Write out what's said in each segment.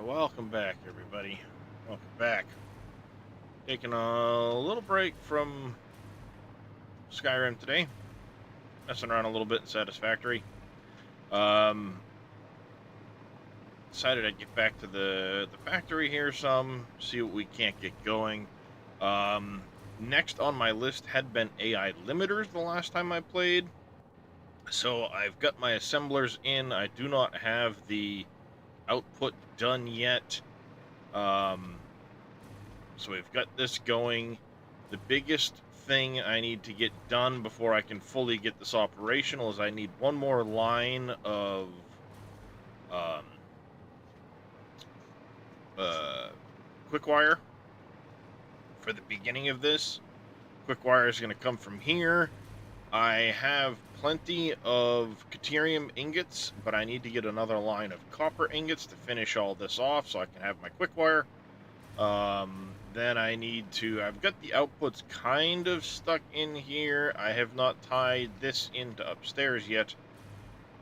Welcome back, everybody. Welcome back. Taking a little break from Skyrim today. Messing around a little bit in Satisfactory. Um, Decided I'd get back to the factory here some, see what we can't get going. Um, Next on my list had been AI limiters the last time I played. So I've got my assemblers in. I do not have the output done yet. So we've got this going. The biggest thing I need to get done before I can fully get this operational is I need one more line of um, quick wire for the beginning of this. Quick wire is going to come from here. I have plenty of Caterium ingots, but I need to get another line of copper ingots to finish all this off so I can have my quick wire. Then I need to, I've got the outputs kind of stuck in here. I have not tied this into upstairs yet.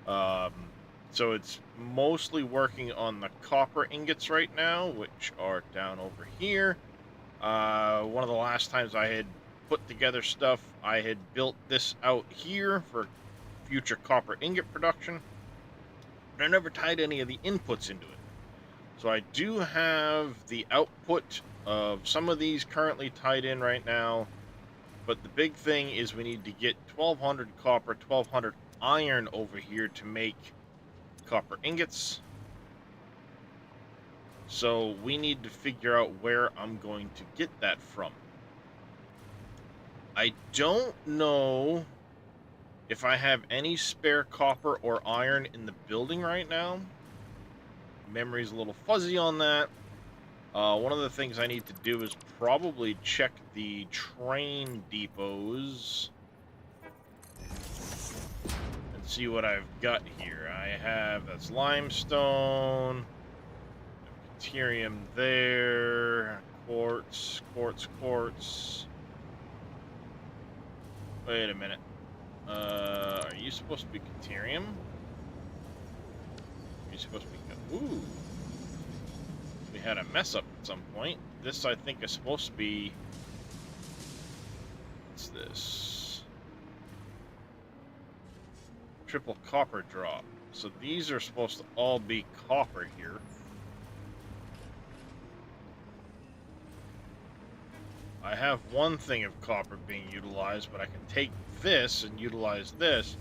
So it's mostly working on the copper ingots right now, which are down over here. One of the last times I had put together stuff, I had built this out here for future copper ingot production, but I never tied any of the inputs into it. So I do have the output of some of these currently tied in right now, but the big thing is we need to get 1200 copper, 1200 iron over here to make copper ingots. So we need to figure out where I'm going to get that from. I don't know if I have any spare copper or iron in the building right now. Memory's a little fuzzy on that. One of the things I need to do is probably check the train depots and see what I've got here. That's limestone, Caterium there, quartz. Wait a minute. Are you supposed to be Caterium? Are you supposed to be... Ooh. We had a mess up at some point. This, I think, is supposed to be... What's this? Triple copper drop. So these are supposed to all be copper here. I have one thing of copper being utilized, but I can take this and utilize this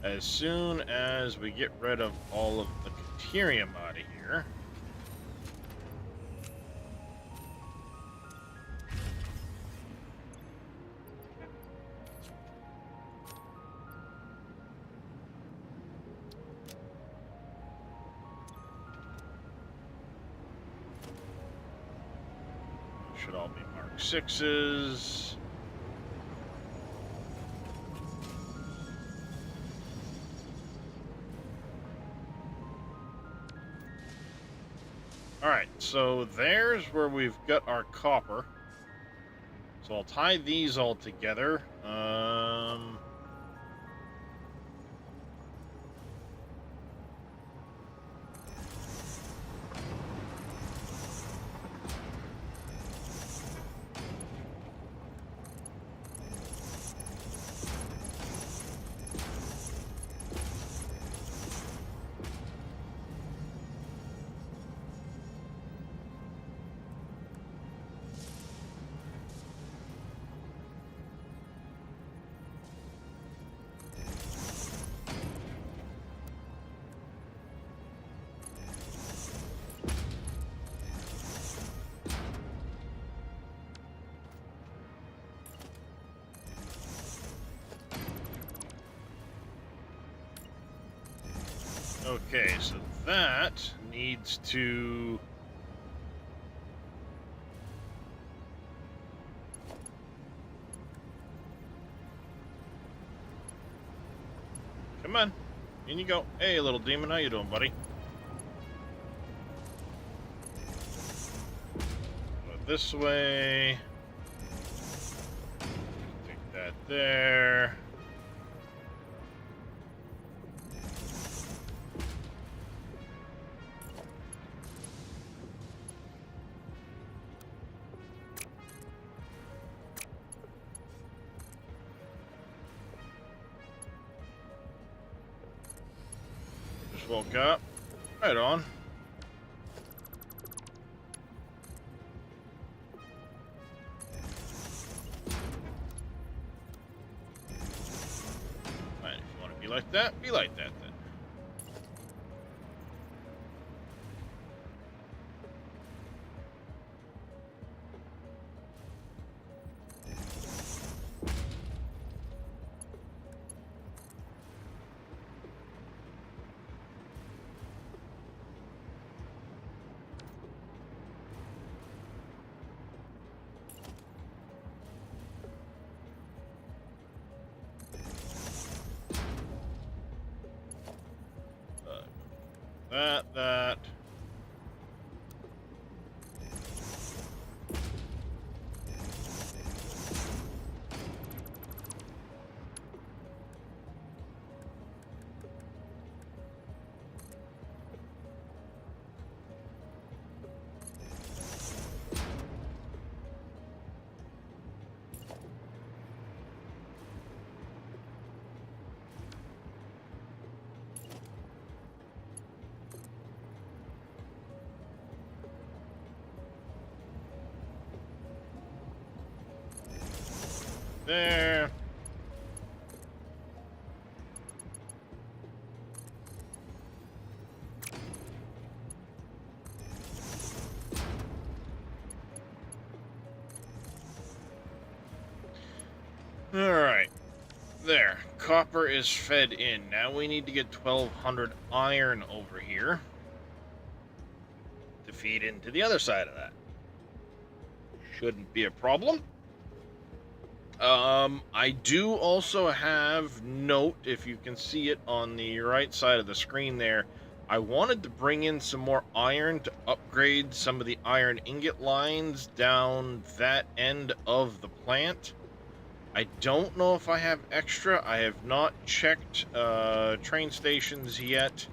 as soon as we get rid of all of the Caterium out of here. Should all be Mark 6s. Alright, so there's where we've got our copper. So I'll tie these all together. Okay, so that needs to... Come on, in you go. Hey, little demon, how you doing, buddy? Go this way. Take that there. woke up. Right on. Fine, if you want to be like that, be like that then. That. There. Alright. There. Copper is fed in. Now we need to get 1200 iron over here to feed into the other side of that. Shouldn't be a problem. I do also have note, if you can see it on the right side of the screen there, I wanted to bring in some more iron to upgrade some of the iron ingot lines down that end of the plant. I don't know if I have extra. I have not checked train stations yet.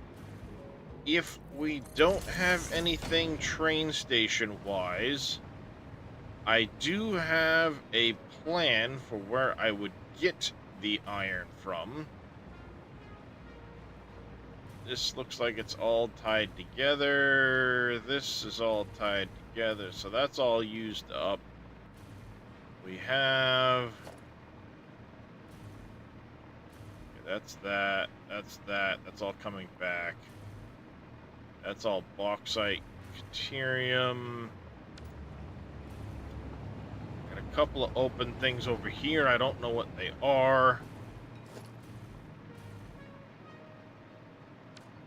If we don't have anything train station wise, I do have a plan for where I would get the iron from. This looks like it's all tied together. This is all tied together, so that's all used up. We have... Okay, that's that. That's that. That's all coming back. That's all bauxite, deuterium. Got a couple of open things over here. I don't know what they are.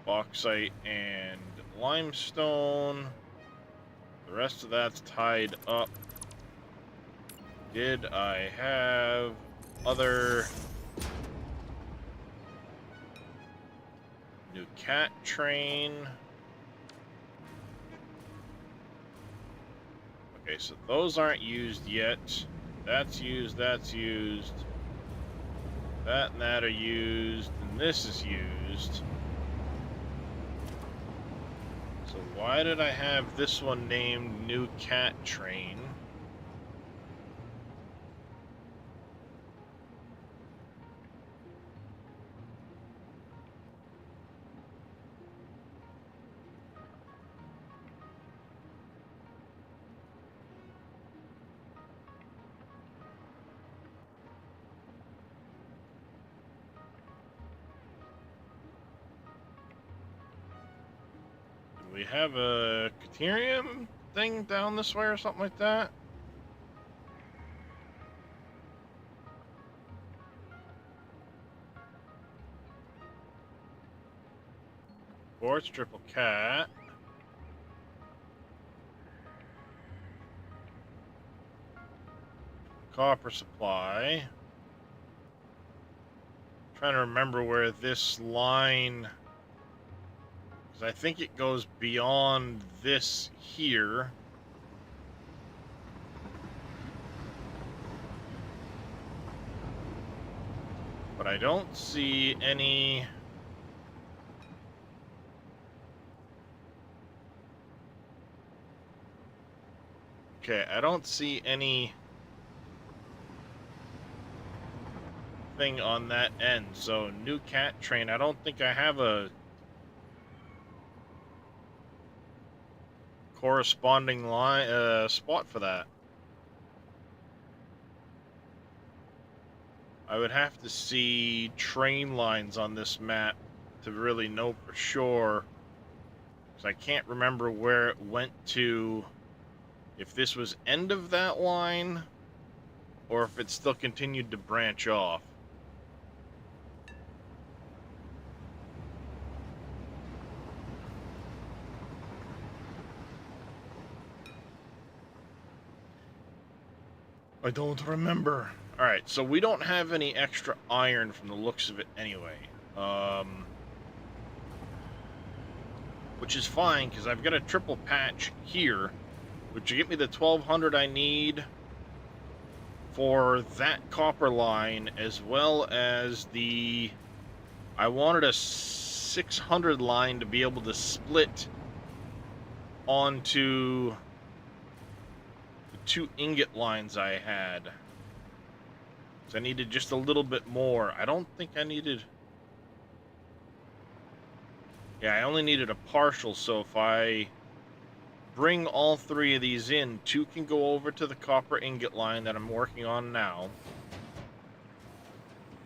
Bauxite and limestone. The rest of that's tied up. Did I have other new cat train? Okay, so those aren't used yet. That's used, that's used. That and that are used, and this is used. So why did I have this one named New Cat Train? We have a deuterium thing down this way or something like that. Quartz, triple cat. Copper supply. I'm trying to remember where this line... I think it goes beyond this here. But I don't see any... Okay, I don't see any thing on that end. So, new cat train. I don't think I have a corresponding line spot for that. I would have to see train lines on this map to really know for sure, because I can't remember where it went to, if this was end of that line or if it still continued to branch off. I don't remember. Alright, so we don't have any extra iron from the looks of it anyway. Which is fine, because I've got a triple patch here, which will get me the 1200 I need for that copper line, as well as the... I wanted a 600 line to be able to split onto the 2 ingot lines I had. So I needed just a little bit more. I don't think I needed... Yeah, I only needed a partial, so if I bring all 3 of these in, 2 can go over to the copper ingot line that I'm working on now.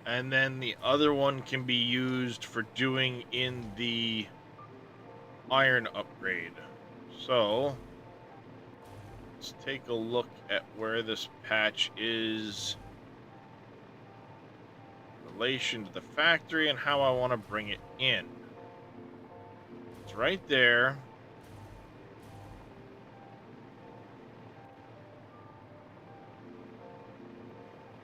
And then the other one can be used for doing in the iron upgrade. So, let's take a look at where this patch is in relation to the factory and how I want to bring it in. It's right there.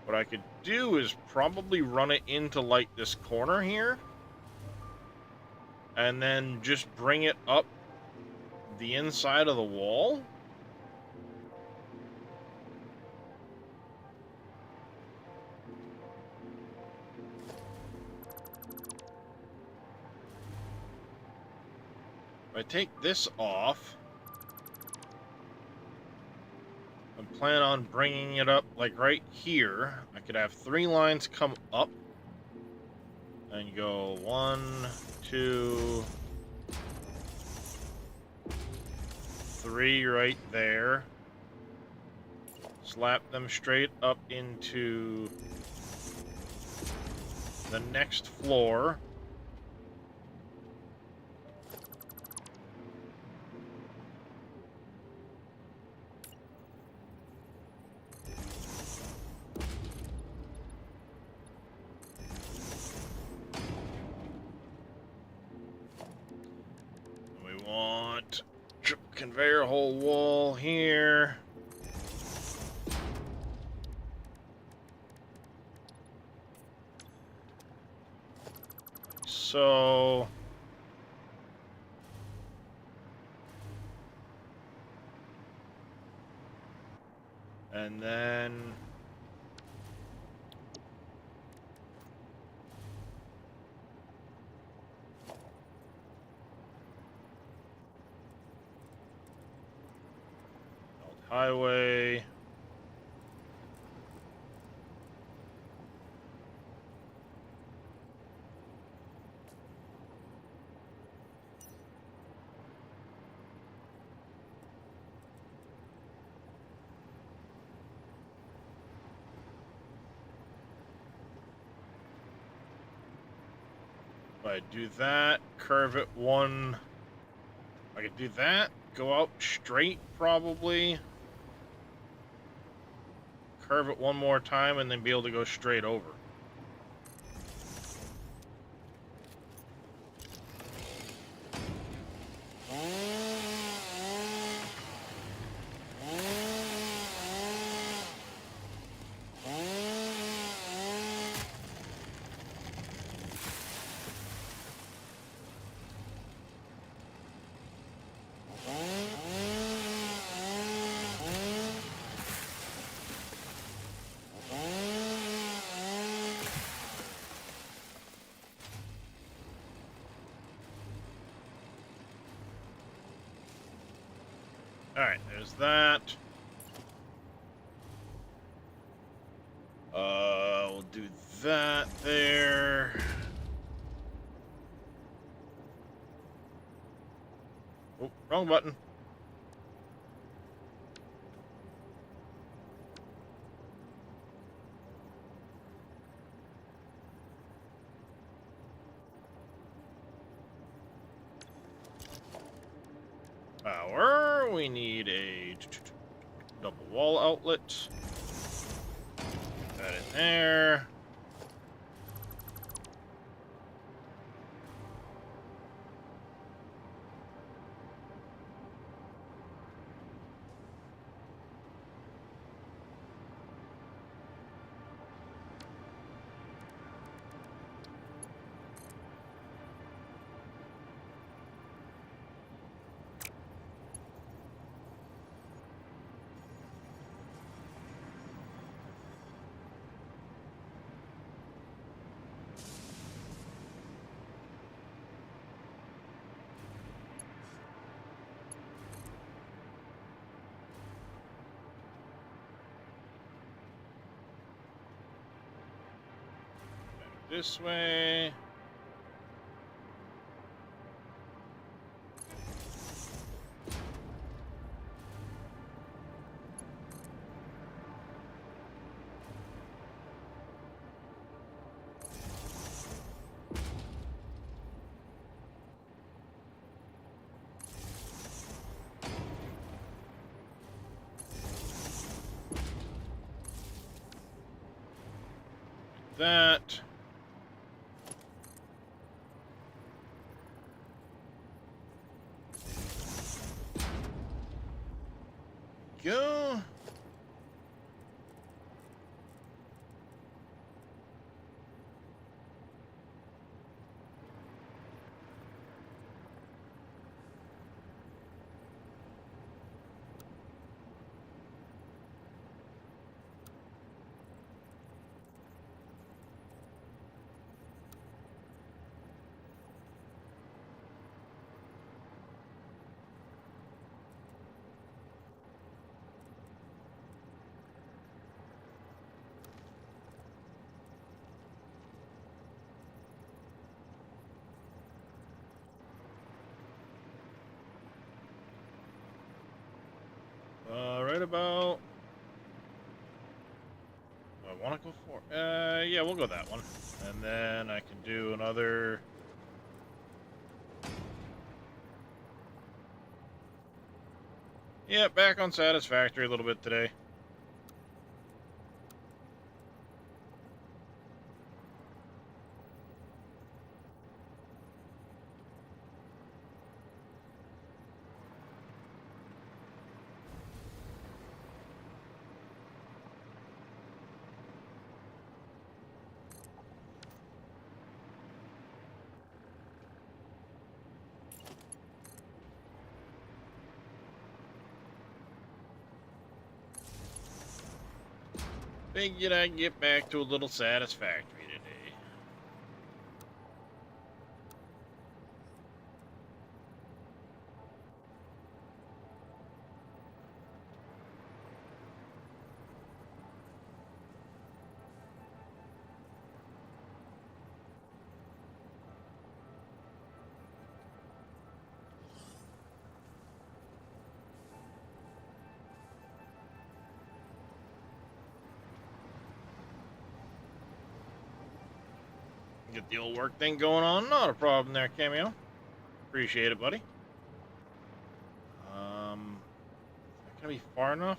What I could do is probably run it into like this corner here, and then just bring it up the inside of the wall. If I take this off, I plan on bringing it up like right here. I could have 3 lines come up and go 1, 2, 3 right there. Slap them straight up into the next floor. Conveyor whole wall here. So and then highway. If I do that, curve it 1. I could do that, go out straight probably. Curve it 1 more time and then be able to go straight over. Alright, there's that. We'll do that there. Oh, wrong button. Power. We need a double wall outlet. Get that in there. This way. Like that. Go. Right about. Do I want to go for? Yeah, we'll go that one, and then I can do another. Yeah, back on Satisfactory a little bit today. Figured I'd get back to a little Satisfactory today. Get the old work thing going on. Not a problem there, Cameo. Appreciate it, buddy. Not gonna be far enough.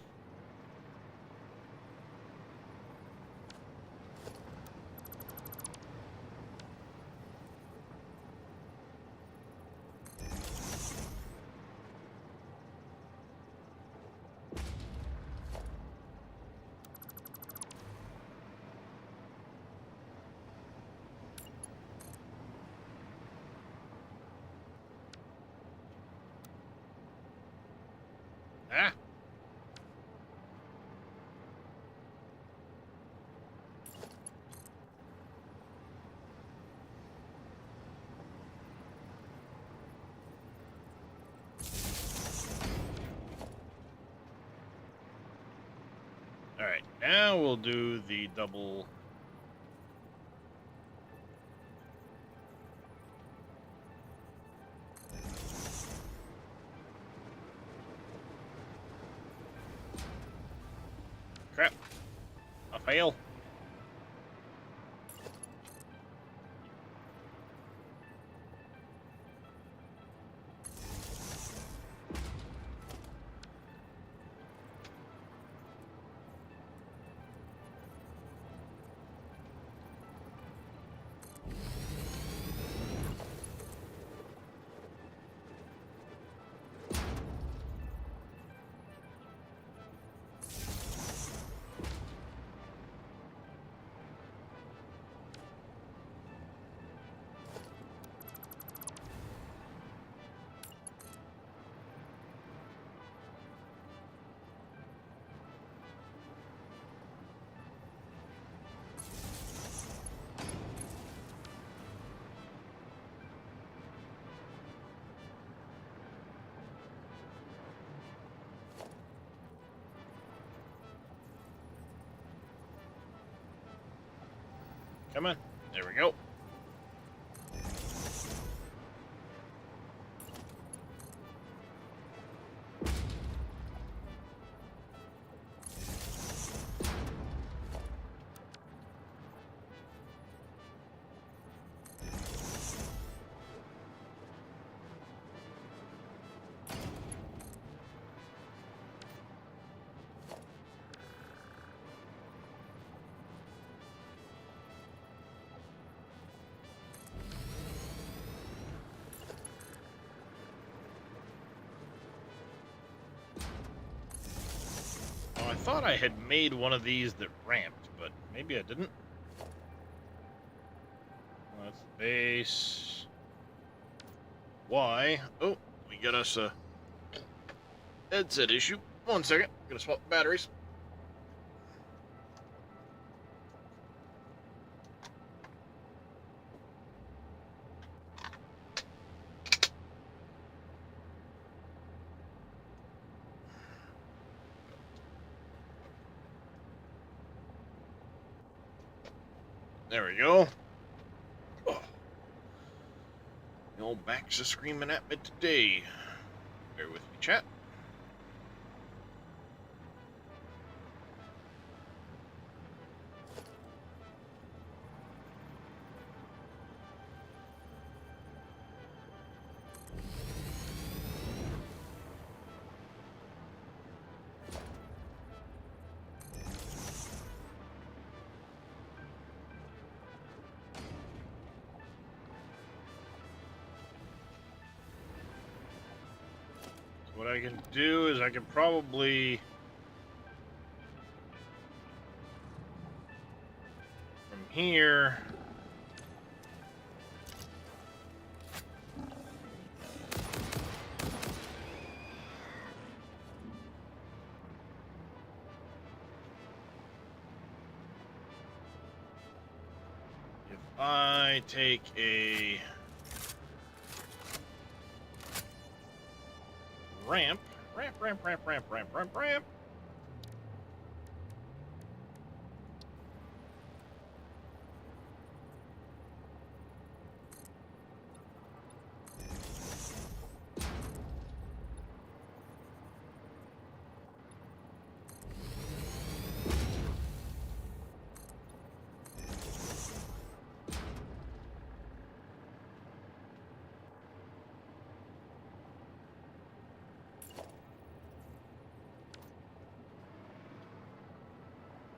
Ah. All right, now we'll do the double. Crap. A fail. Come on. There we go. Oh, I thought I had made one of these that ramped, but maybe I didn't. Well, that's the base. Why? Oh, we got us a headset issue. 1 second. I'm gonna swap the batteries. There we go. Oh. The old Max is screaming at me today. Bear with me, chat. What I can do is I can probably, from here, if I take a ramp.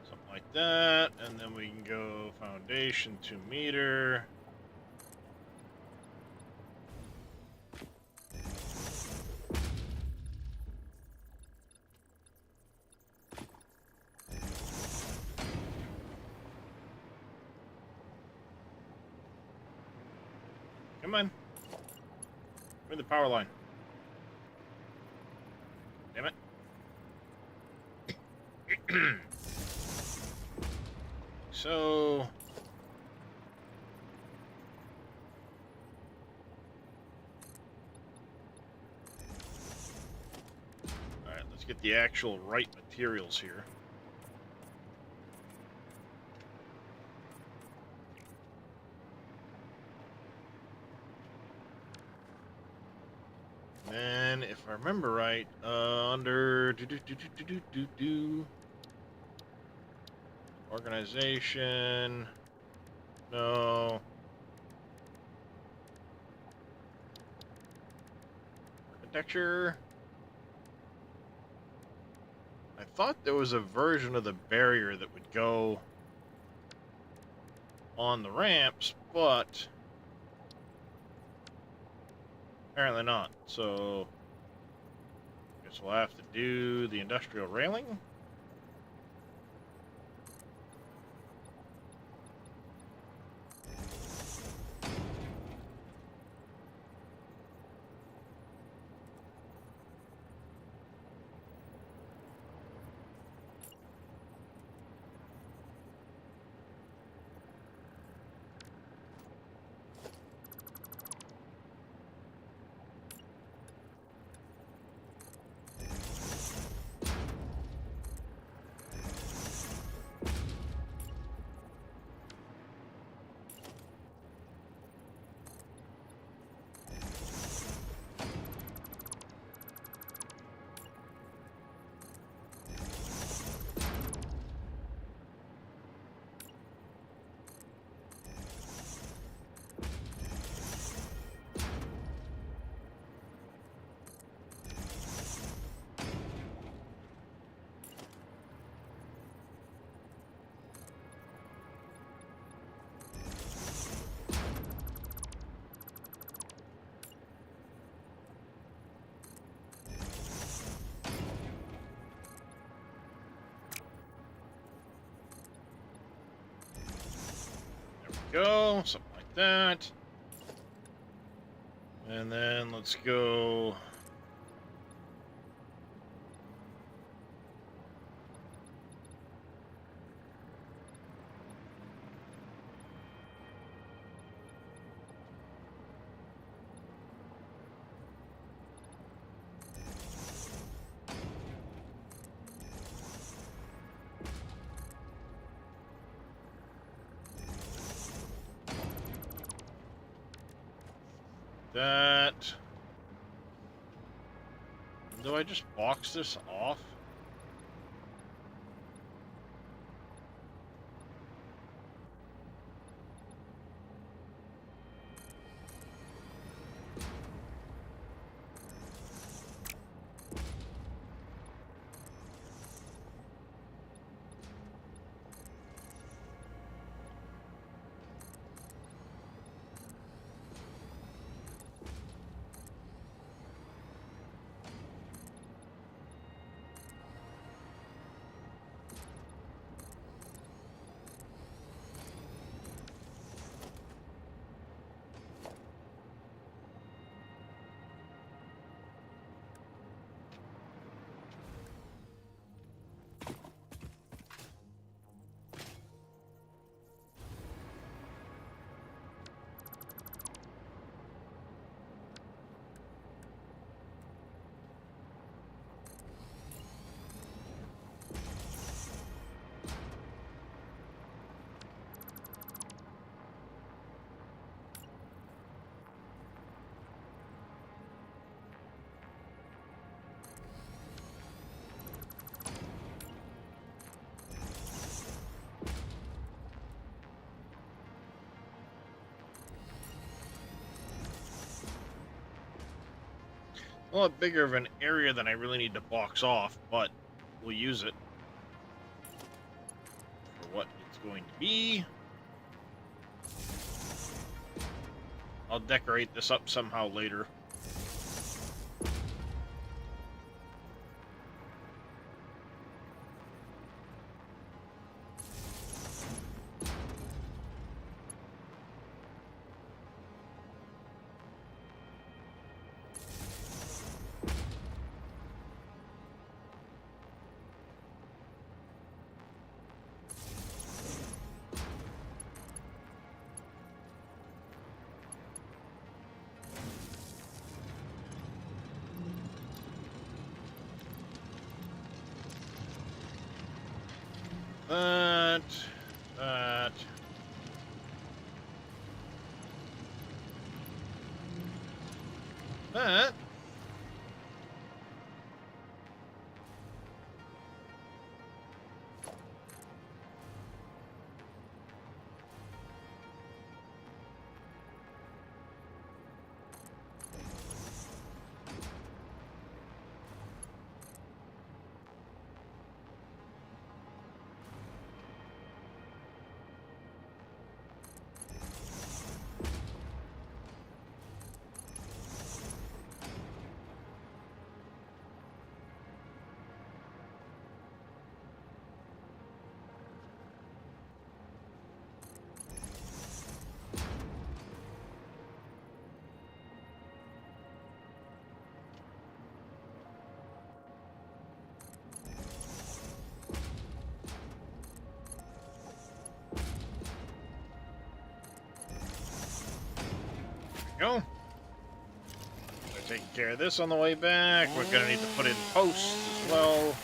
Something like that, and then we can go foundation 2 meter. Come on. Give me the power line. Damn it. So... Alright, let's get the actual right materials here. And if I remember right, under organization, no, architecture. I thought there was a version of the barrier that would go on the ramps, but apparently not. So, guess we'll have to do the industrial railing. go, something like that. And then let's go. That. Do I just box this off? A lot bigger of an area than I really need to box off, but we'll use it for what it's going to be. I'll decorate this up somehow later. That, that. That. Go. We're taking care of this on the way back. We're gonna need to put in posts as well.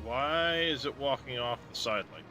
Why is it walking off the side like that?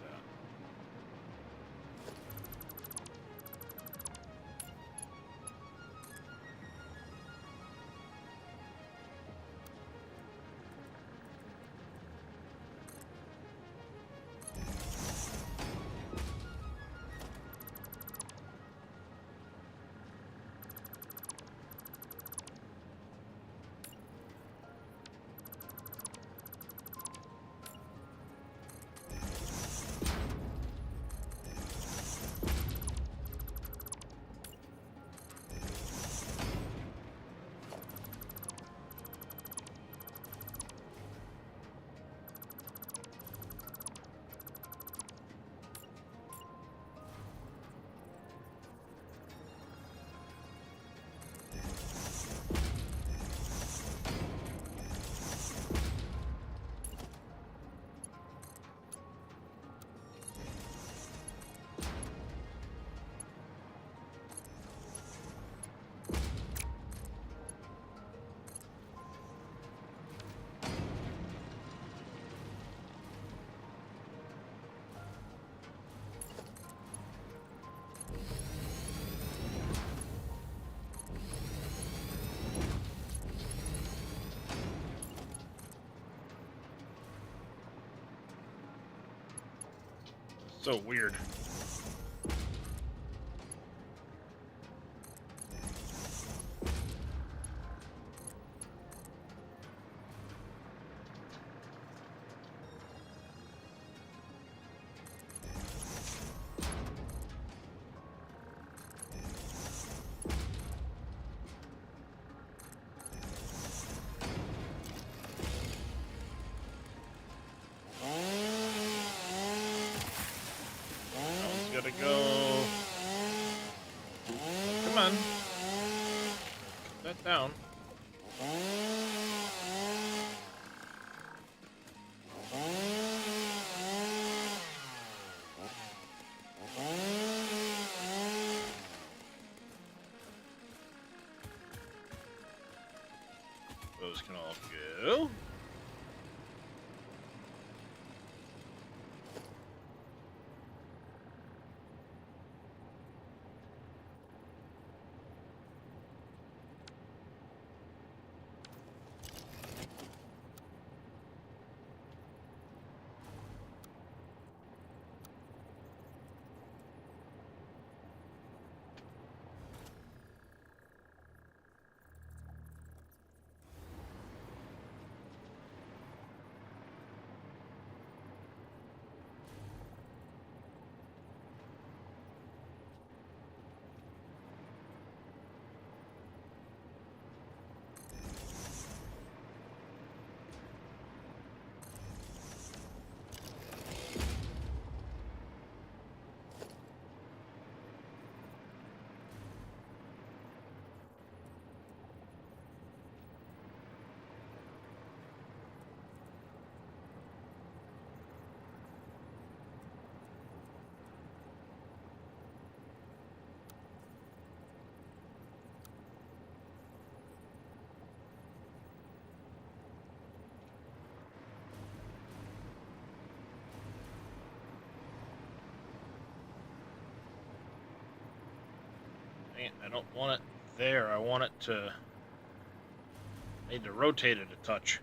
So weird. Gotta go. Come on. Cut that down. Those can all go. I don't want it there. I want it to... I need to rotate it a touch.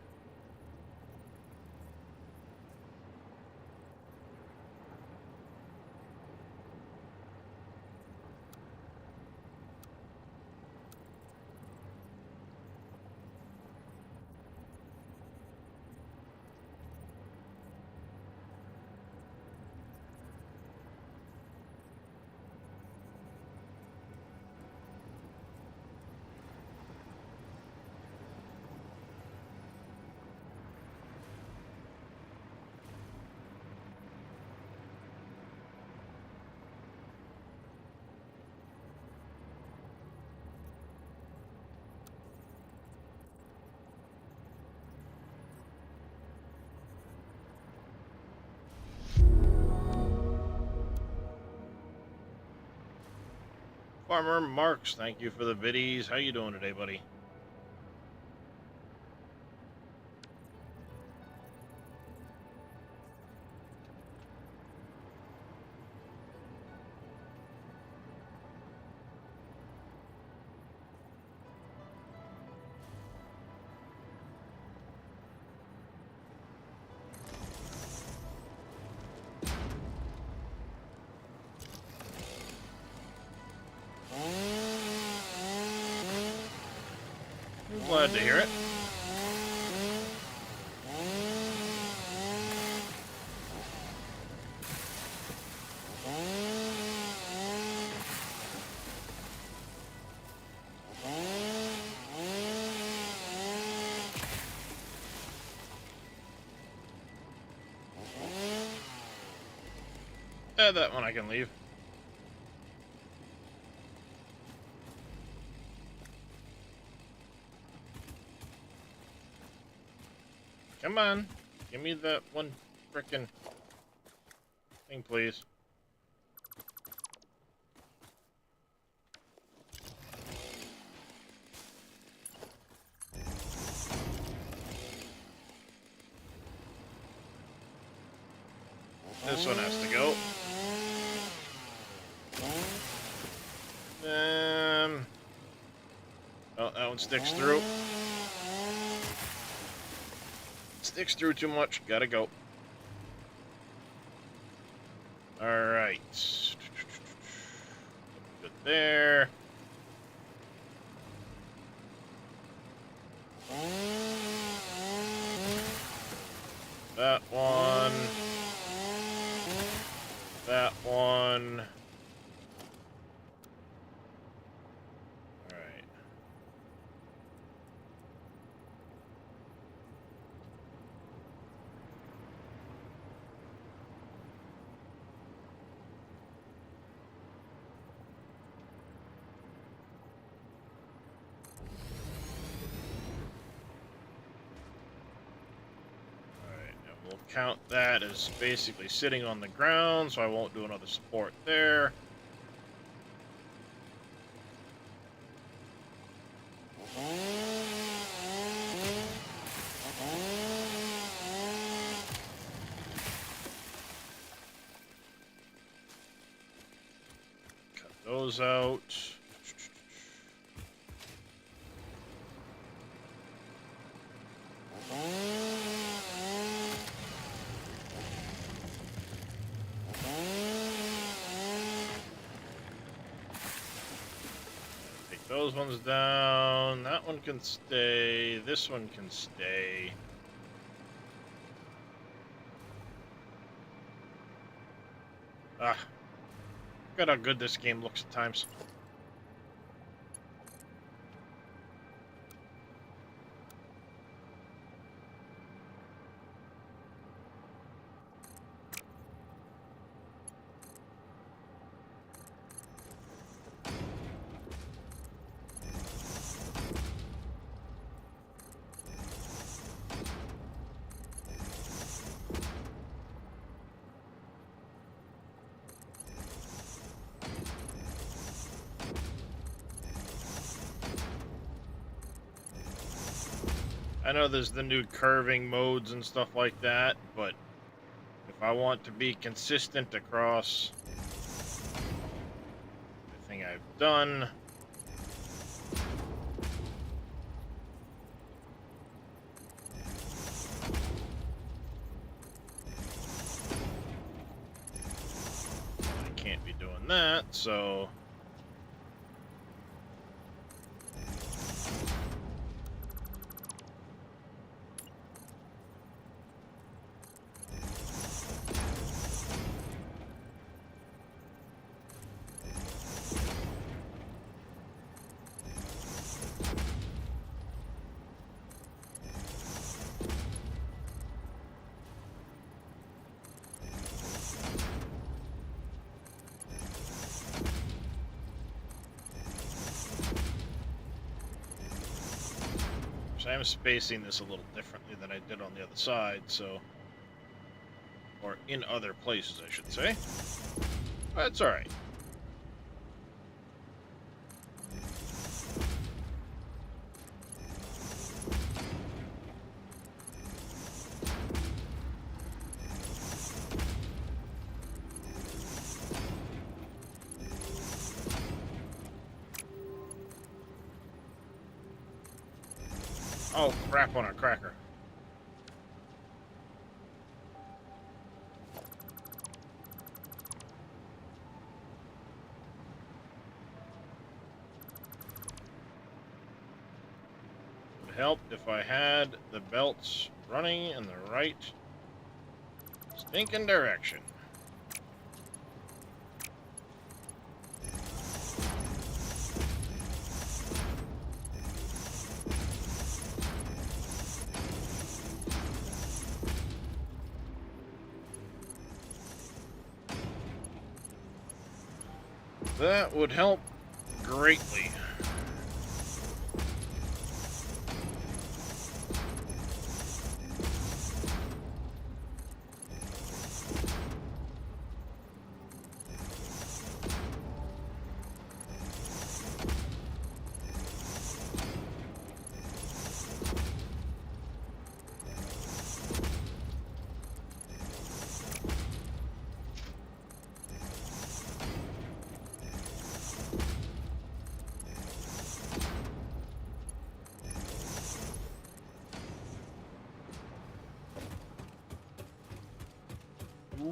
Farmer Marks, thank you for the biddies. How you doing today, buddy? Glad to hear it. That one I can leave. Come on. Give me that one frickin' thing, please. This one has to go. Oh, that one sticks through. Sticks through too much. Gotta go. Alright. Good there. That one. That one. Alright. We'll count that as basically sitting on the ground, so I won't do another support there. Cut those out. Those ones down. That one can stay. This one can stay. Ah. Look at how good this game looks at times. I know there's the new curving modes and stuff like that, but if I want to be consistent across everything I've done, I can't be doing that, so... I am spacing this a little differently than I did on the other side, so... Or in other places, I should say. But it's alright. Oh, crap on a cracker. It helped if I had the belts running in the right stinking direction. That would help greatly.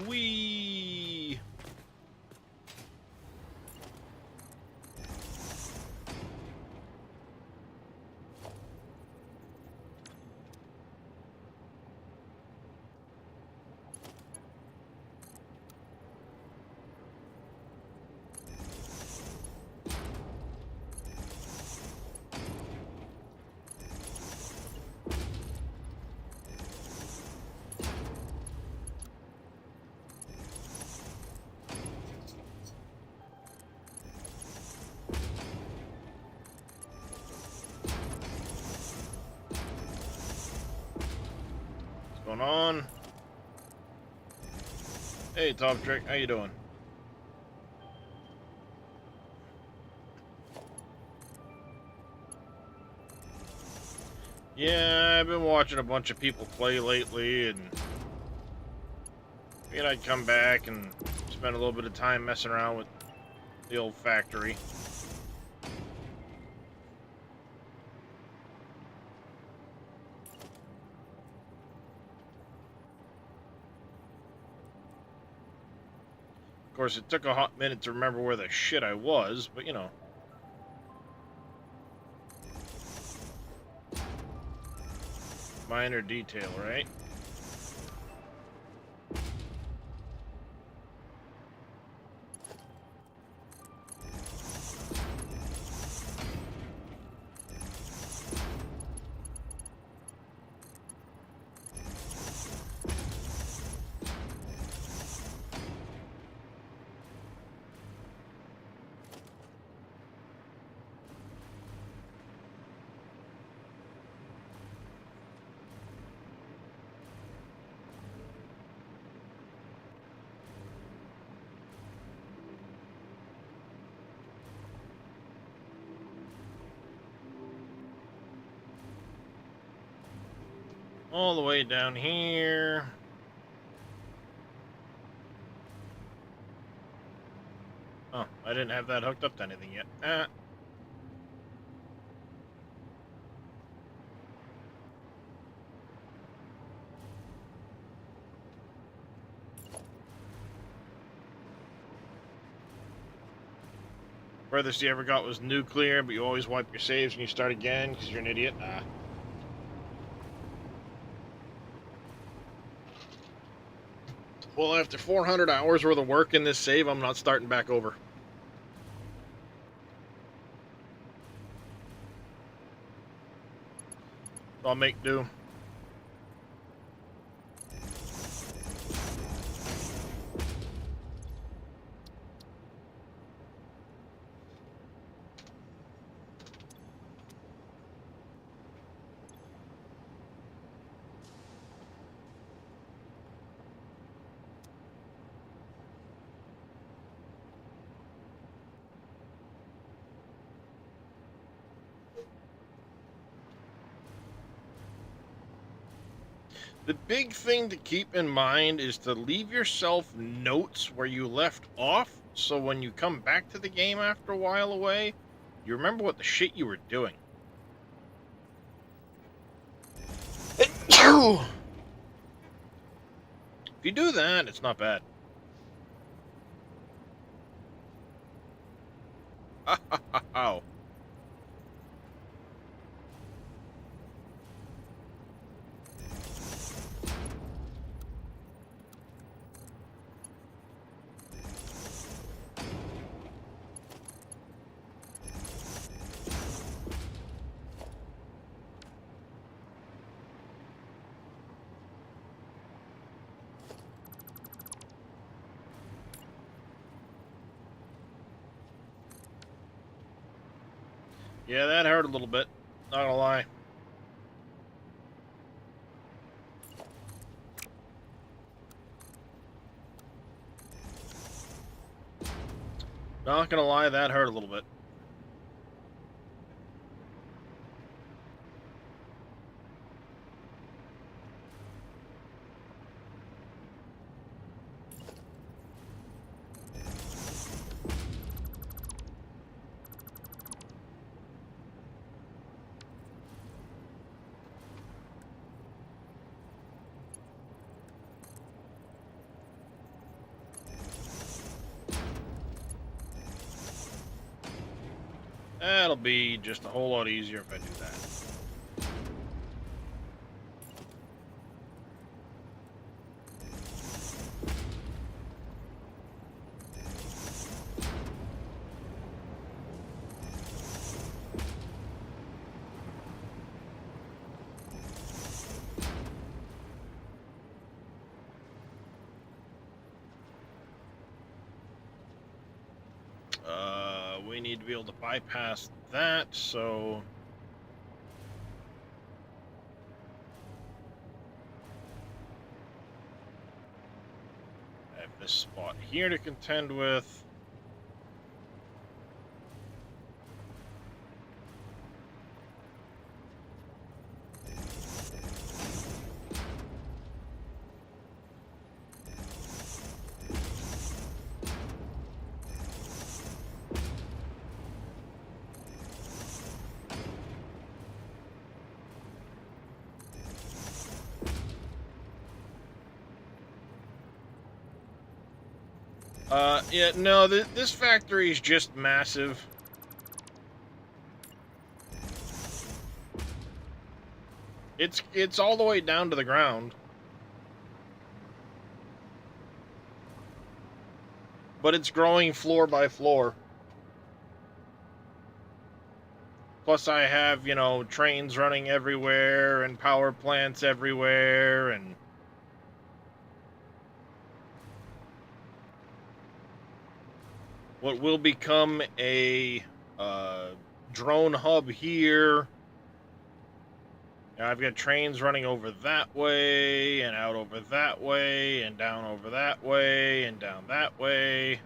Whee! What's going on? Hey, Top Trick, how you doing? Yeah, I've been watching a bunch of people play lately, and figured I'd come back and spend a little bit of time messing around with the old factory. Of course, it took a hot minute to remember where the shit I was, but you know. Minor detail, right? All the way down here. Oh, I didn't have that hooked up to anything yet. Furthest you ever got was nuclear, but you always wipe your saves and you start again because you're an idiot. Well, after 400 hours worth of work in this save, I'm not starting back over. So I'll make do. The big thing to keep in mind is to leave yourself notes where you left off, so when you come back to the game after a while away, you remember what the shit you were doing. If you do that, it's not bad. Ow. Yeah, that hurt a little bit. Not gonna lie. Not gonna lie, that hurt a little bit. That'll be just a whole lot easier if I do that. We need to be able to bypass that, so... I have this spot here to contend with. Yeah, no, this factory is just massive. It's all the way down to the ground. But it's growing floor by floor. Plus I have, you know, trains running everywhere and power plants everywhere and... what will become a drone hub here. Now I've got trains running over that way, and out over that way, and down over that way, and down that way.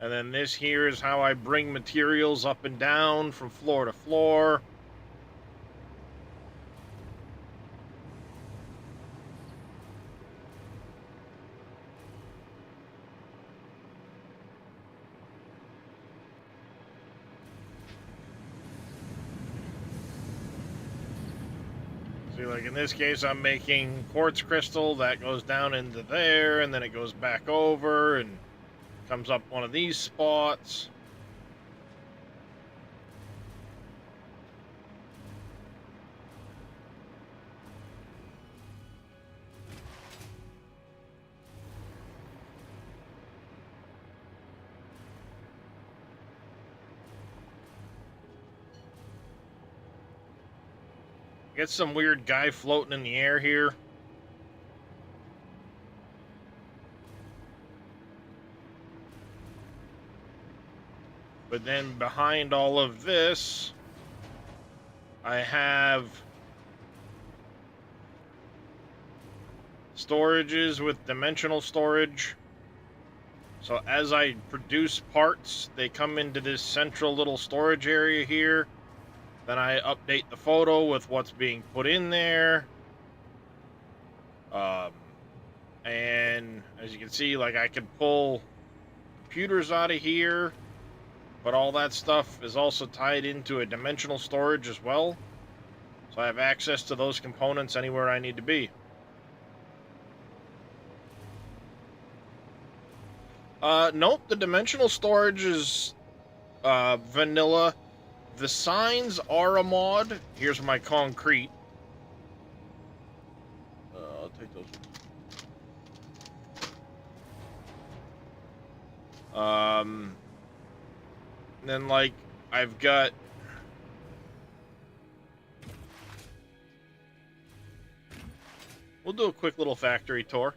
And then this here is how I bring materials up and down from floor to floor. See, like in this case, I'm making quartz crystal that goes down into there, and then it goes back over and comes up one of these spots. Get some weird guy floating in the air here. But then behind all of this, I have storages with dimensional storage. So as I produce parts, they come into this central little storage area here. Then I update the photo with what's being put in there. And as you can see, like I can pull computers out of here, but all that stuff is also tied into a dimensional storage as well. So I have access to those components anywhere I need to be. Nope, the dimensional storage is vanilla. The signs are a mod. Here's my concrete. I'll take those. Then like I've got We'll do a quick little factory tour.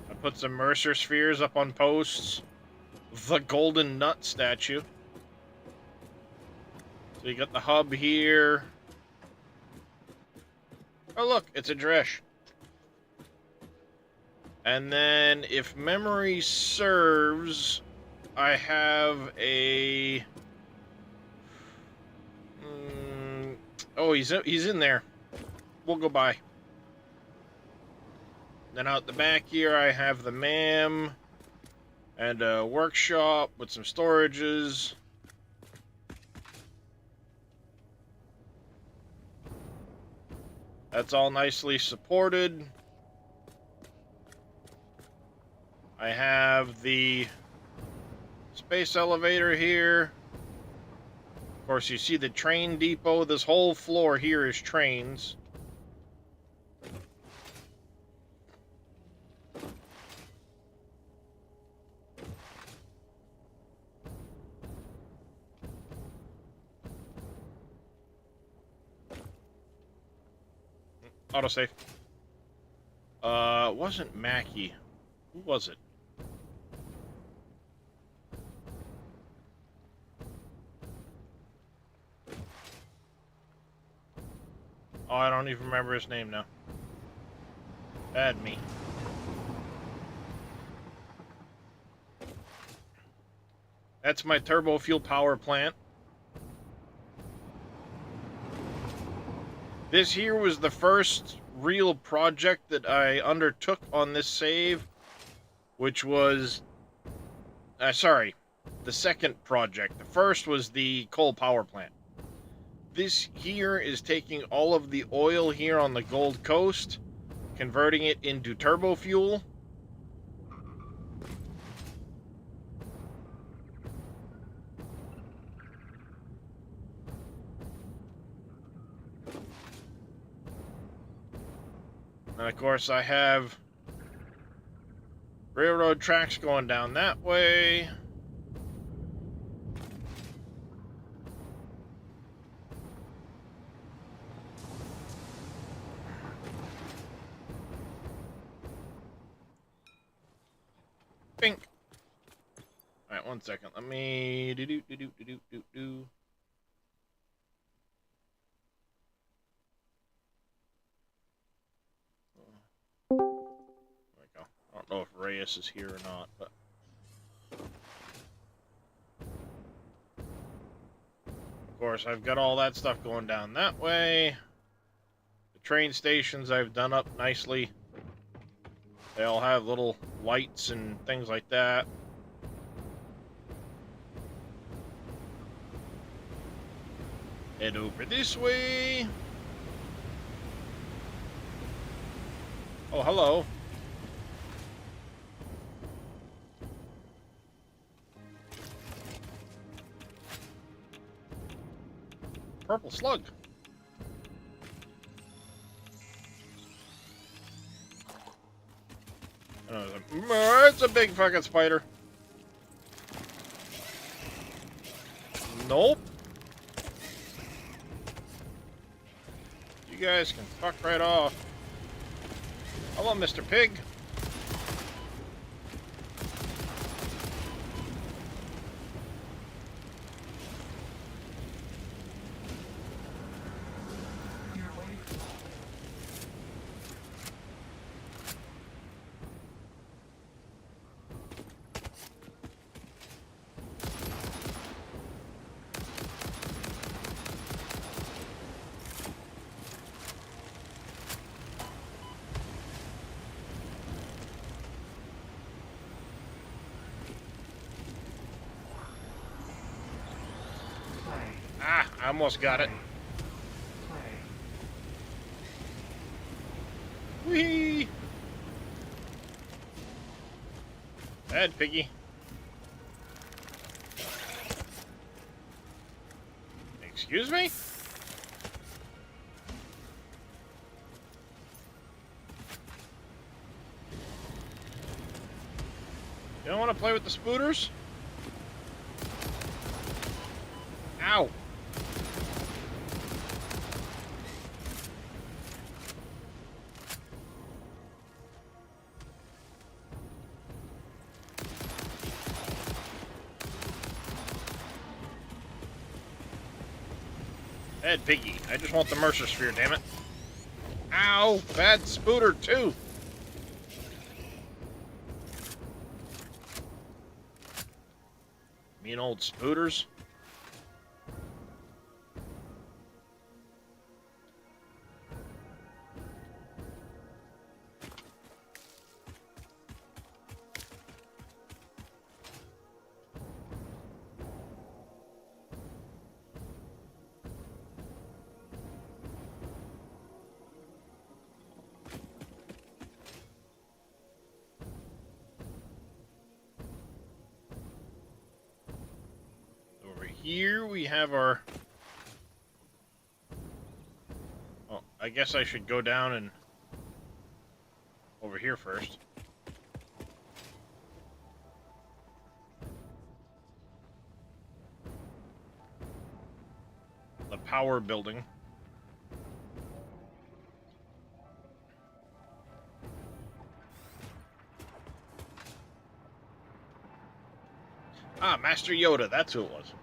I put some Mercer spheres up on posts. The Golden Nut statue. So you got the hub here. Oh look, it's a Dresh. And then, if memory serves, I have a... oh, he's in there. We'll go by. Then out the back here, I have the MAM and a workshop with some storages. That's all nicely supported. I have the space elevator here. Of course, you see the train depot. This whole floor here is trains. Autosave. It wasn't Mackie. Who was it? Oh, I don't even remember his name now. Bad me. That's my turbo fuel power plant. This here was the first real project that I undertook on this save, which was... sorry, the second project. The first was the coal power plant. This here is taking all of the oil here on the Gold Coast, converting it into turbo fuel. And of course I have railroad tracks going down that way. Bink. All right, 1 second. Let me do. There we go. I don't know if Reyes is here or not, but of course I've got all that stuff going down that way. The train stations I've done up nicely. They all have little lights and things like that. Head over this way. Oh, hello. Purple slug. It's a big fucking spider. Nope. You guys can fuck right off. Hello, Mr. Pig. I almost got it. Whee! Bad piggy. Excuse me? want to play with the spooters? Ow! Bad piggy. I just want the Mercer Sphere, damn it. Ow! Bad spooter, too! Mean old spooters. Here we have our... Oh, I guess I should go down and... over here first. The power building. Ah, Master Yoda, that's who it was.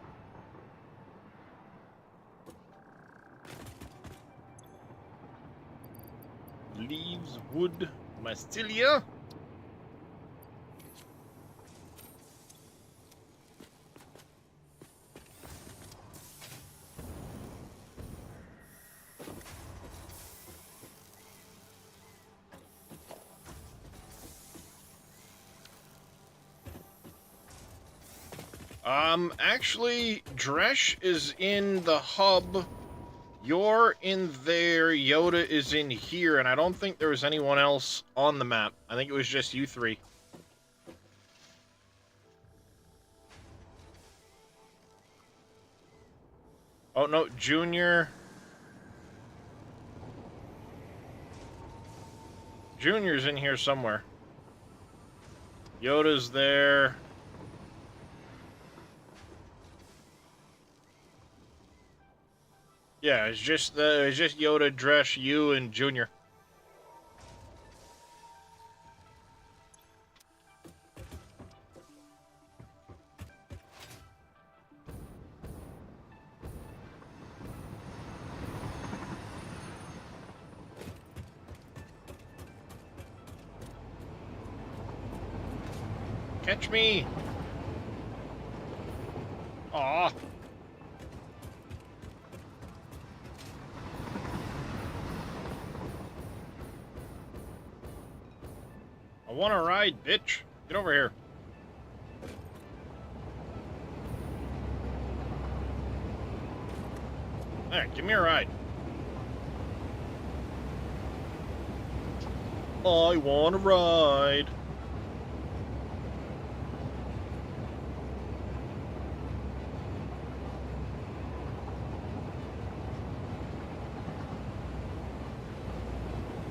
Leaves, wood, Mastilia. Actually, Dresh is in the hub. You're in there, Yoda is in here, and I don't think there was anyone else on the map. I think it was just you three. Oh, no, Junior. Junior's in here somewhere. Yoda's there. Yeah, it's just Yoda, Dresh, you, and Junior. Catch me! Aw. I want to ride, bitch. Get over here. There, give me a ride. I want to ride.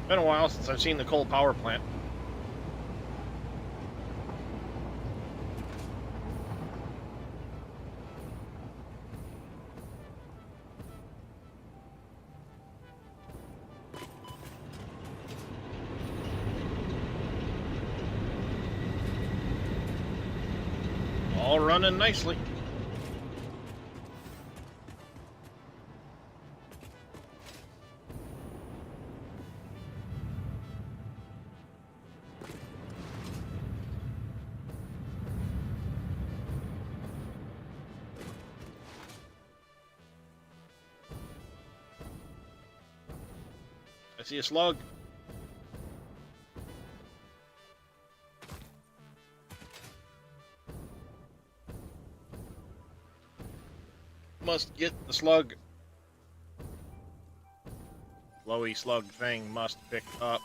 Been a while since I've seen the coal power plant. All running nicely. I see a slug. Must get the slug. Flowy slug thing must pick up.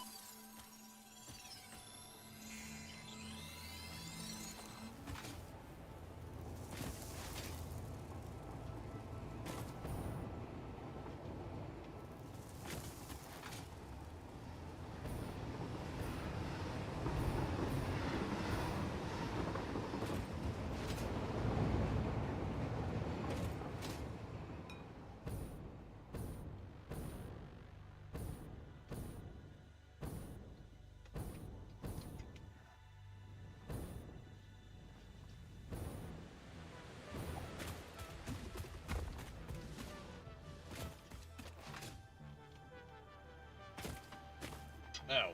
Oh.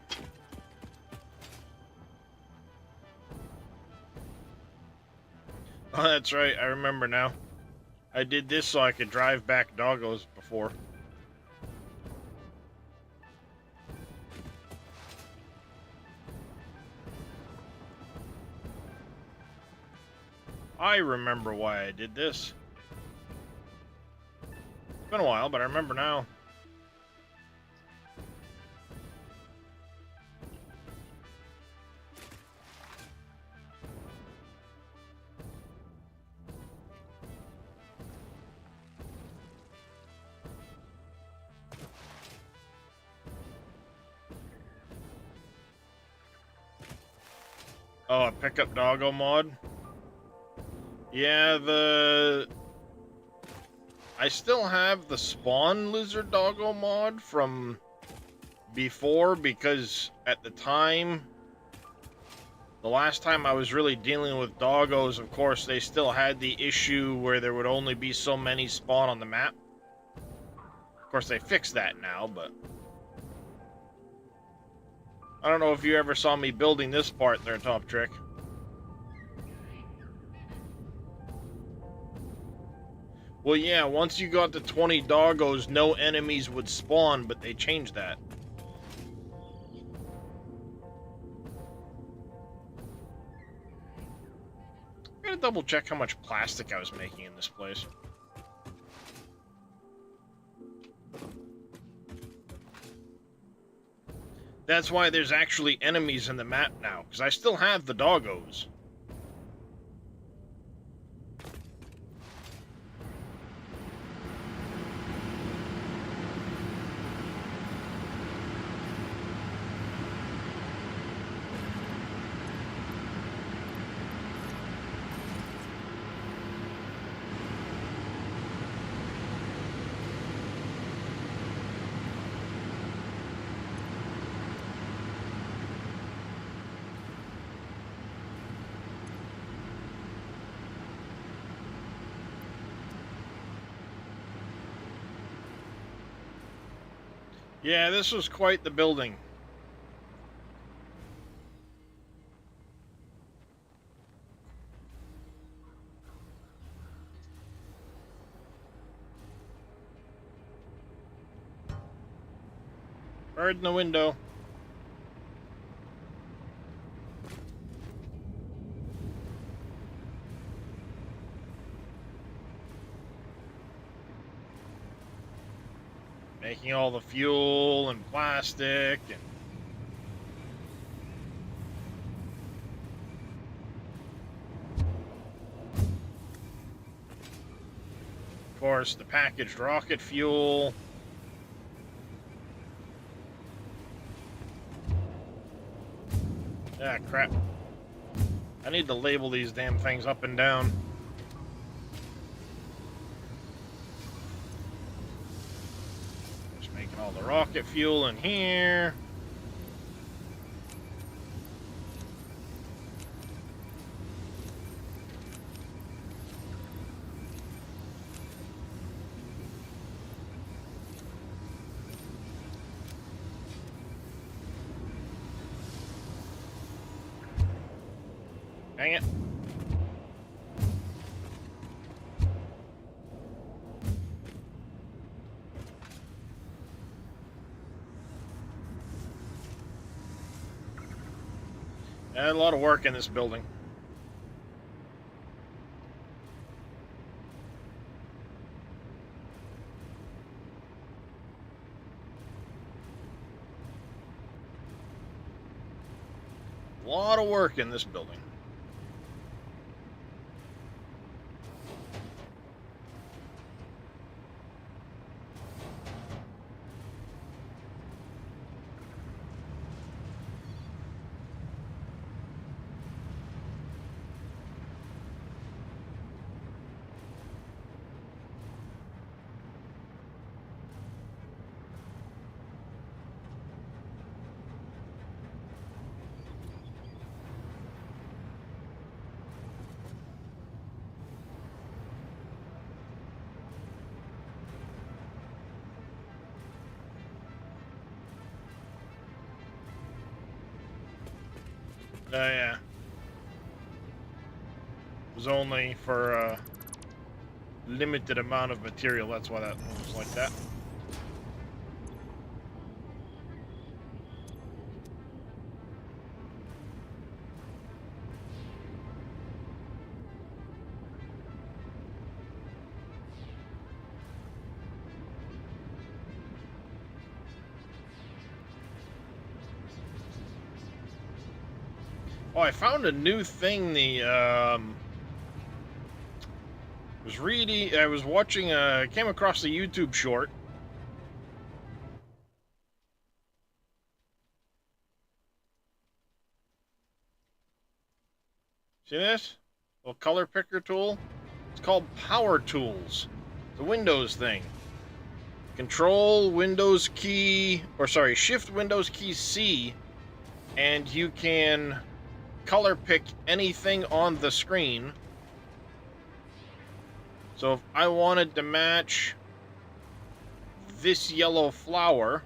Oh, that's right. I remember now. I did this so I could drive back doggos before. I remember why I did this. It's been a while, but I remember now. Oh, a pickup doggo mod? Yeah, I still have the spawn lizard doggo mod from before because at the time, the last time I was really dealing with doggos, of course, they still had the issue where there would only be so many spawn on the map. Of course, they fixed that now, but I don't know if you ever saw me building this part there, Top Trick. Well, yeah, once you got to 20 doggos, no enemies would spawn, but they changed that. I'm gonna double check how much plastic I was making in this place. That's why there's actually enemies in the map now, because I still have the doggos. Yeah, this was quite the building. Bird in the window. Making all the fuel and plastic and... Of course, the packaged rocket fuel. Ah, crap. I need to label these damn things up and down. Just making all the rocket fuel in here. Dang it. I had a lot of work in this building. A lot of work in this building. Yeah. It was only for a limited amount of material. That's why that one was like that. Oh, I found a new thing. I was watching. Came across a YouTube short. See this? Little color picker tool. It's called Power Tools. It's a Windows thing. Control Windows key, or sorry, Shift Windows key C, and you can color pick anything on the screen. So if I wanted to match this yellow flower,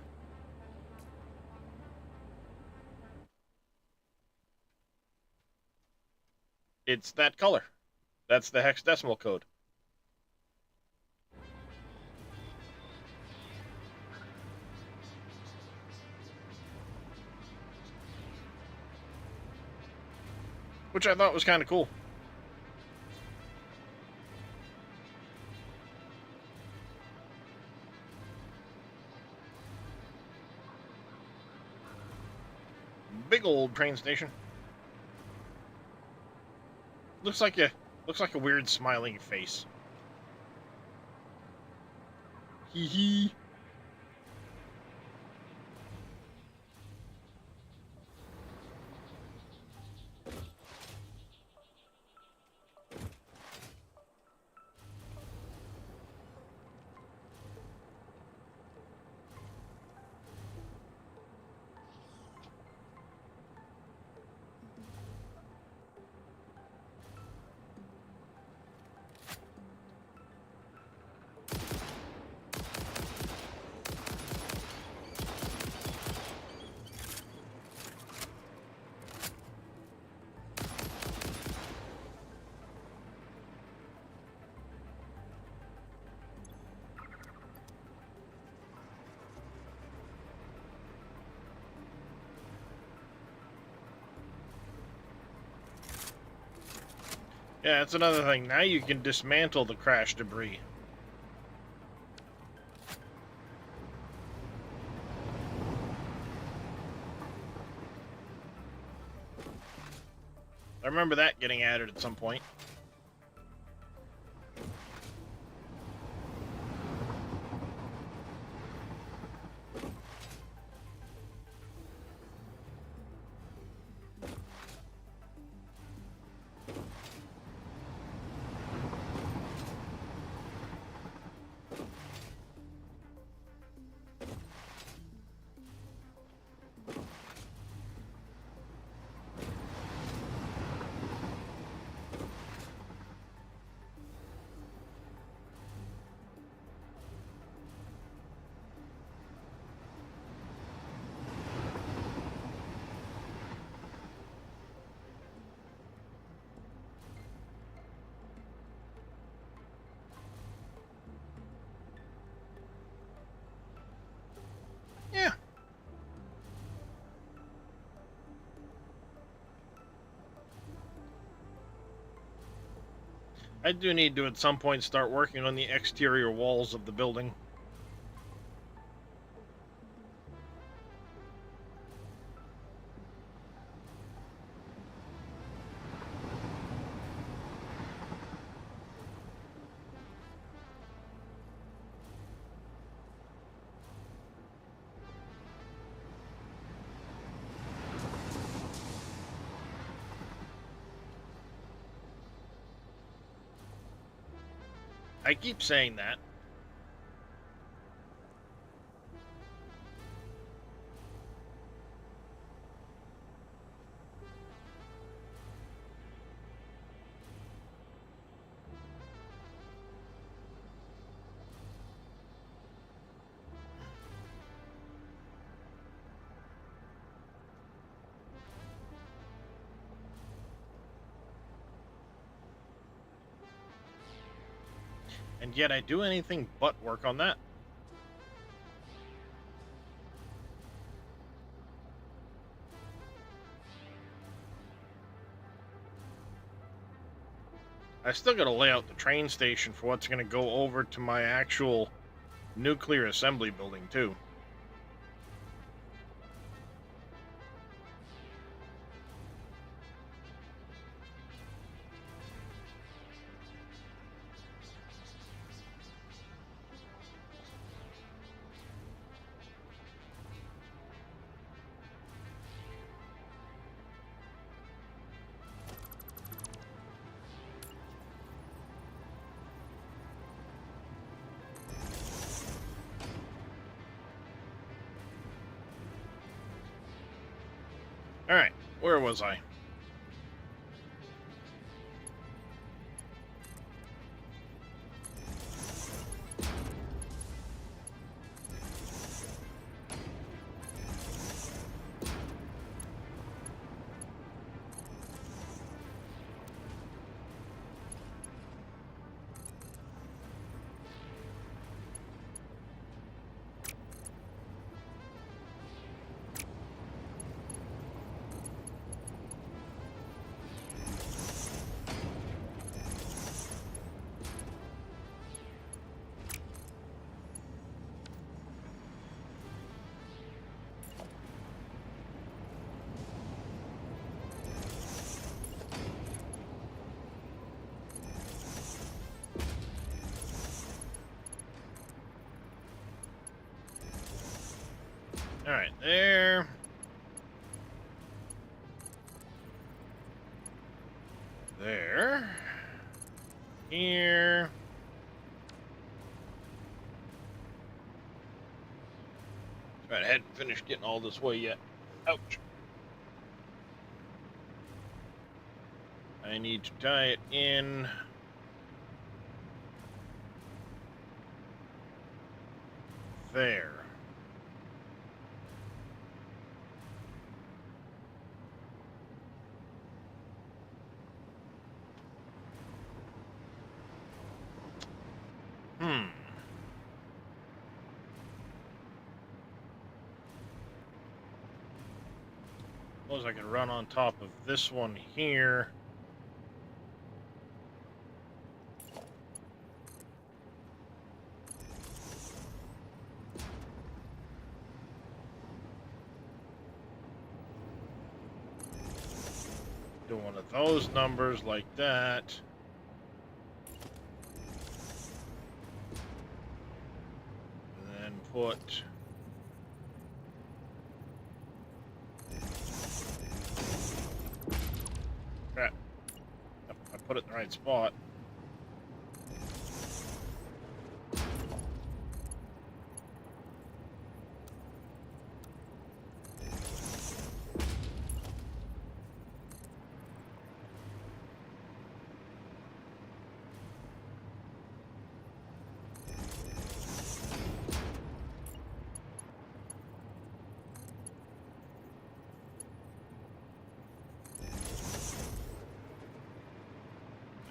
it's that color. That's the hexadecimal code. Which I thought was kind of cool. Big old train station. Looks like a weird smiling face. Hee hee. Yeah, that's another thing. Now you can dismantle the crash debris. I remember that getting added at some point. Yeah. I do need to at some point start working on the exterior walls of the building. I keep saying that. And yet I do anything but work on that. I still got to lay out the train station for what's going to go over to my actual nuclear assembly building, too. Alright, where was I? Alright, there. There. Here. Right, I hadn't finished getting all this way yet. Ouch. I need to tie it in. There. Suppose I can run on top of this one here. Do one of those numbers like that. And then put crap. I put it in the right spot.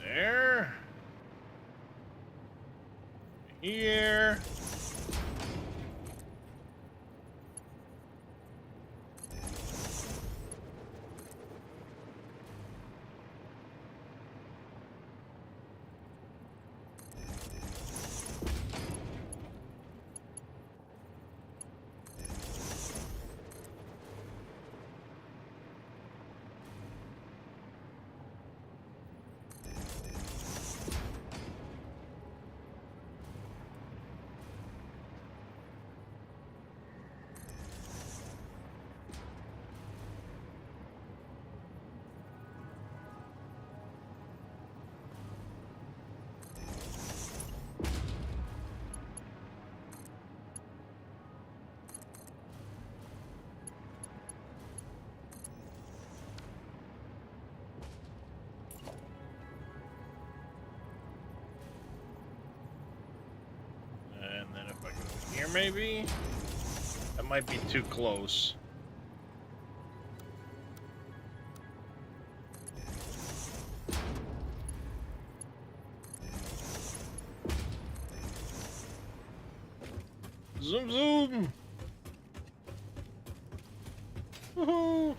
There. Here. And then if I go here, maybe? That might be too close. Zoom, zoom. Woohoo.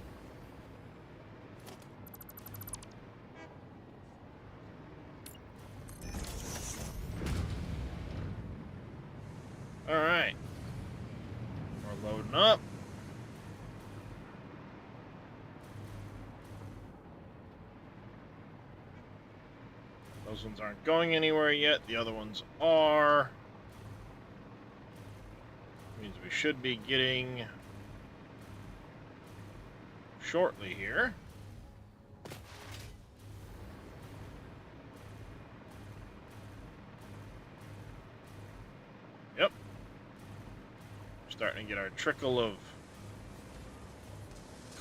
All right. We're loading up. Those ones aren't going anywhere yet. The other ones are. Means we should be getting shortly here. Yep. Starting to get our trickle of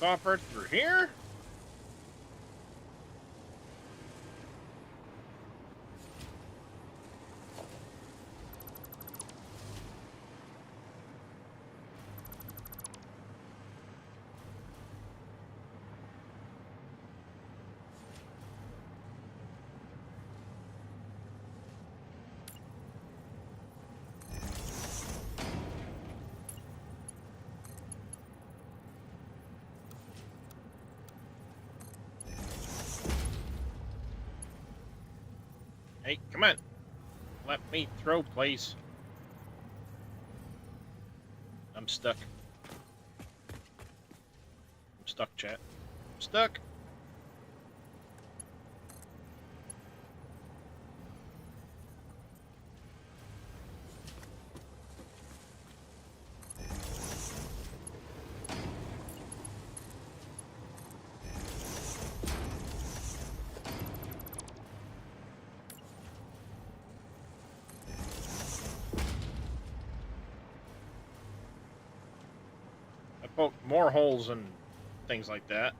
copper through here. Hey, come on. Let me throw, please. I'm stuck. I'm stuck, chat. I'm stuck. Poke more holes and things like that.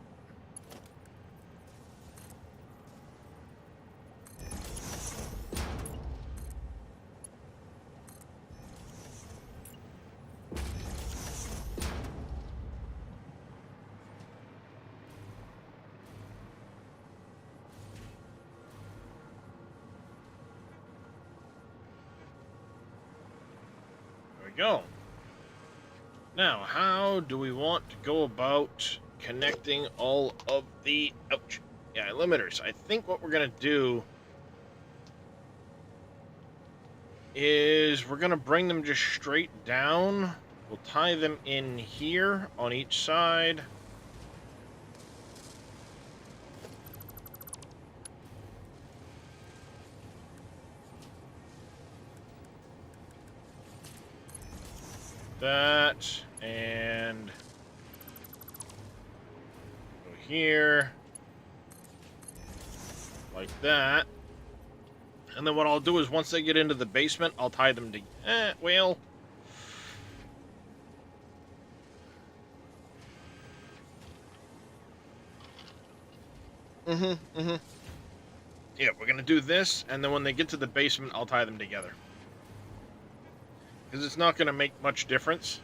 There we go. Now, how do we want to go about connecting all of the limiters? I think what we're going to do is we're going to bring them just straight down. We'll tie them in here on each side. That, and go here, like that. And then what I'll do is once they get into the basement, I'll tie them to, well. Yeah, we're gonna do this, and then when they get to the basement, I'll tie them together. Because it's not going to make much difference.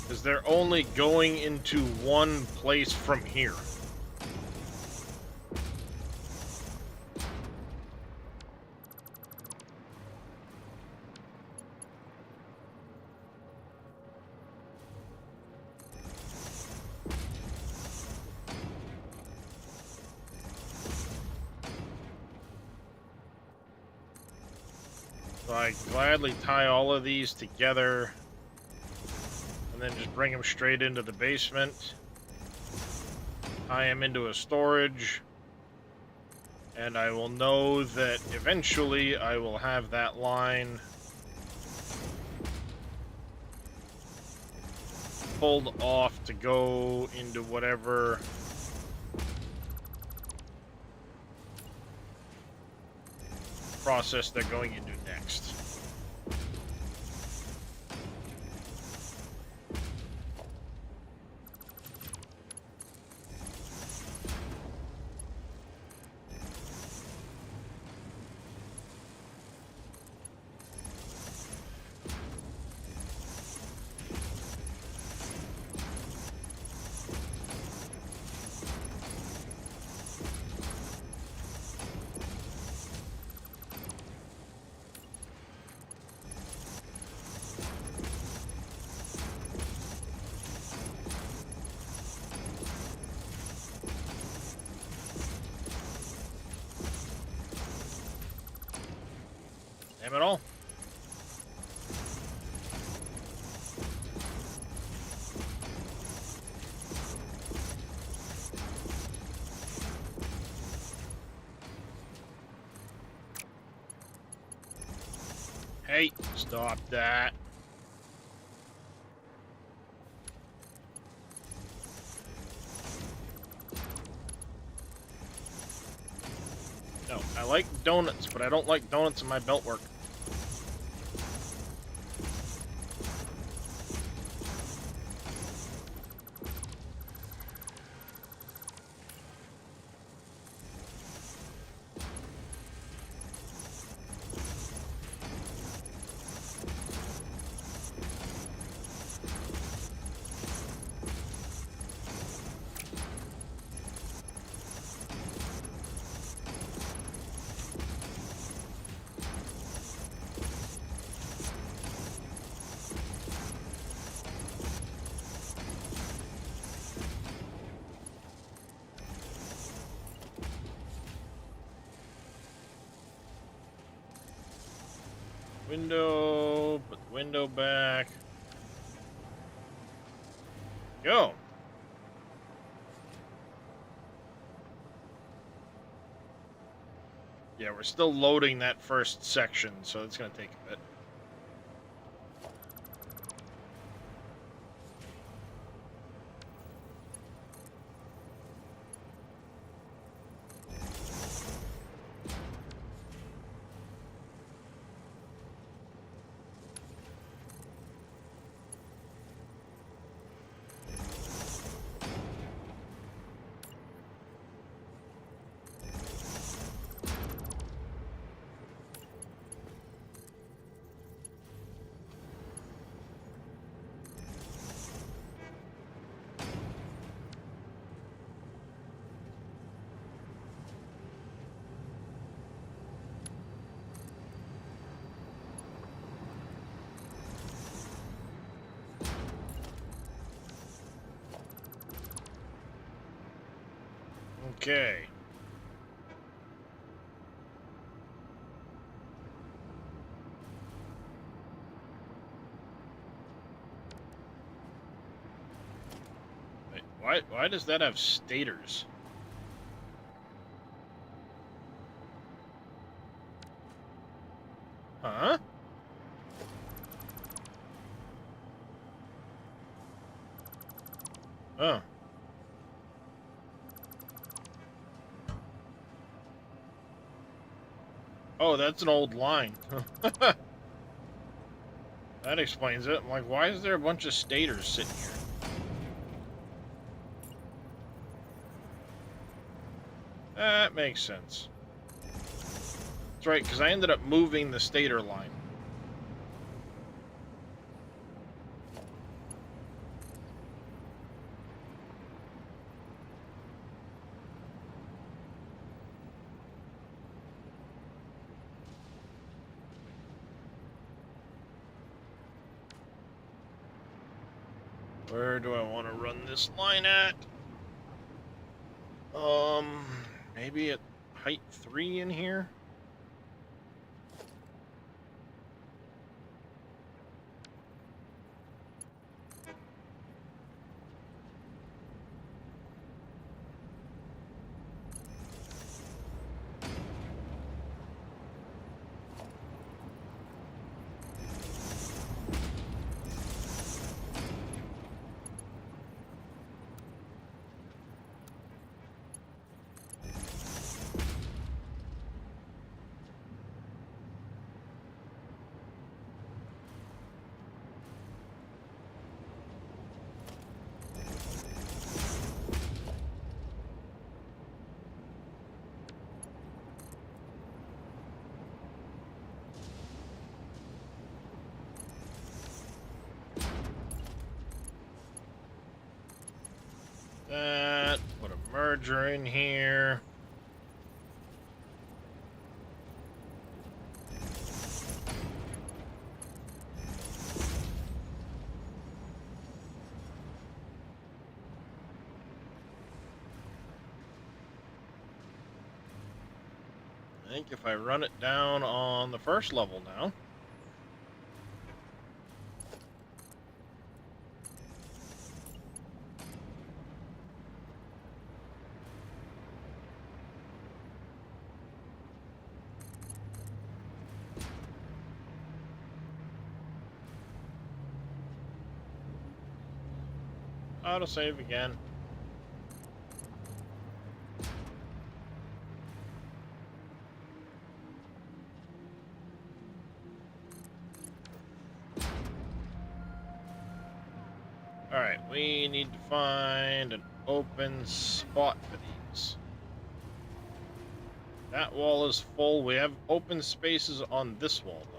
Because they're only going into one place from here. So I gladly tie all of these together and then just bring them straight into the basement. Tie them into a storage. And I will know that eventually I will have that line pulled off to go into whatever process they're going into next. Damn it all. Hey, stop that. No, I like donuts, but I don't like donuts in my belt work. Window, put the window back. Go. Yeah, we're still loading that first section, so it's going to take a bit. Okay. Wait, why does that have stators? Huh? Oh. Oh, that's an old line. That explains it. I'm like, why is there a bunch of stators sitting here? That makes sense. That's right, because I ended up moving the stator line. Where do I want to run this line at? Maybe at height 3 in here? That, put a merger in here. I think if I run it down on the first level now. Autosave again. Alright, we need to find an open spot for these. That wall is full. We have open spaces on this wall, though.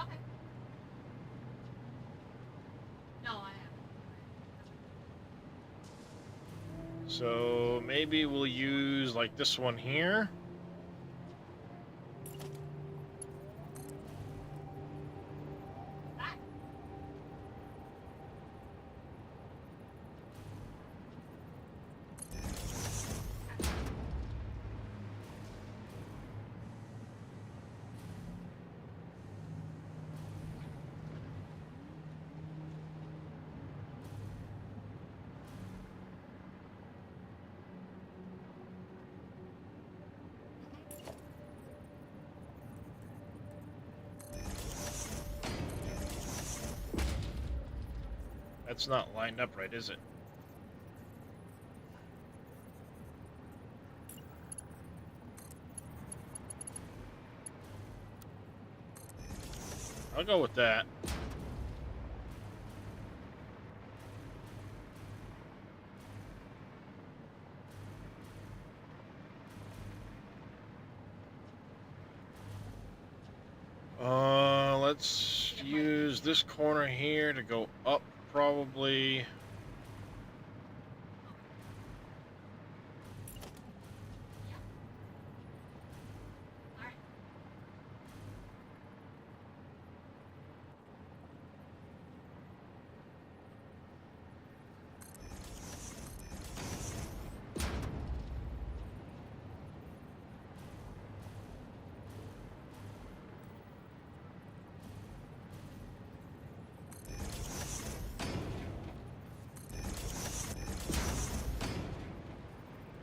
Okay. No, I haven't. So maybe we'll use like this one here. Back. That's not lined up right, is it? I'll go with that. Let's use this corner here to go up, probably. All right.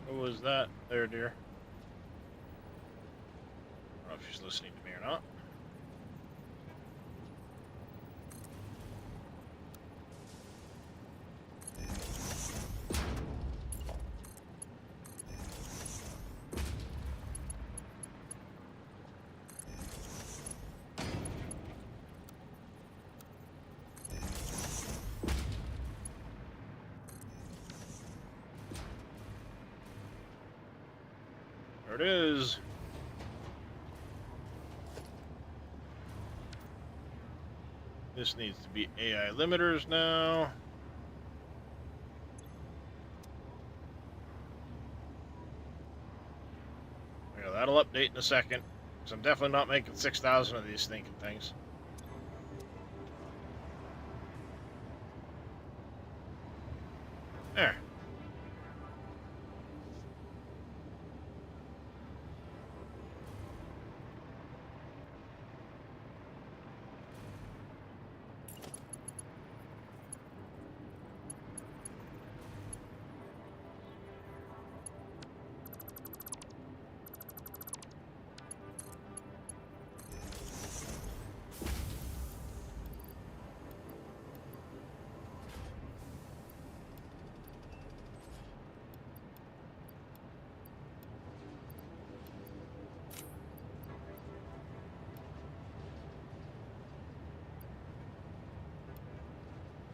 What was that there, dear? I don't know if she's listening to me or not. There it is. This needs to be AI limiters now. Yeah, that'll update in a second. Because I'm definitely not making 6,000 of these thinking things. There.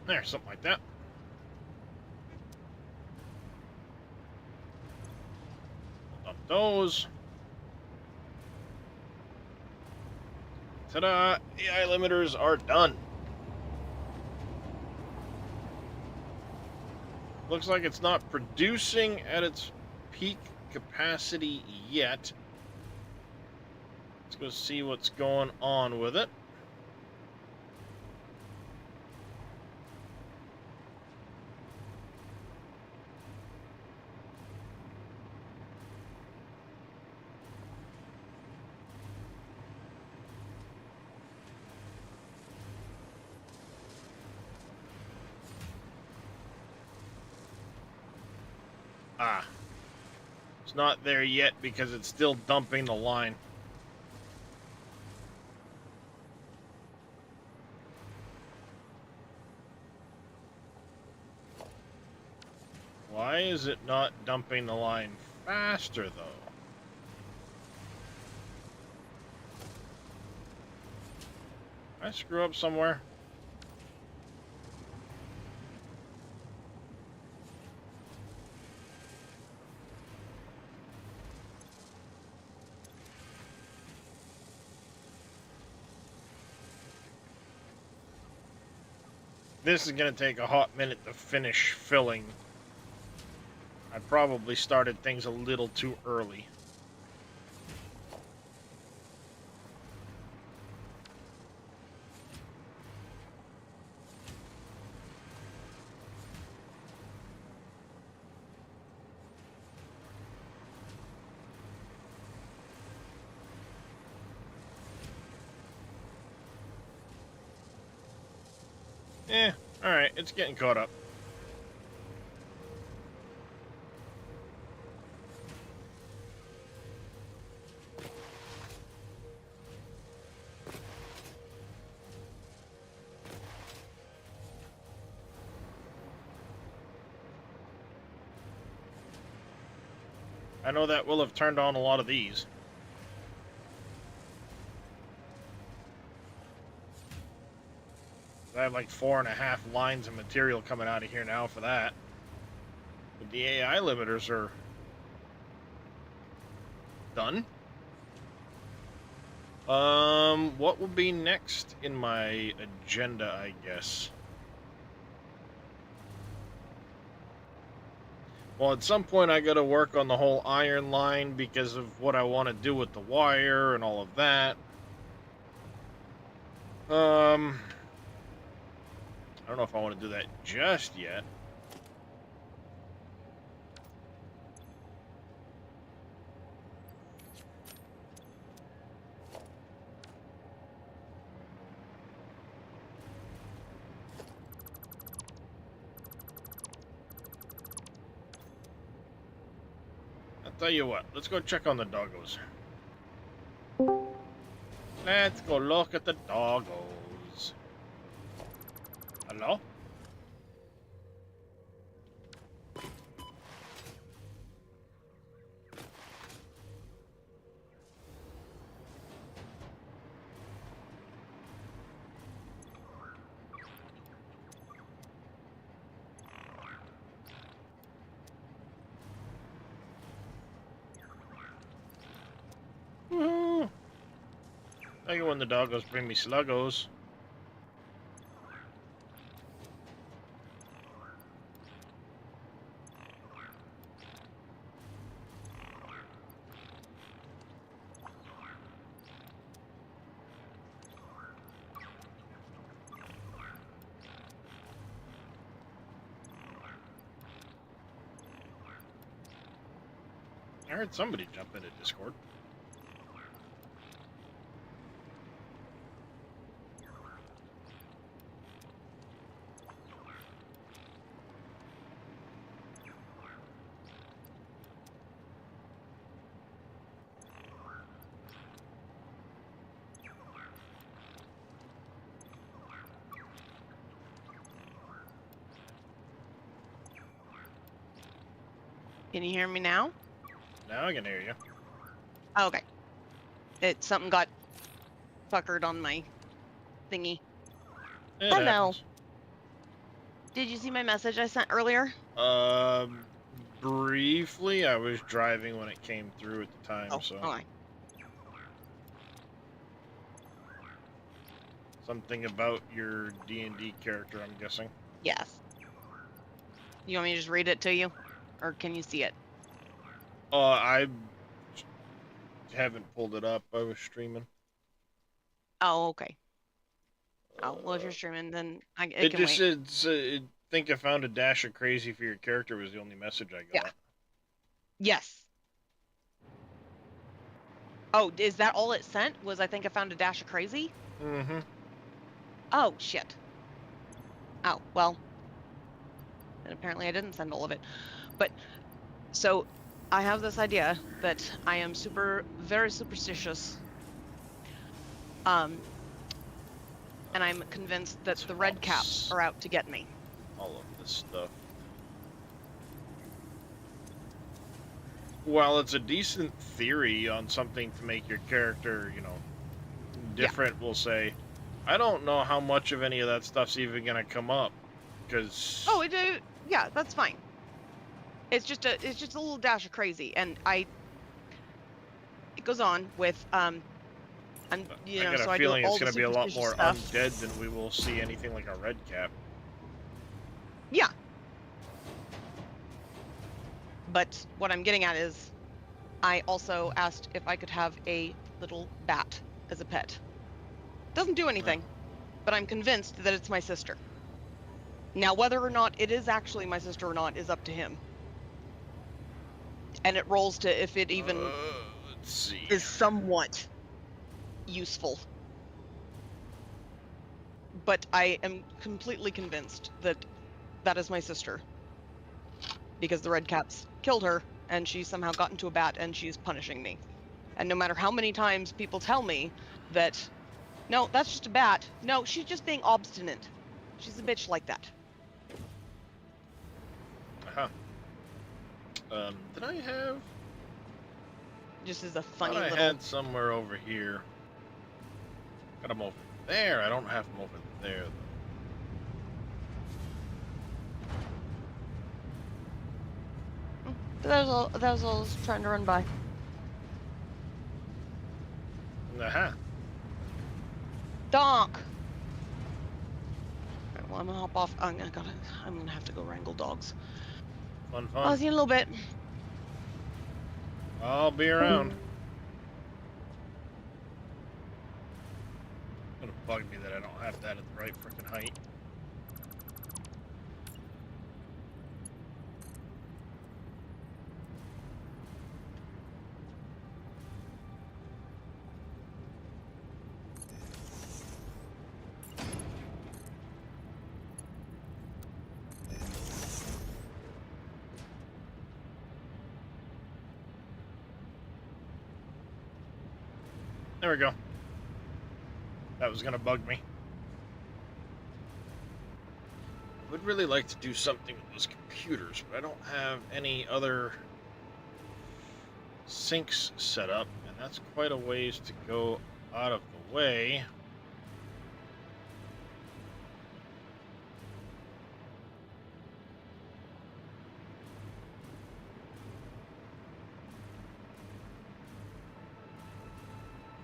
There, something like that. Dump those. Ta-da! AI limiters are done. Looks like it's not producing at its peak capacity yet. Let's go see what's going on with it. Ah. It's not there yet because it's still dumping the line. Why is it not dumping the line faster, though? Did I screw up somewhere? This is going to take a hot minute to finish filling. I probably started things a little too early. Alright, it's getting caught up. I know that will have turned on a lot of these. I have like 4.5 lines of material coming out of here now for that. But the AI limiters are done. What will be next in my agenda, I guess? Well, at some point I gotta work on the whole iron line because of what I want to do with the wire and all of that. I don't know if I want to do that just yet. I'll tell you what, let's go check on the doggos. Let's go look at the doggos. Hello? Woohoo! I like it when the doggos bring me sluggos. I heard somebody jump into Discord. Can you hear me now? Now I can hear you. Oh, okay. Something got fuckered on my thingy. It Hello. happens. Did you see my message I sent earlier? Briefly, I was driving when it came through at the time, Oh, so okay. something about your D&D character, I'm guessing. Yes. You want me to just read it to you? Or can you see it? I haven't pulled it up. I was streaming. Oh, okay. Oh, well, if you're streaming, then it It can just wait. said, think I found a dash of crazy for your character was the only message I got. Yeah. Yes. Oh, is that all it sent? Was I think I found a dash of crazy? Mm-hmm. Oh, shit. Oh, well. And apparently I didn't send all of it. But, So I have this idea that I am very superstitious. And I'm convinced that Let's the red caps hops are out to get me. all of this stuff. While it's a decent theory on something to make your character, different, we'll say, I don't know how much of any of that stuff's even gonna come up, because Oh, yeah, that's fine. It's just a little dash of crazy, and it goes on with I got a so I do feeling it's all the gonna be a lot superstitious more stuff. undead than we will see anything like a red cap. Yeah. But what I'm getting at is, I also asked if I could have a little bat as a pet. Doesn't do anything, but I'm convinced that it's my sister. Now, whether or not it is actually my sister or not is up to him. And it rolls to if it even Let's see. is somewhat useful. But I am completely convinced that that is my sister. Because the red caps killed her, and she somehow got into a bat, and she's punishing me. And no matter how many times people tell me that, no, that's just a bat. No, she's just being obstinate. She's a bitch like that. Uh-huh. Did I have? Just as a funny I little. had somewhere over here. Got them over there. I don't have them over there, though. That was all I was trying to run by. Uh-huh. Donk. Okay, well, I'm gonna hop off. I'm gonna have to go wrangle dogs. Fun. I'll see you in a little bit. I'll be around. It's gonna bug me that I don't have that at the right freaking height. There we go. That was gonna bug me. I would really like to do something with those computers, but I don't have any other sinks set up, and that's quite a ways to go out of the way.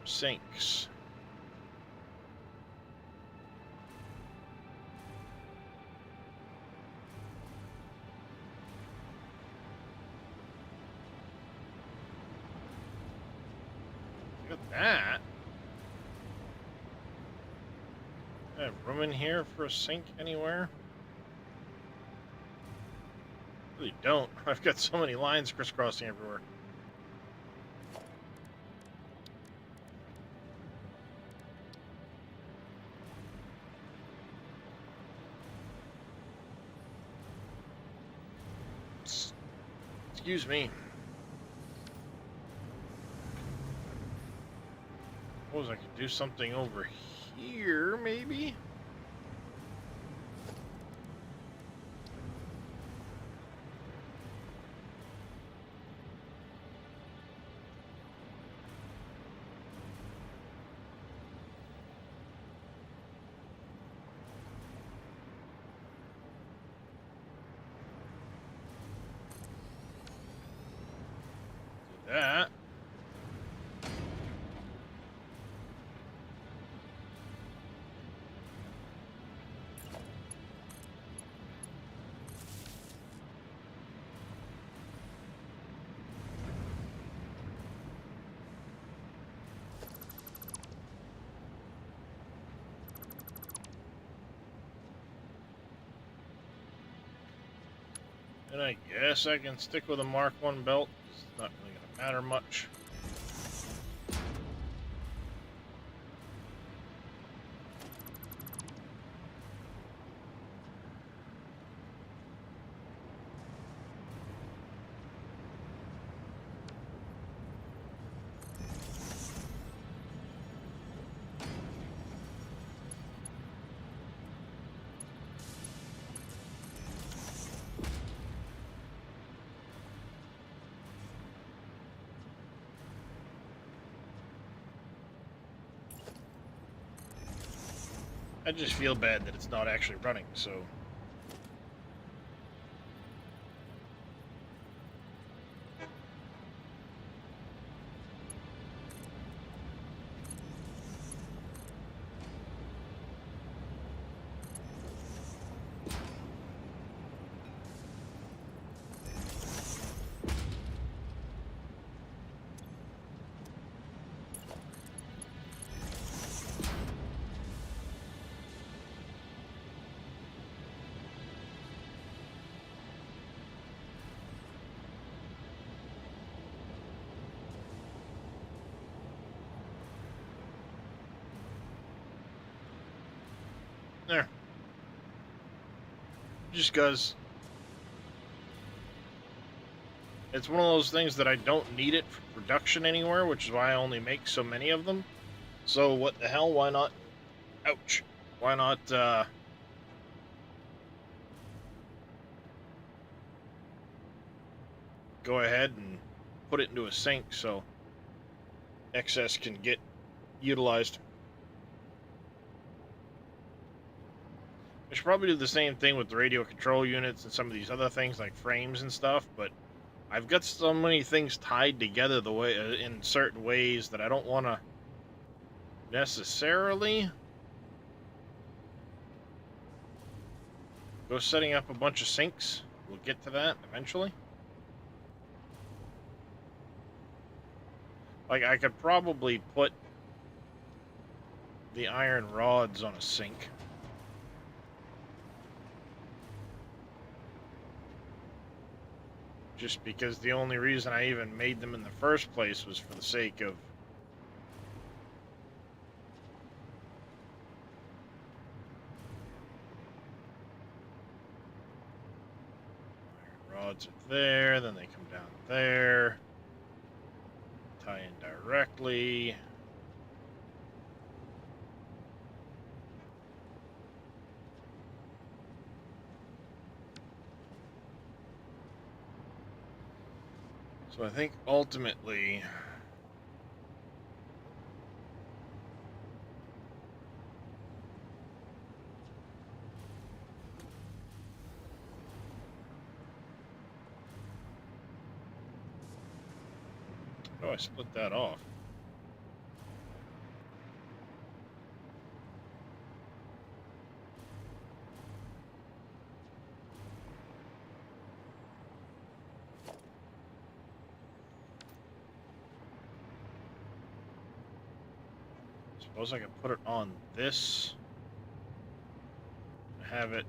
Sinks. Look at that. I have room in here for a sink anywhere? Really don't. I've got so many lines crisscrossing everywhere. Excuse me. Suppose I could do something over here, maybe? Do that. And I guess I can stick with a Mark 1 belt. It's not really going to matter much. I just feel bad that it's not actually running, so... There. Just because it's one of those things that I don't need it for production anywhere, which is why I only make so many of them. So what the hell, why not? Ouch. Why not, go ahead and put it into a sink so excess can get utilized. I should probably do the same thing with the radio control units and some of these other things like frames and stuff, but I've got so many things tied together the way in certain ways that I don't want to necessarily go setting up a bunch of sinks. We'll get to that eventually. Like, I could probably put the iron rods on a sink. Just because the only reason I even made them in the first place was for the sake of iron rods are there, then they come down there, tie in directly. So I think ultimately how do I split that off? Suppose I could put it on this, have it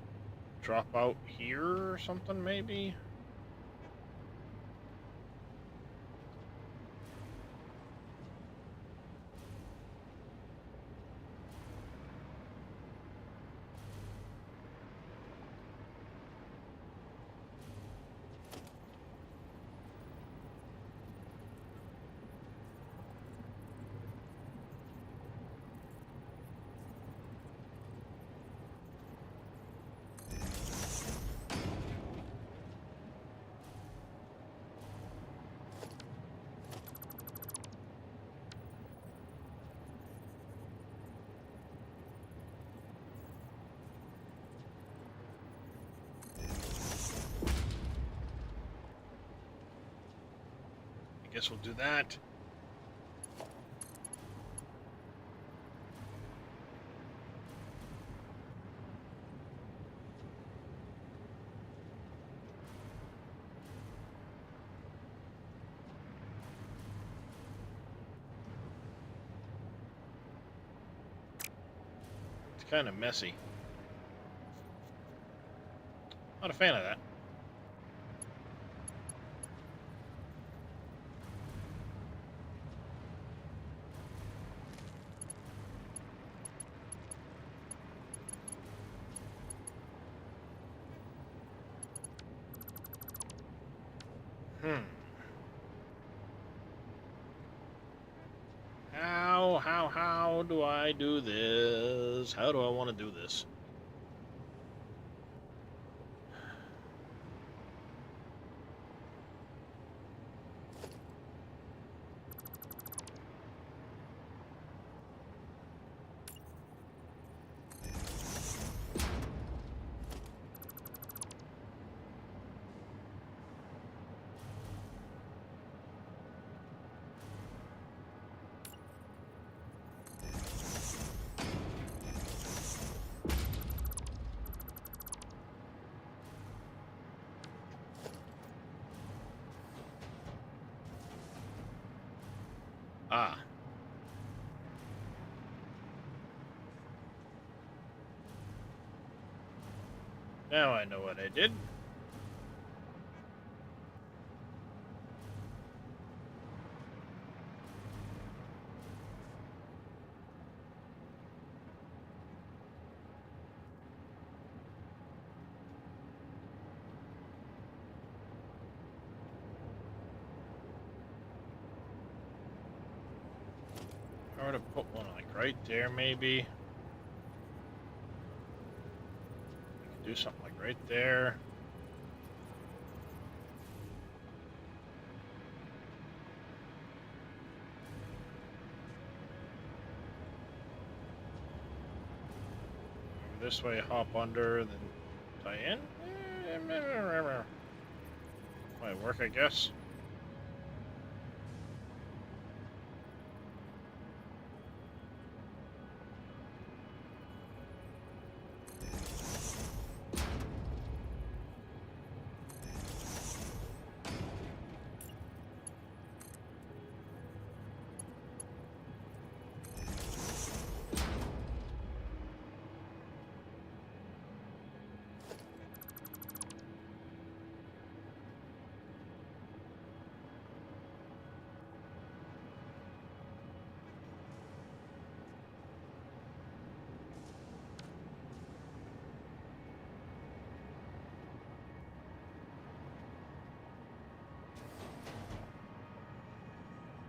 drop out here or something, maybe? Guess we'll do that. It's kind of messy. Not a fan of that. How do I do this? How do I want to do this? Now I know what I did. I would have put one like right there, maybe. I could do something like right there. Over this way, hop under, then tie in. Might work, I guess.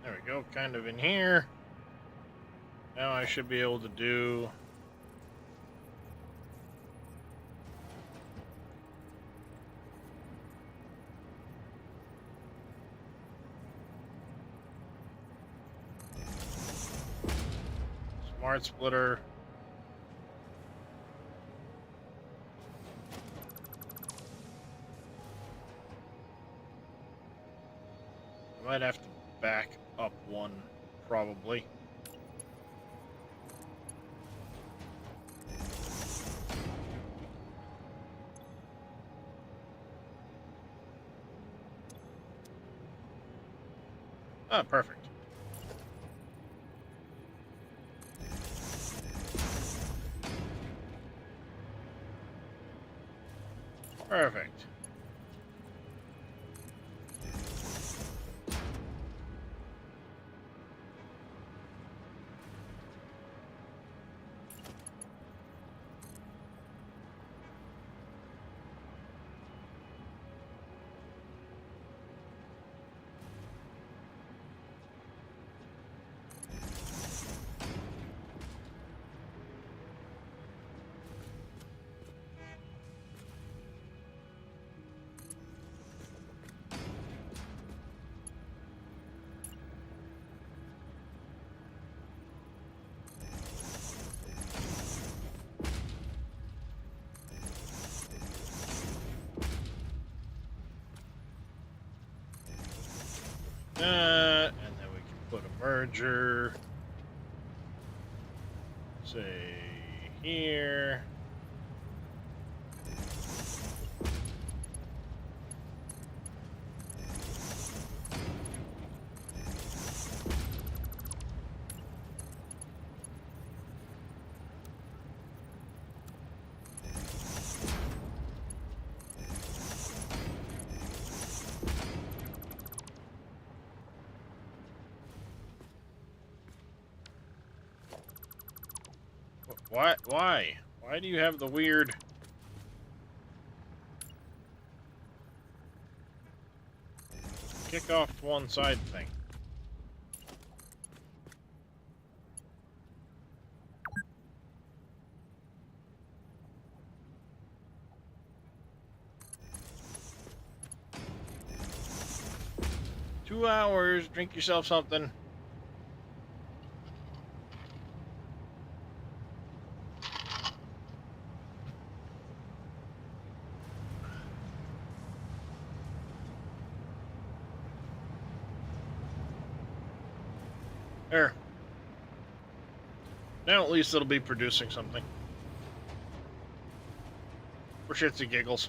There we go, kind of in here. Now I should be able to do... Smart splitter. I might have to back up one, probably. Ah, perfect. Perfect. And then we can put a merger, say, here. What? Why? Why do you have the weird... kick off to one side thing? Two hours, drink yourself something. There. Now at least it'll be producing something. For shits and giggles.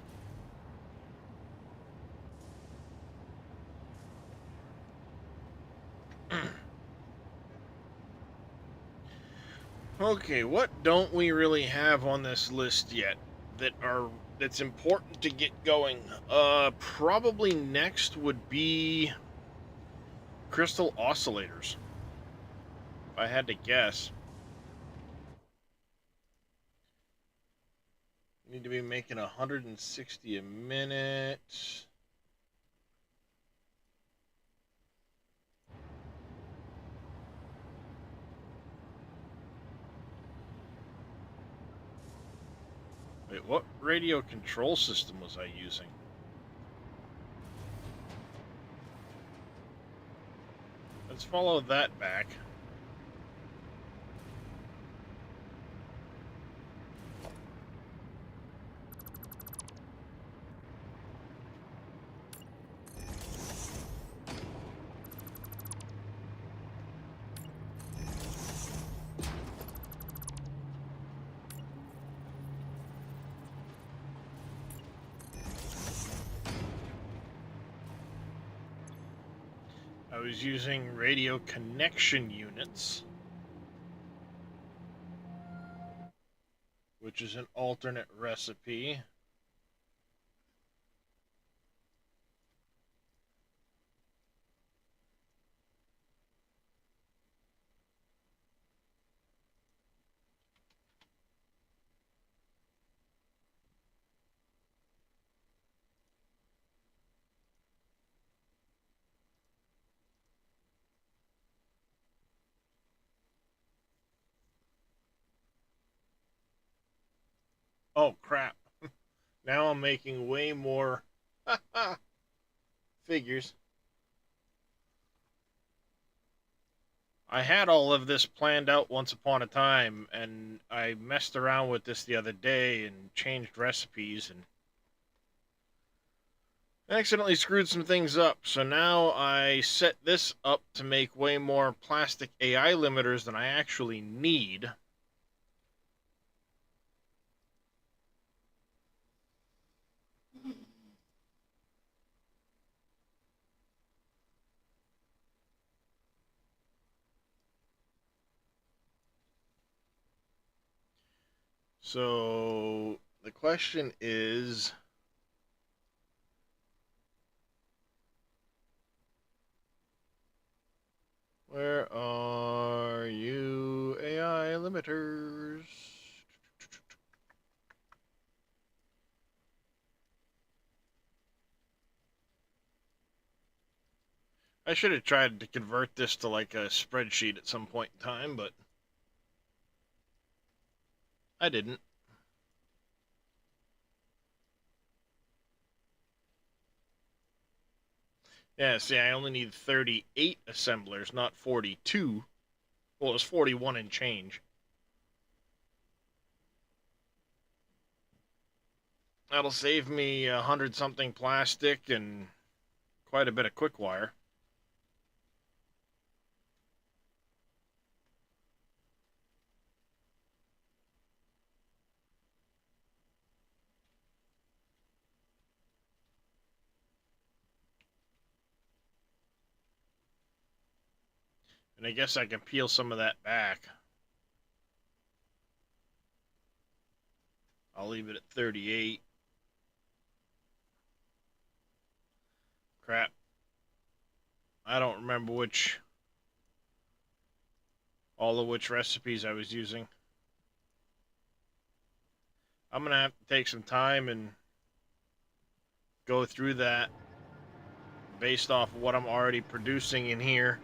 Okay, what don't we really have on this list yet that are that's important to get going. Probably next would be crystal oscillators, if I had to guess. Need to be making 160 a minute. Wait, what radio control system was I using? Let's follow that back. I was using radio connection units, which is an alternate recipe. Oh, crap. Now I'm making way more figures. I had all of this planned out once upon a time, and I messed around with this the other day and changed recipes and accidentally screwed some things up. So now I set this up to make way more plastic AI limiters than I actually need. So the question is, where are you AI limiters? I should have tried to convert this to like a spreadsheet at some point in time, but I didn't. Yeah, see, I only need 38 assemblers, not 42. Well, it was 41 and change. That'll save me 100 something plastic and quite a bit of quick wire. And I guess I can peel some of that back. I'll leave it at 38. Crap. I don't remember all of which recipes I was using. I'm going to have to take some time and go through that based off of what I'm already producing in here,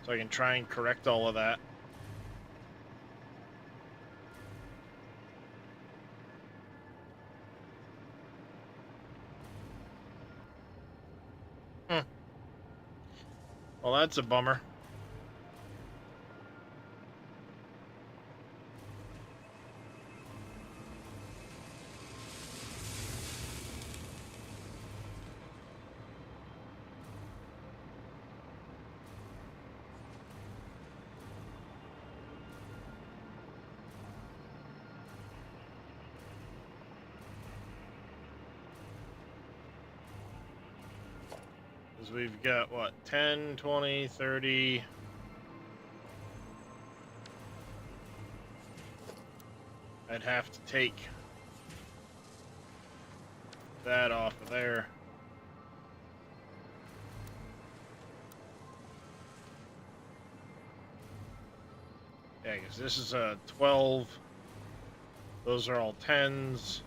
so I can try and correct all of that. Well, that's a bummer. Because we've got, what, 10, 20, 30... I'd have to take that off of there. Yeah, because this is a 12. Those are all 10s.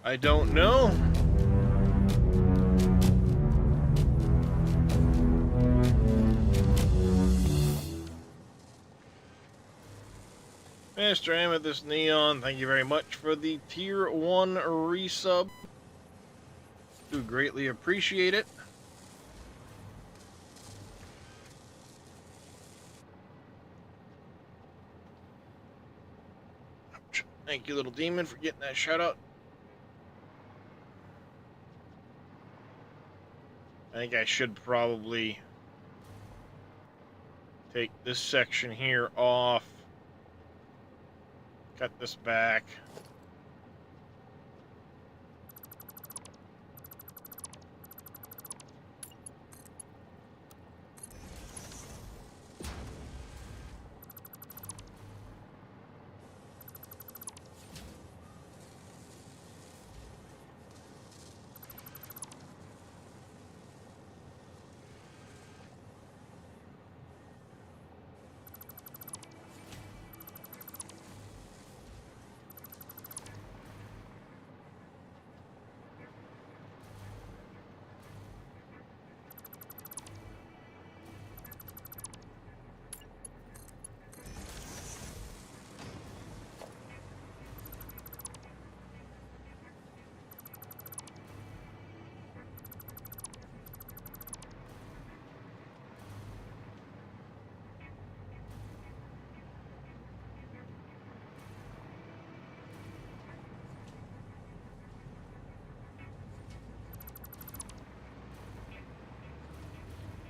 I don't know. Mr. Amethyst Neon, thank you very much for the tier 1 resub. Do greatly appreciate it. Thank you, little demon, for getting that shout out. I think I should probably take this section here off. Cut this back.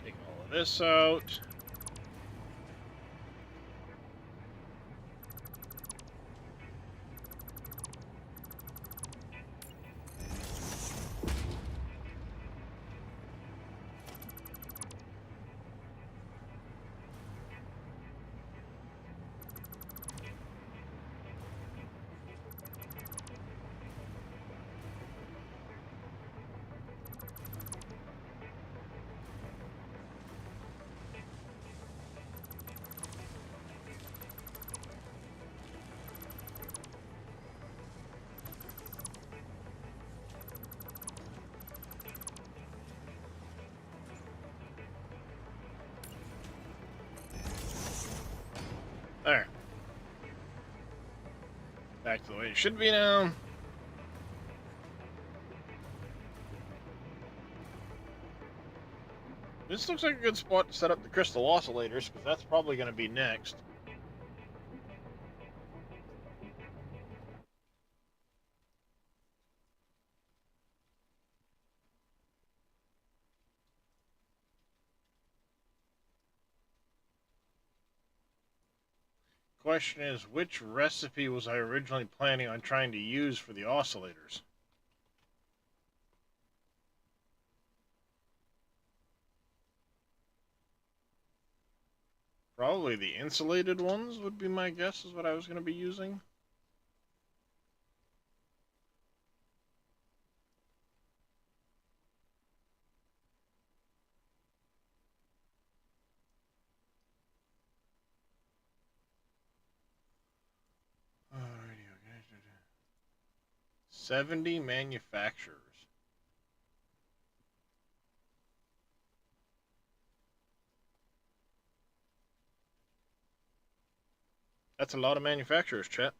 Take all of this out. There. Back to the way it should be now. This looks like a good spot to set up the crystal oscillators, because that's probably going to be next. Question is, which recipe was I originally planning on trying to use for the oscillators? Probably the insulated ones would be my guess, is what I was going to be using. Alrighty, okay. 70 manufacturers. That's a lot of manufacturers, chat.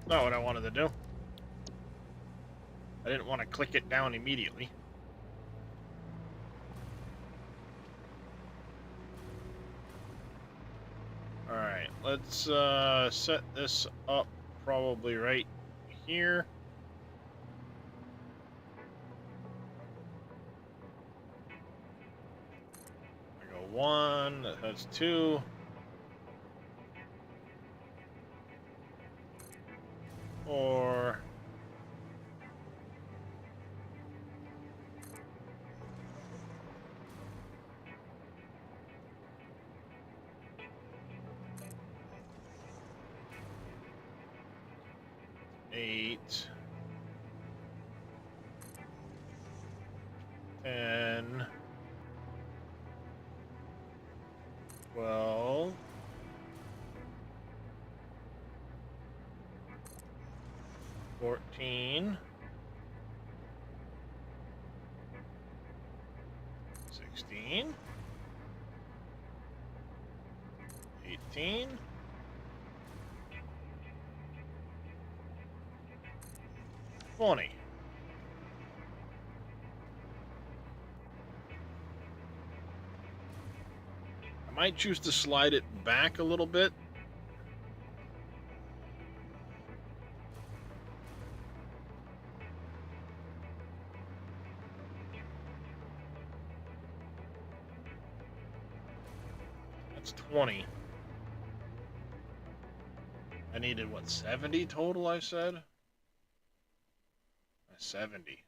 Not what I wanted to do. I didn't want to click it down immediately. Alright, let's set this up probably right here. I go 1, that's 2. 4. 8. 10. 12. 14. 16. 18. 20. I might choose to slide it back a little bit. That's 20. I needed, what, 70 total, I said? 70.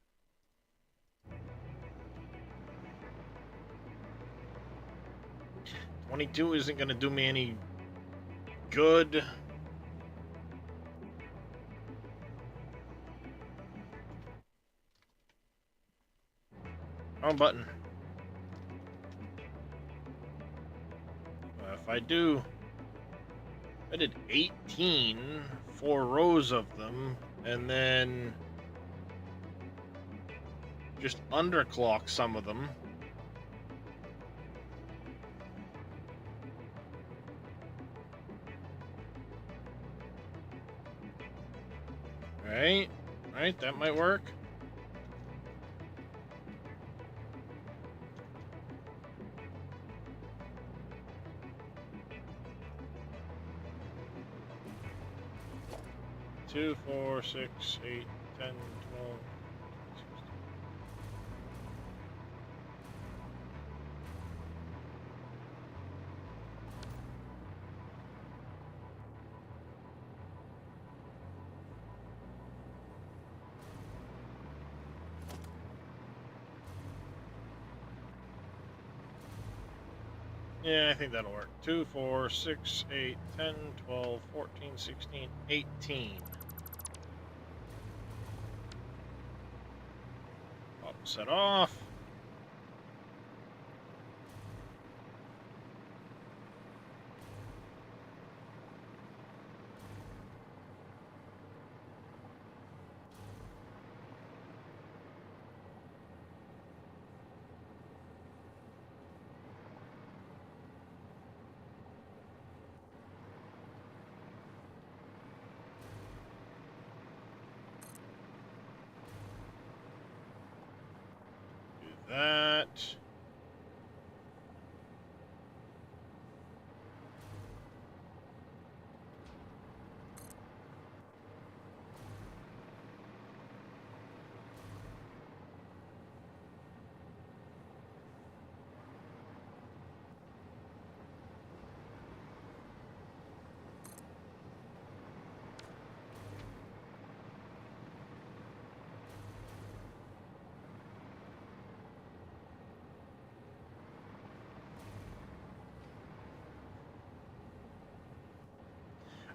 $22 isn't going to do me any good. Wrong button. If I do... I did 18, 4 rows of them, and then just underclock some of them. Right, that might work. Two, 4, 6, 8, 10, 12, 16. Yeah, I think that'll work. 2, 4, 6, 8, 10, 12, 14, 16, 18. Pop set off. That.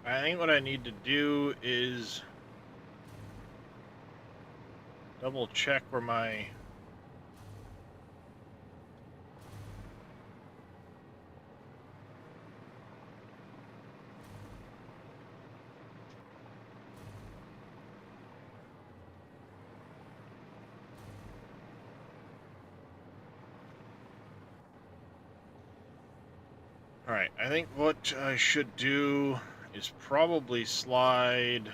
I think what I need to do is double check where my Alright, I think what I should do is probably slide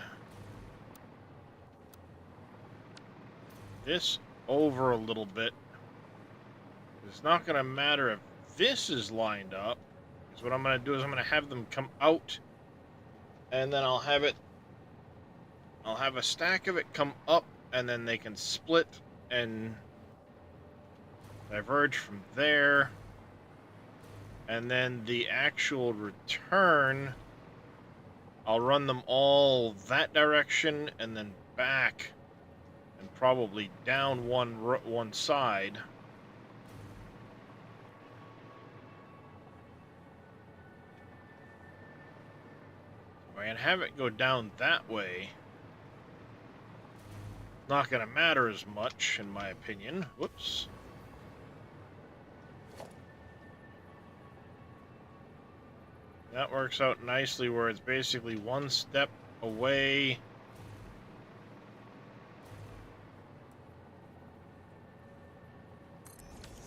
this over a little bit. It's not going to matter if this is lined up. Because what I'm going to do is I'm going to have them come out, and then I'll have a stack of it come up, and then they can split and diverge from there. And then the actual return, I'll run them all that direction and then back and probably down one side. If I can have it go down that way, not going to matter as much, in my opinion. Whoops. That works out nicely where it's basically one step away.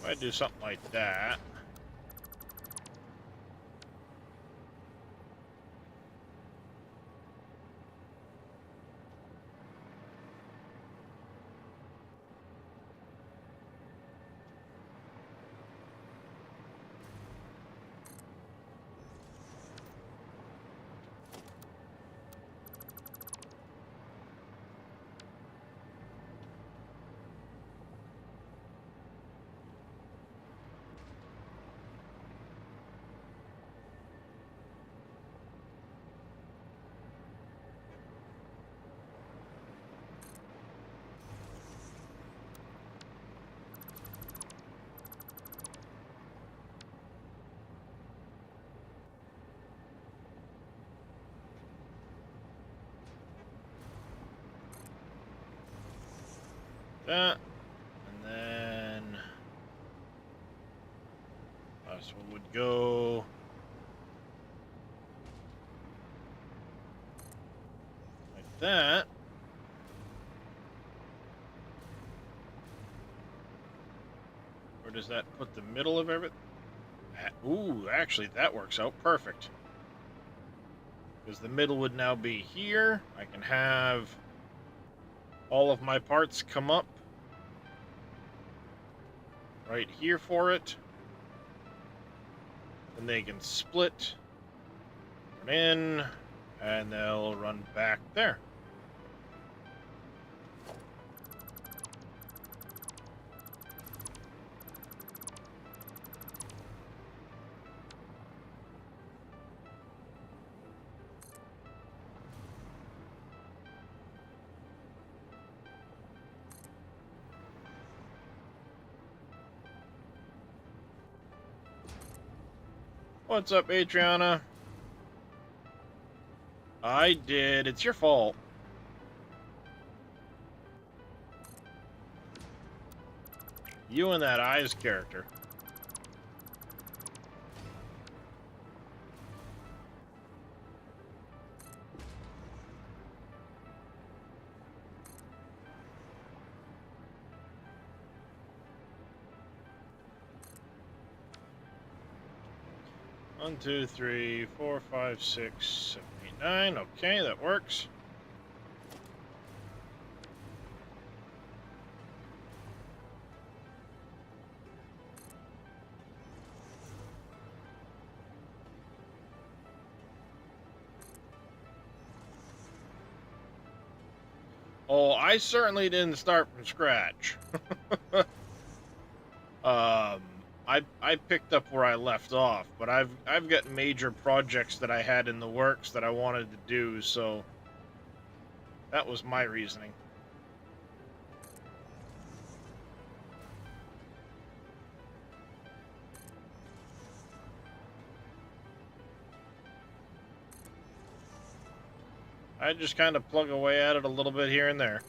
If I do something like that. That, and then this one would go like that. Where does that put the middle of everything? Ooh, actually that works out perfect. Because the middle would now be here. I can have all of my parts come up right here for it. And they can split, run in, and they'll run back there. What's up, Adriana? I did. It's your fault. You and that Eyes character. One, two, three, 4, 5, 6, 7, 8, 9. Okay, that works. Oh, I certainly didn't start from scratch. I picked up where I left off, but I've got major projects that I had in the works that I wanted to do, so that was my reasoning. I just kind of plug away at it a little bit here and there.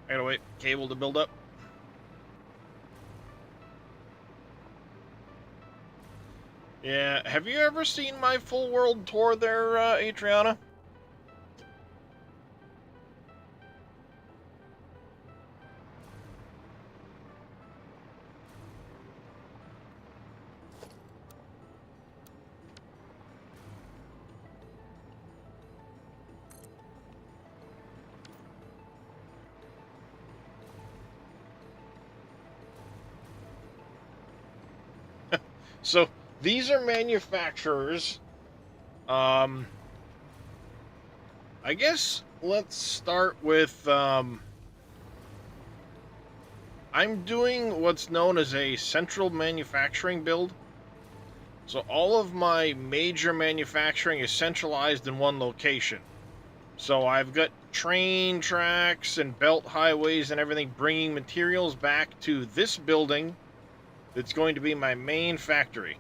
I gotta wait, cable to build up. Yeah, have you ever seen my full world tour there, Adriana? So these are manufacturers. I guess let's start with I'm doing what's known as a central manufacturing build. So all of my major manufacturing is centralized in one location. So I've got train tracks and belt highways and everything bringing materials back to this building that's going to be my main factory.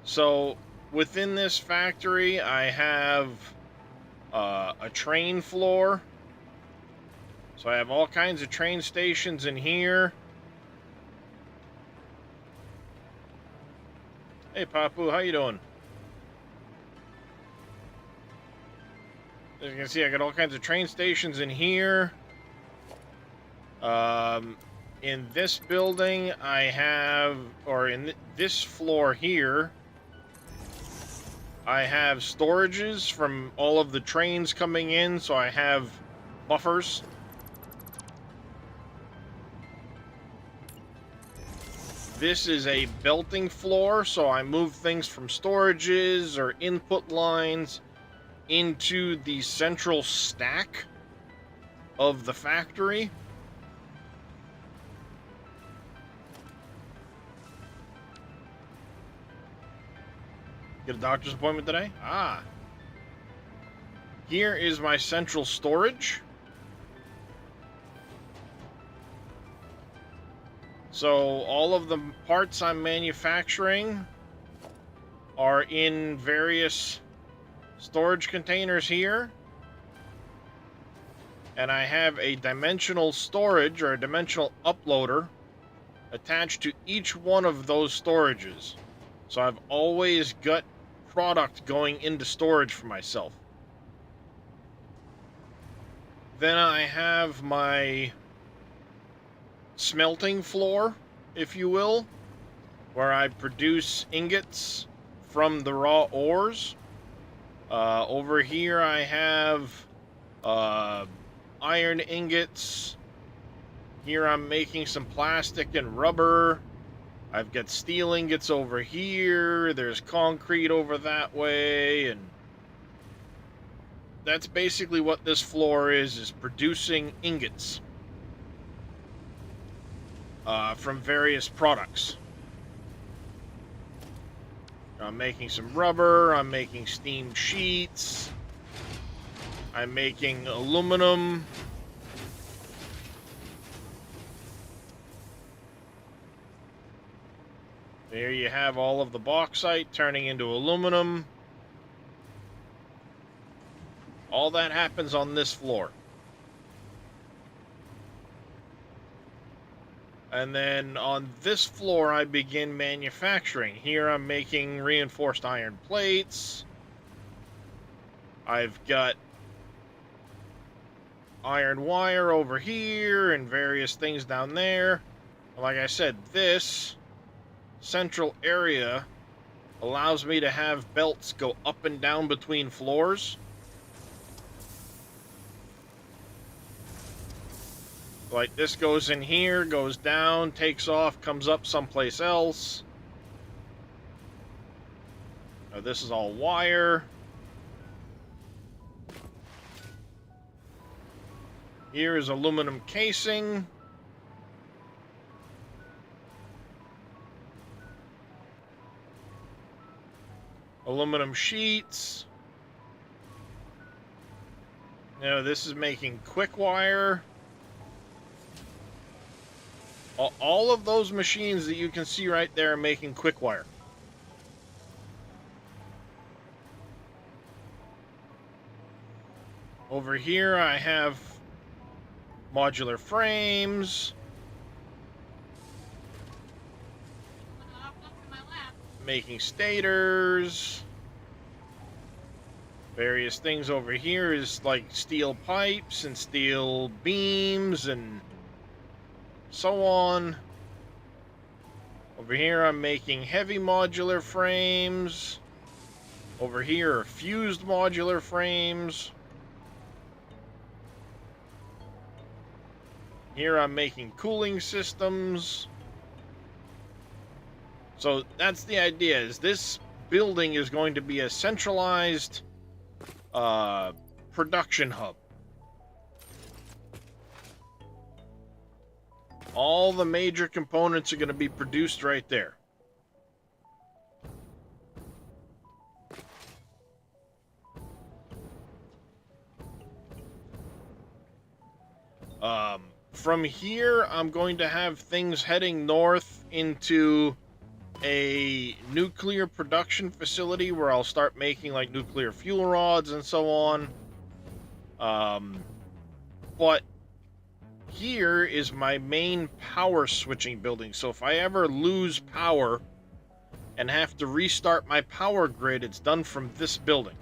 So within this factory, I have a train floor. So I have all kinds of train stations in here. Hey, Papu, how you doing? As you can see, I got all kinds of train stations in here. In this building, I have, or in this floor here, I have storages from all of the trains coming in, so I have buffers. This is a belting floor, so I move things from storages or input lines into the central stack of the factory. Get a doctor's appointment today? Ah. Here is my central storage. So all of the parts I'm manufacturing are in various storage containers here. And I have a dimensional storage or a dimensional uploader attached to each one of those storages. So I've always got product going into storage for myself. Then I have my smelting floor, if you will, where I produce ingots from the raw ores. Over here I have iron ingots. Here I'm making some plastic and rubber. I've got steel ingots over here. There's concrete over that way, and that's basically what this floor is producing ingots from various products. I'm making some rubber, I'm making steam sheets, I'm making aluminum. There you have all of the bauxite turning into aluminum. All that happens on this floor. And then on this floor, I begin manufacturing. Here I'm making reinforced iron plates. I've got iron wire over here and various things down there. Like I said, this central area allows me to have belts go up and down between floors. Like this goes in here, goes down, takes off, comes up someplace else. Now this is all wire. Here is aluminum casing. Aluminum sheets. Now this is making quick wire. All of those machines that you can see right there are making quick wire. Over here I have modular frames. making stators. Various things over here is like steel pipes and steel beams and so on. Over here I'm making heavy modular frames. Over here are fused modular frames. Here I'm making cooling systems. So that's the idea, is this building is going to be a centralized production hub. All the major components are going to be produced right there. From here, I'm going to have things heading north into a nuclear production facility where I'll start making like nuclear fuel rods and so on. But here is my main power switching building. So if I ever lose power and have to restart my power grid, it's done from this building.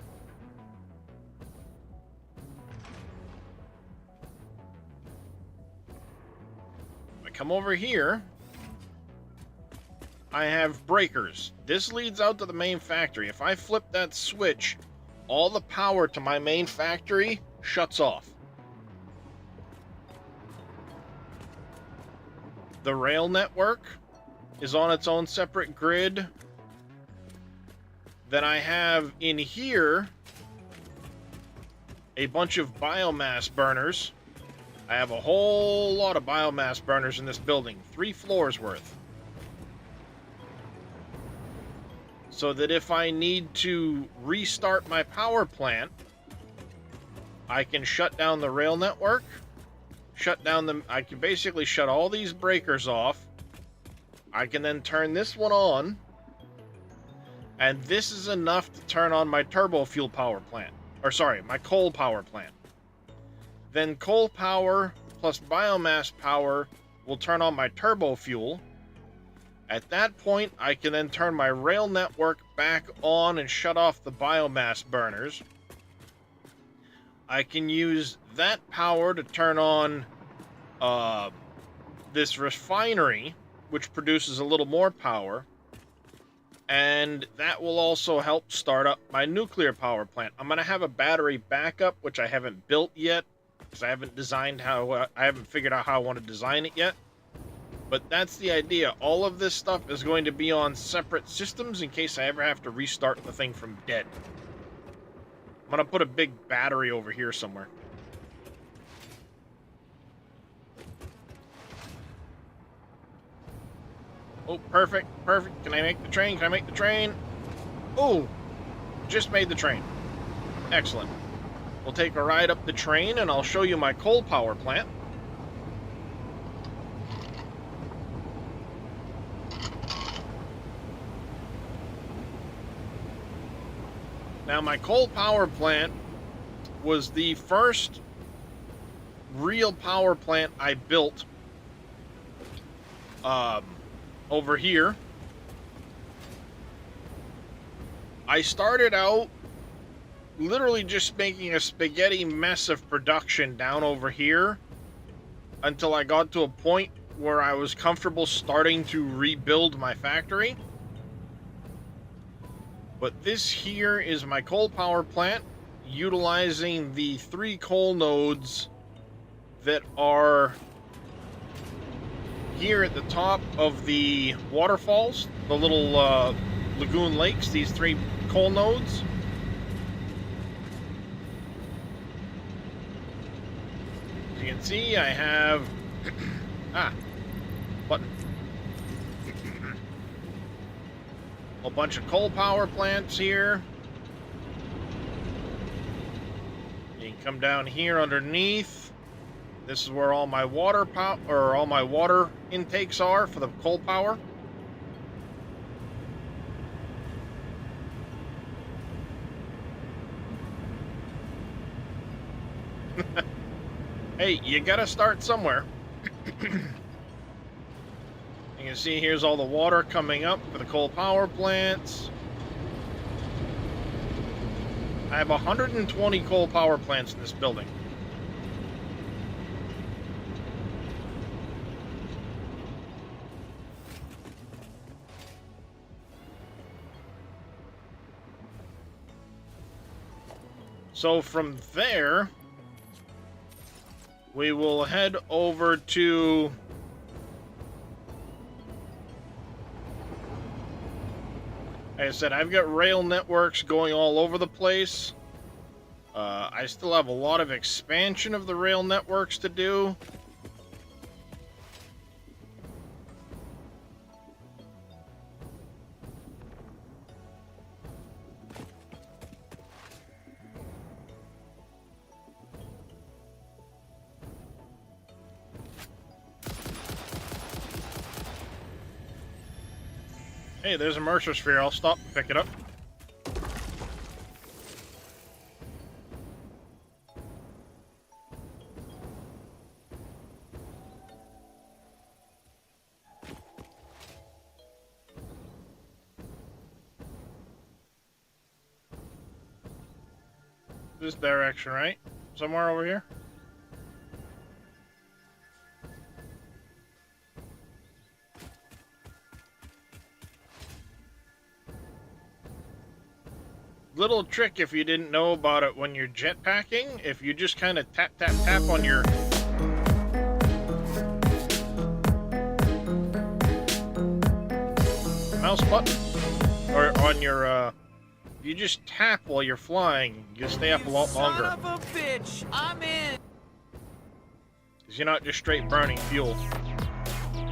Come over here, I have breakers. This leads out to the main factory. If I flip that switch, all the power to my main factory shuts off. The rail network is on its own separate grid. Then I have in here a bunch of biomass burners. I have a whole lot of biomass burners in this building, 3 floors worth. So that if I need to restart my power plant, I can shut down the rail network, I can basically shut all these breakers off. I can then turn this one on, and this is enough to turn on my turbo fuel power plant. Or sorry, my coal power plant. Then coal power plus biomass power will turn on my turbo fuel. At that point, I can then turn my rail network back on and shut off the biomass burners. I can use that power to turn on this refinery, which produces a little more power. And that will also help start up my nuclear power plant. I'm going to have a battery backup, which I haven't built yet, because I haven't figured out how I want to design it yet. But that's the idea. All of this stuff is going to be on separate systems in case I ever have to restart the thing from dead. I'm going to put a big battery over here somewhere. Oh, perfect, perfect. Can I make the train? Can I make the train? Oh, just made the train. Excellent. We'll take a ride up the train, and I'll show you my coal power plant. Now, my coal power plant was the first real power plant I built over here. I started out literally just making a spaghetti mess of production down over here until I got to a point where I was comfortable starting to rebuild my factory. But this here is my coal power plant, utilizing the 3 coal nodes that are here at the top of the waterfalls, the little lagoon lakes, these 3 coal nodes. As you can see, I have button. A bunch of coal power plants here. You can come down here underneath. This is where all my water intakes are for the coal power. Hey, you gotta start somewhere. You can see here's all the water coming up for the coal power plants. I have 120 coal power plants in this building. So from there, we will head over to like I said, I've got rail networks going all over the place. I still have a lot of expansion of the rail networks to do. Hey, there's a Mercer sphere. I'll stop and pick it up. This direction, right? Somewhere over here? Little trick if you didn't know about it when you're jetpacking, if you just kind of tap, tap, tap on your mouse button, or on your, you just tap while you're flying, you stay up a lot longer. Son of a bitch, I'm in. Because you're not just straight burning fuel.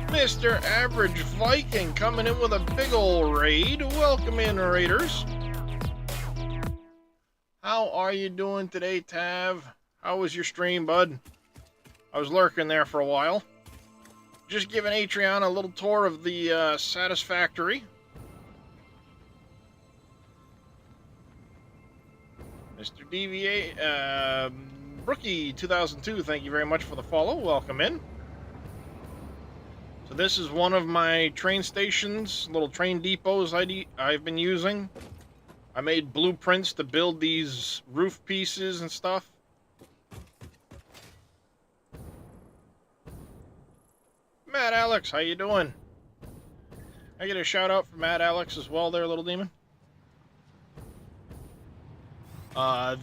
Mr. Average Viking coming in with a big ol' raid. Welcome in, raiders. How are you doing today, Tav? How was your stream, bud? I was lurking there for a while. Just giving Atreon a little tour of the Satisfactory. Mr. DVA, Brookie 2002, thank you very much for the follow. Welcome in. So this is one of my train stations, little train depots I've been using. I made blueprints to build these roof pieces and stuff. Matt Alex, how you doing? I get a shout out for Matt Alex as well there, little demon.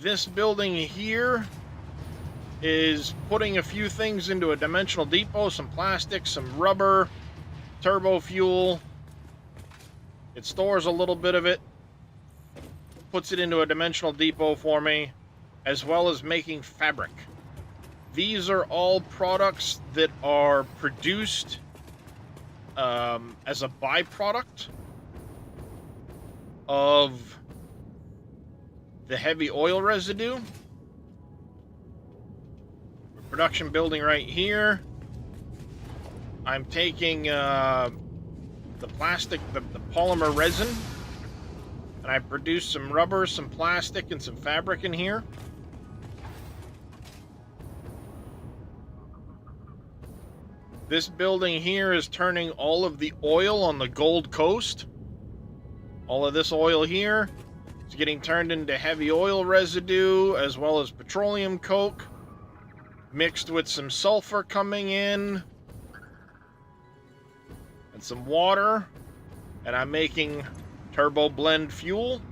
This building here is putting a few things into a dimensional depot, some plastic, some rubber, turbo fuel. It stores a little bit of it, puts it into a dimensional depot for me, as well as making fabric. These are all products that are produced as a byproduct of the heavy oil residue. Production building right here. I'm taking the plastic, the polymer resin, and I produced some rubber, some plastic, and some fabric in here. This building here is turning all of the oil on the Gold Coast. All of this oil here is getting turned into heavy oil residue, as well as petroleum coke, mixed with some sulfur coming in, and some water. And I'm making turbo blend fuel.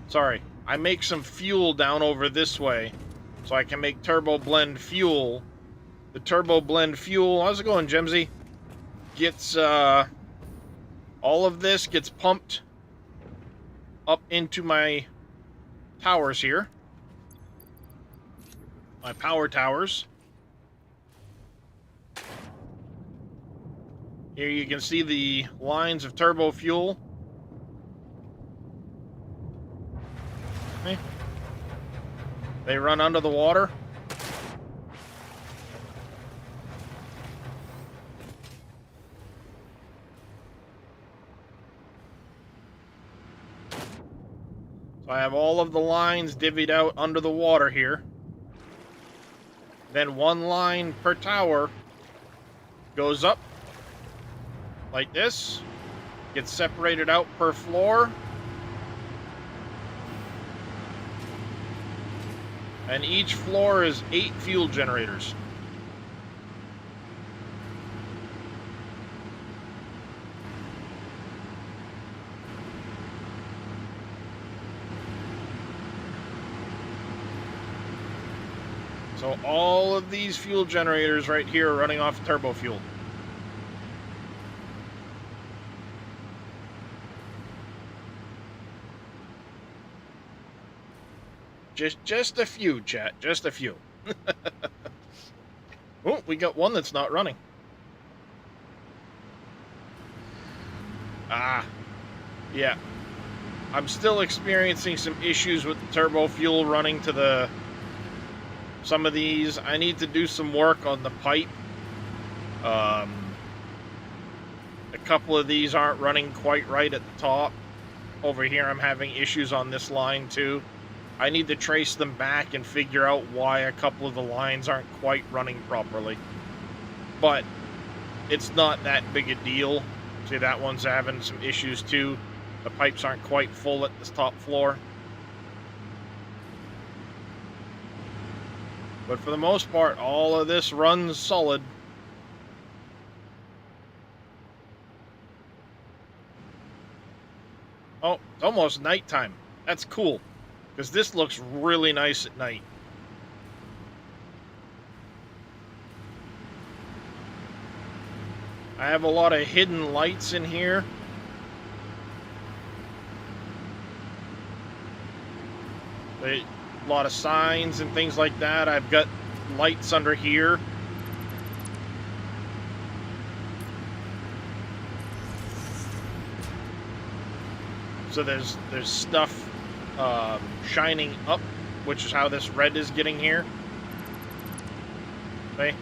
Sorry, I make some fuel down over this way, so I can make turbo blend fuel. The turbo blend fuel, how's it going, Gemsy? Gets, all of this gets pumped up into my towers here. My power towers. Here you can see the lines of turbo fuel. Okay. They run under the water. So I have all of the lines divvied out under the water here. Then one line per tower goes up like this, gets separated out per floor, and each floor is 8 fuel generators. So all of these fuel generators right here are running off turbo fuel. Just a few, chat. Just a few. Oh, we got one that's not running. Ah, yeah. I'm still experiencing some issues with the turbo fuel running to some of these. I need to do some work on the pipe. A couple of these aren't running quite right at the top. Over here, I'm having issues on this line too. I need to trace them back and figure out why a couple of the lines aren't quite running properly. But it's not that big a deal. See, that one's having some issues too. The pipes aren't quite full at this top floor. But for the most part, all of this runs solid. Oh, it's almost nighttime. That's cool, because this looks really nice at night. I have a lot of hidden lights in here. A lot of signs and things like that. I've got lights under here. So there's stuff shining up, which is how this red is getting here. Okay.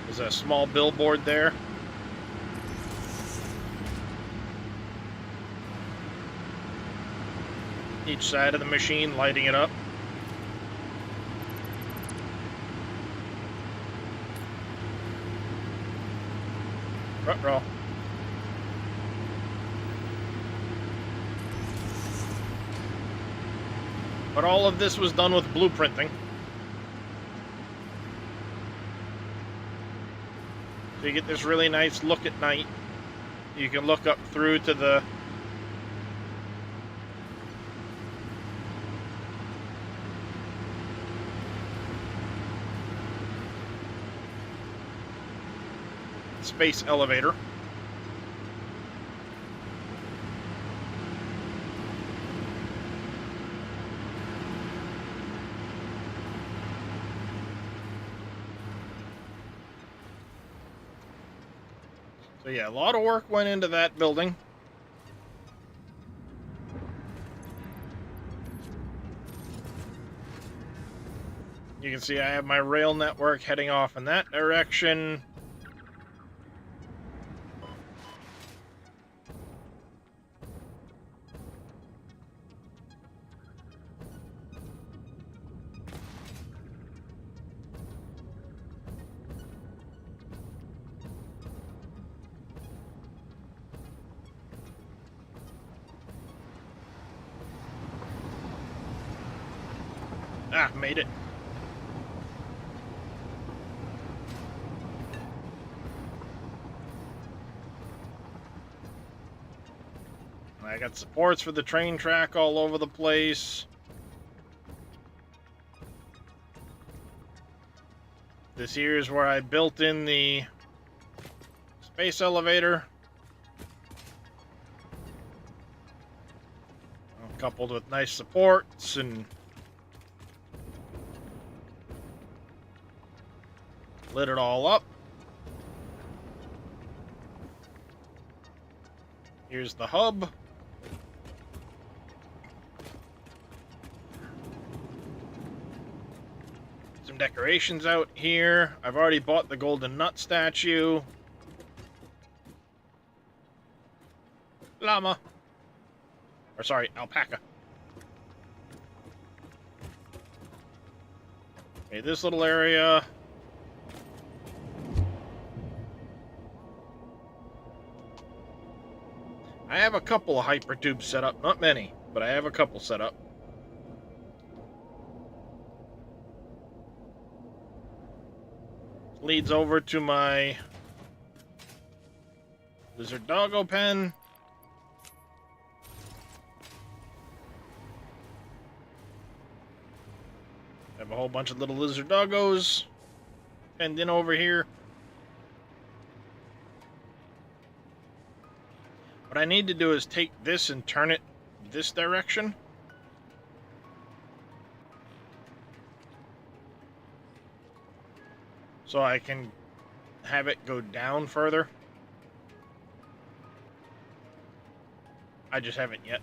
There's a small billboard there. Each side of the machine lighting it up. Ruh-roh. But all of this was done with blueprinting. So you get this really nice look at night. You can look up through to the space elevator. So yeah, a lot of work went into that building. You can see I have my rail network heading off in that direction. Ah, made it. I got supports for the train track all over the place. This here is where I built in the space elevator. Coupled with nice supports and lit it all up. Here's the hub. Some decorations out here. I've already bought the golden nut statue. Llama. Or sorry, alpaca. Okay, this little area. I have a couple of hypertubes set up. Not many, but I have a couple set up. Leads over to my lizard doggo pen. Have a whole bunch of little lizard doggos penned in over here. What I need to do is take this and turn it this direction. So I can have it go down further. I just haven't yet.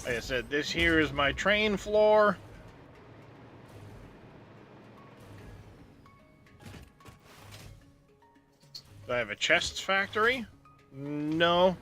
Like I said, this here is my train floor. Do I have a chests factory? No.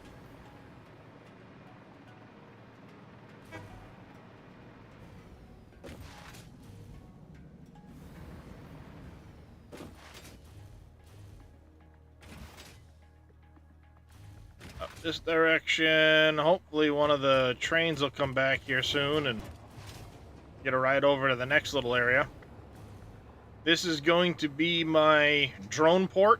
Up this direction. Hopefully one of the trains will come back here soon and get a ride over to the next little area. This is going to be my drone port.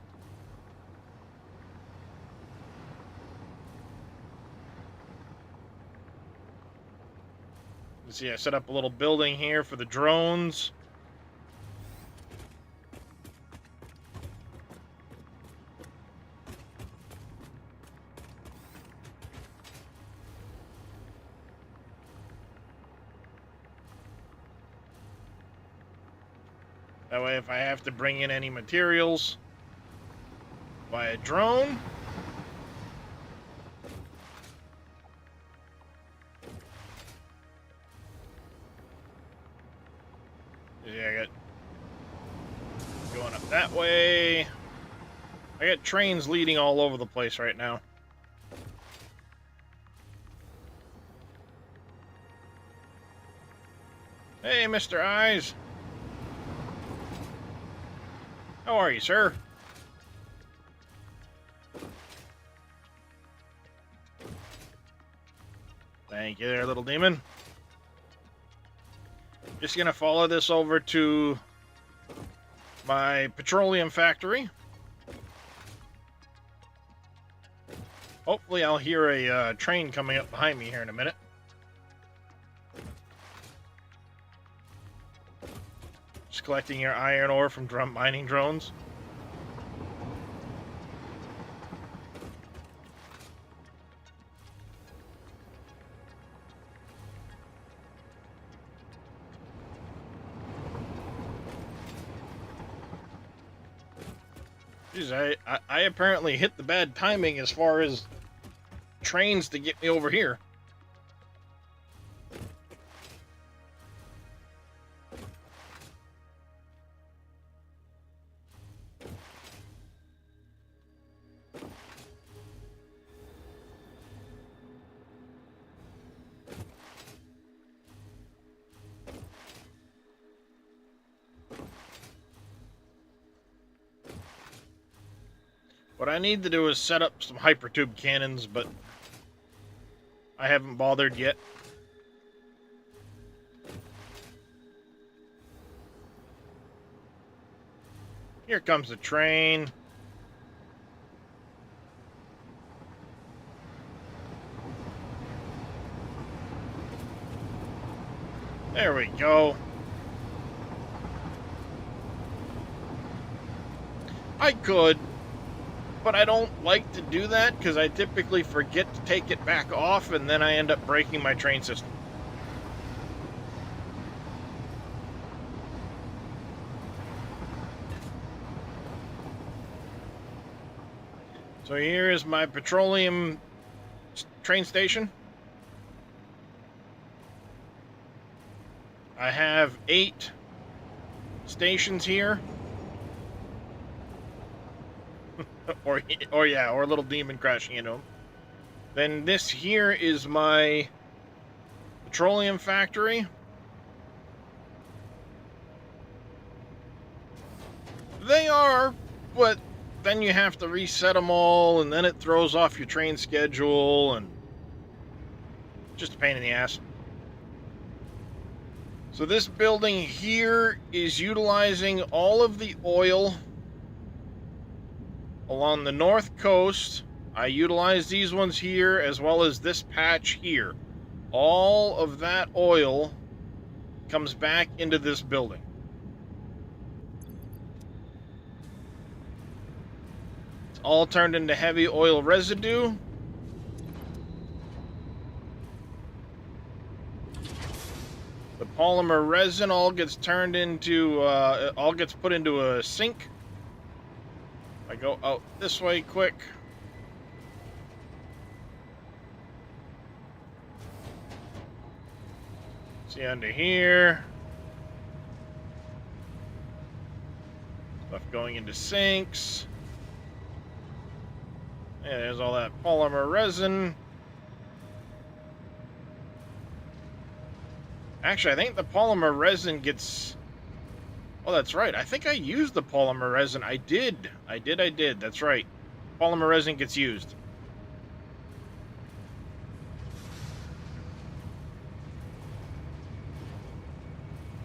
You see, I set up a little building here for the drones. That way, if I have to bring in any materials via drone, yeah, I got going up that way. I got trains leading all over the place right now. Hey, Mr. Eyes. How are you, sir? Thank you there, little demon. Just gonna follow this over to my petroleum factory. Hopefully I'll hear a train coming up behind me here in a minute. Just collecting your iron ore from mining drones. Jeez, I apparently hit the bad timing as far as trains to get me over here. What I need to do is set up some hypertube cannons, but I haven't bothered yet. Here comes the train. There we go. I could, but I don't like to do that because I typically forget to take it back off and then I end up breaking my train system. So here is my petroleum train station. I have 8 stations here. or a little demon crashing into them. Then this here is my petroleum factory. They are, but then you have to reset them all, and then it throws off your train schedule, and just a pain in the ass. So this building here is utilizing all of the oil along the north coast. I utilize these ones here as well as this patch here. All of that oil comes back into this building. It's all turned into heavy oil residue. The polymer resin all gets turned into, all gets put into a sink. I go out this way quick. See under here. Stuff going into sinks. Yeah, there's all that polymer resin. Actually, I think the polymer resin gets... Oh, that's right. I think I used the polymer resin. I did. That's right. Polymer resin gets used.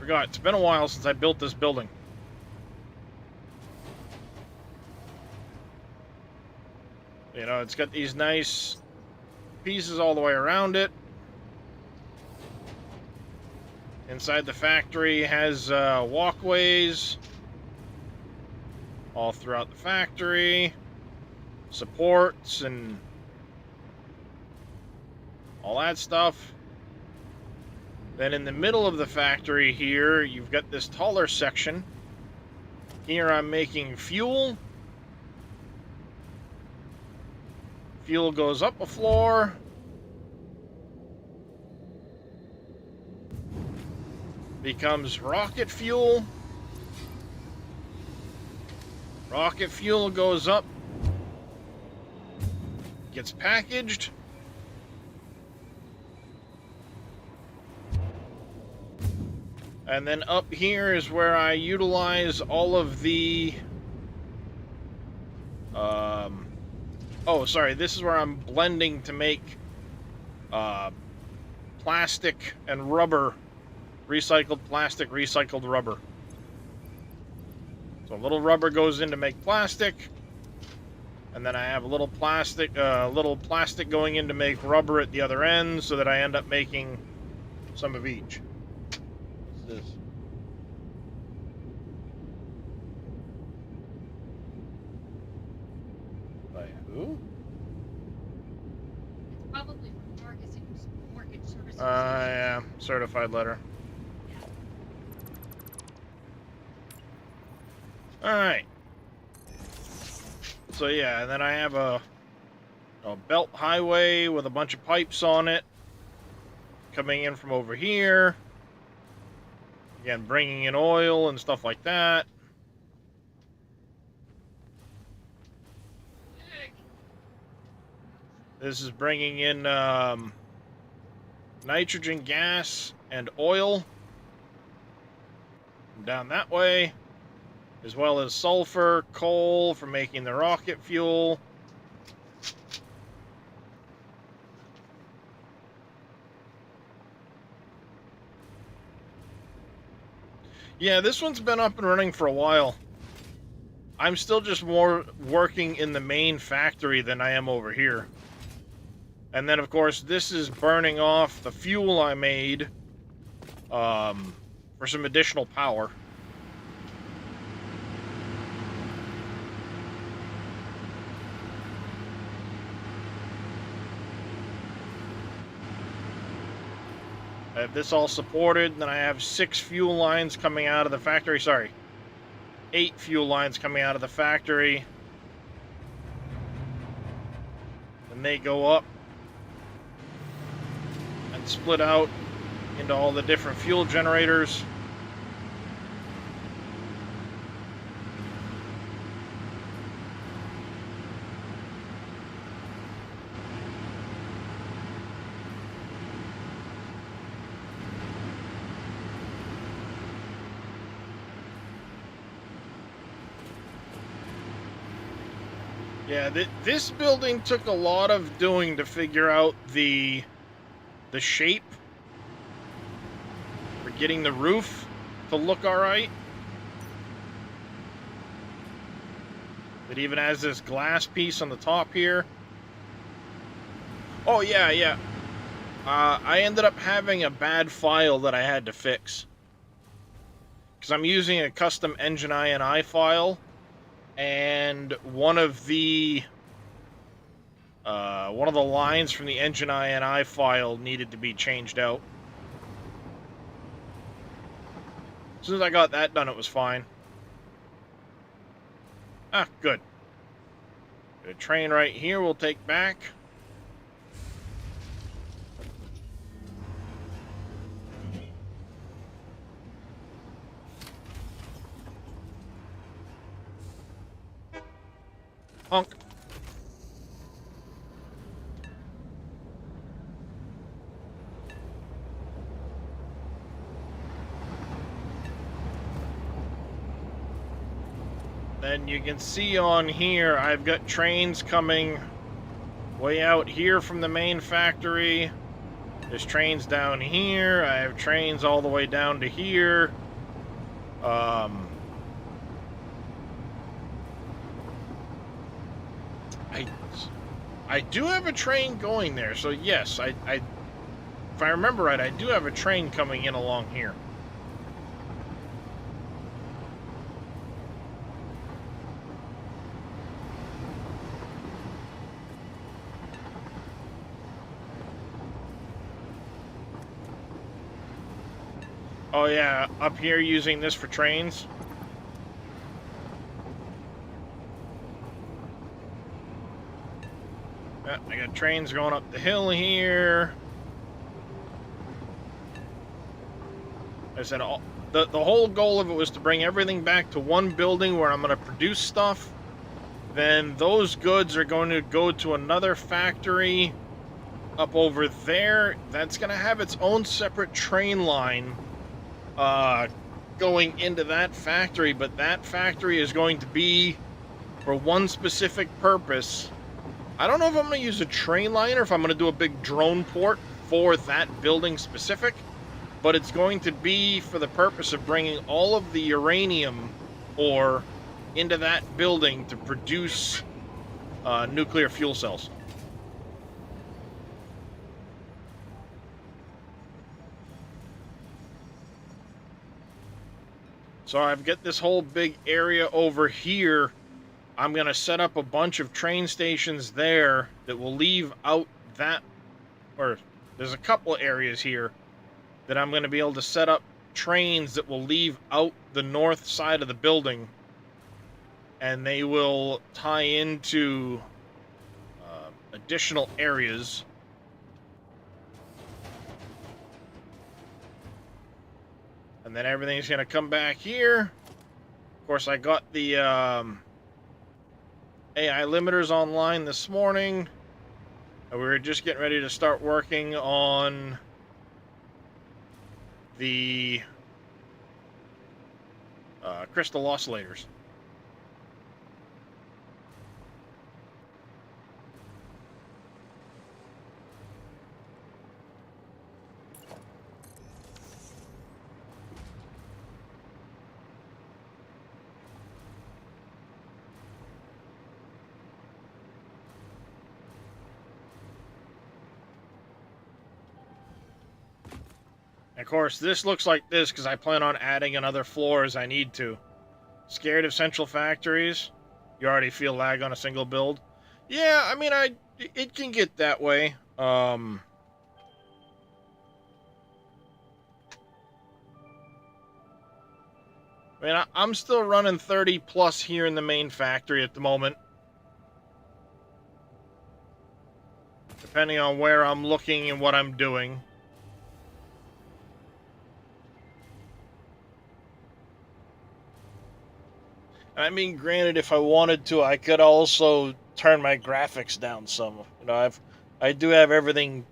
Forgot. It's been a while since I built this building. You know, it's got these nice pieces all the way around it. Inside the factory has walkways all throughout the factory, supports and all that stuff. Then in the middle of the factory here, you've got this taller section. Here I'm making fuel. Fuel goes up a floor. Becomes rocket fuel. Rocket fuel goes up, gets packaged. And then up here is where I utilize all of the oh, sorry, this is where I'm blending to make plastic and rubber. Recycled plastic, recycled rubber. So a little rubber goes in to make plastic, and then I have a little plastic going in to make rubber at the other end, so that I end up making some of each. What's this? By who? It's probably from Marcus Mortgage Services. Yeah, certified letter. Alright. So yeah, and then I have a belt highway with a bunch of pipes on it coming in from over here. Again, bringing in oil and stuff like that. This is bringing in nitrogen gas and oil down that way, as well as sulfur, coal for making the rocket fuel. Yeah, this one's been up and running for a while. I'm still just more working in the main factory than I am over here. And then, of course, this is burning off the fuel I made for some additional power. I have this all supported, then I have 6 fuel lines coming out of the factory. Sorry, 8 fuel lines coming out of the factory. And they go up and split out into all the different fuel generators. Yeah, this building took a lot of doing to figure out the shape for getting the roof to look all right. It even has this glass piece on the top here. Oh, yeah, yeah. I ended up having a bad file that I had to fix. Because I'm using a custom engine INI file. And one of the lines from the engine INI file needed to be changed out. As soon as I got that done, it was fine. Ah, good. The train right here we'll take back. Honk. Then you can see on here, I've got trains coming way out here from the main factory. There's trains down here. I have trains all the way down to here. I do have a train going there, so yes, if I remember right, I do have a train coming in along here. Oh yeah, up here using this for trains. Yeah, I got trains going up the hill here. I said the whole goal of it was to bring everything back to one building where I'm going to produce stuff. Then those goods are going to go to another factory up over there. That's going to have its own separate train line going into that factory, but that factory is going to be for one specific purpose. I don't know if I'm going to use a train line or if I'm going to do a big drone port for that building specific, but it's going to be for the purpose of bringing all of the uranium ore into that building to produce nuclear fuel cells. So I've got this whole big area over here. I'm going to set up a bunch of train stations there that will leave out that, or there's a couple areas here that I'm going to be able to set up trains that will leave out the north side of the building, and they will tie into additional areas. And then everything's going to come back here. Of course, I got the AI limiters online this morning. And we were just getting ready to start working on the crystal oscillators. Of course, this looks like this because I plan on adding another floor as I need to. Scared of central factories? You already feel lag on a single build? Yeah, I mean, it can get that way. I mean, I'm still running 30 plus here in the main factory at the moment. Depending on where I'm looking and what I'm doing. I mean, granted, if I wanted to, I could also turn my graphics down some. You know, I do have everything,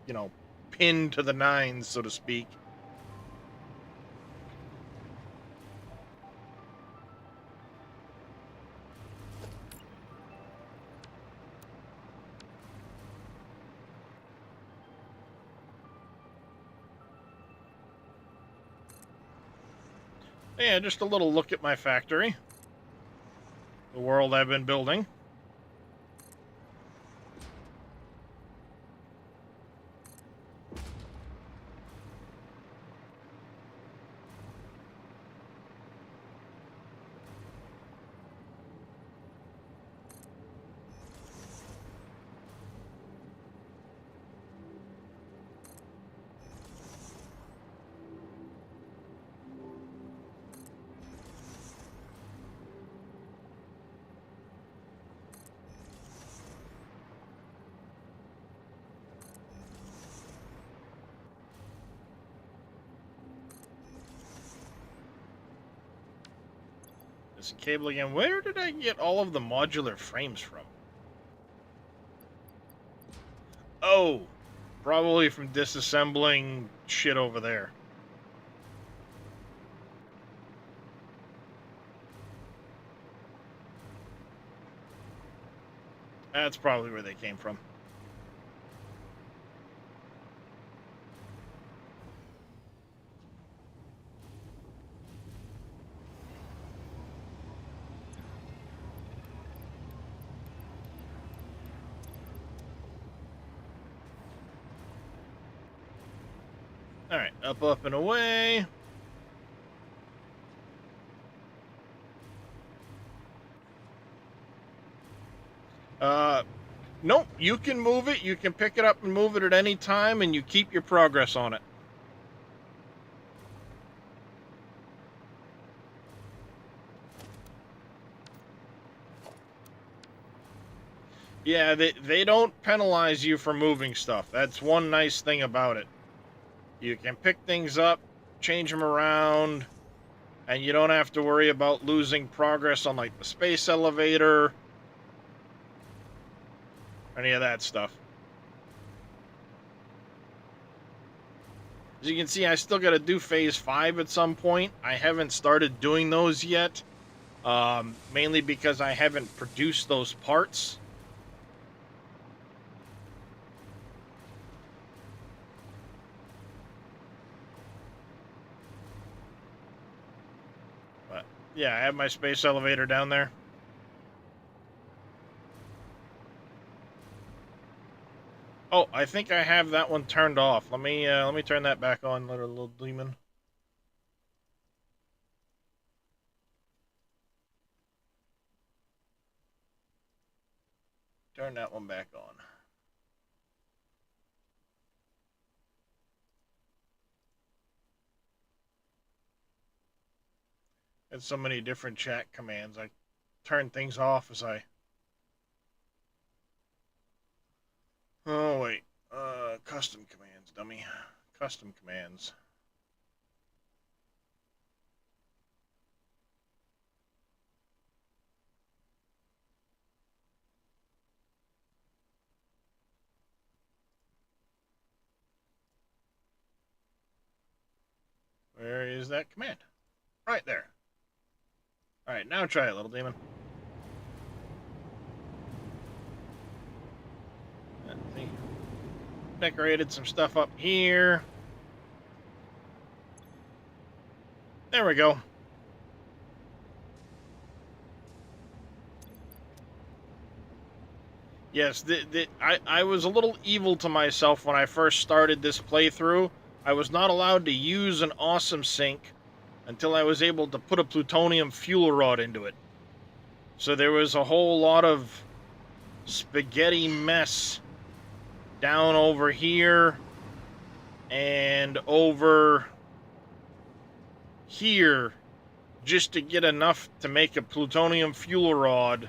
you know, pinned to the nines, so to speak. Yeah, just a little look at my factory. The world I've been building. This cable again. Where did I get all of the modular frames from? Oh, probably from disassembling shit over there. That's probably where they came from. Alright, up, up, and away. Nope, you can move it, you can pick it up and move it at any time, and you keep your progress on it. Yeah, they don't penalize you for moving stuff. That's one nice thing about it. You can pick things up, change them around, and you don't have to worry about losing progress on, like, the space elevator, any of that stuff. As you can see, I still got to do Phase 5 at some point. I haven't started doing those yet, mainly because I haven't produced those parts. But, yeah, I have my space elevator down there. Oh, I think I have that one turned off. Let me turn that back on, little demon. Turn that one back on. There's so many different chat commands. I turn things off as I... Oh, wait. Custom commands, dummy. Custom commands. Where is that command? Right there. Alright, now try it, little demon. Let's see. Decorated some stuff up here. There we go. Yes, I was a little evil to myself when I first started this playthrough. I was not allowed to use an awesome sink until I was able to put a plutonium fuel rod into it. So there was a whole lot of spaghetti mess down over here and over here just to get enough to make a plutonium fuel rod,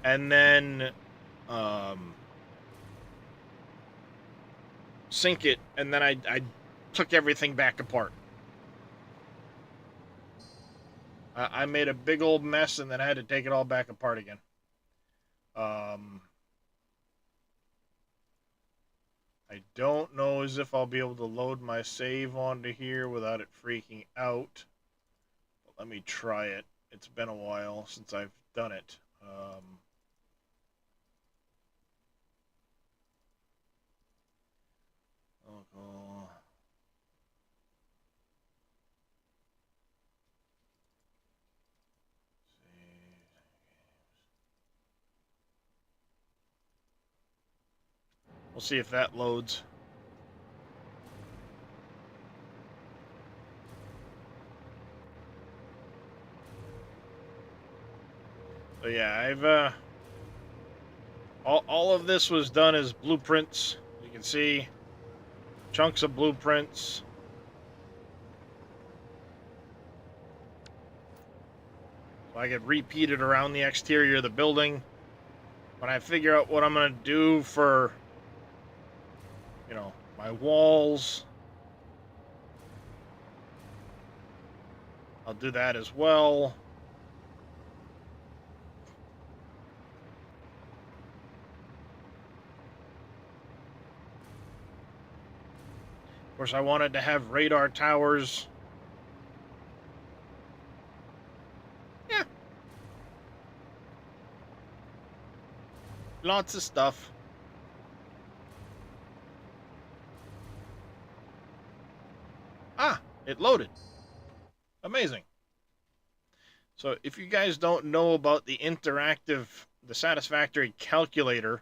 and then sink it, and then I took everything back apart. I made a big old mess, and then I had to take it all back apart again. I don't know as if I'll be able to load my save onto here without it freaking out. But let me try it. It's been a while since I've done it. Local. We'll see if that loads. So yeah, I've all of this was done as blueprints. You can see chunks of blueprints. So I get repeated around the exterior of the building. When I figure out what I'm gonna do for, you know, my walls, I'll do that as well. Of course, I wanted to have radar towers. Yeah. Lots of stuff. Ah, it loaded. Amazing. So if you guys don't know about the Satisfactory Calculator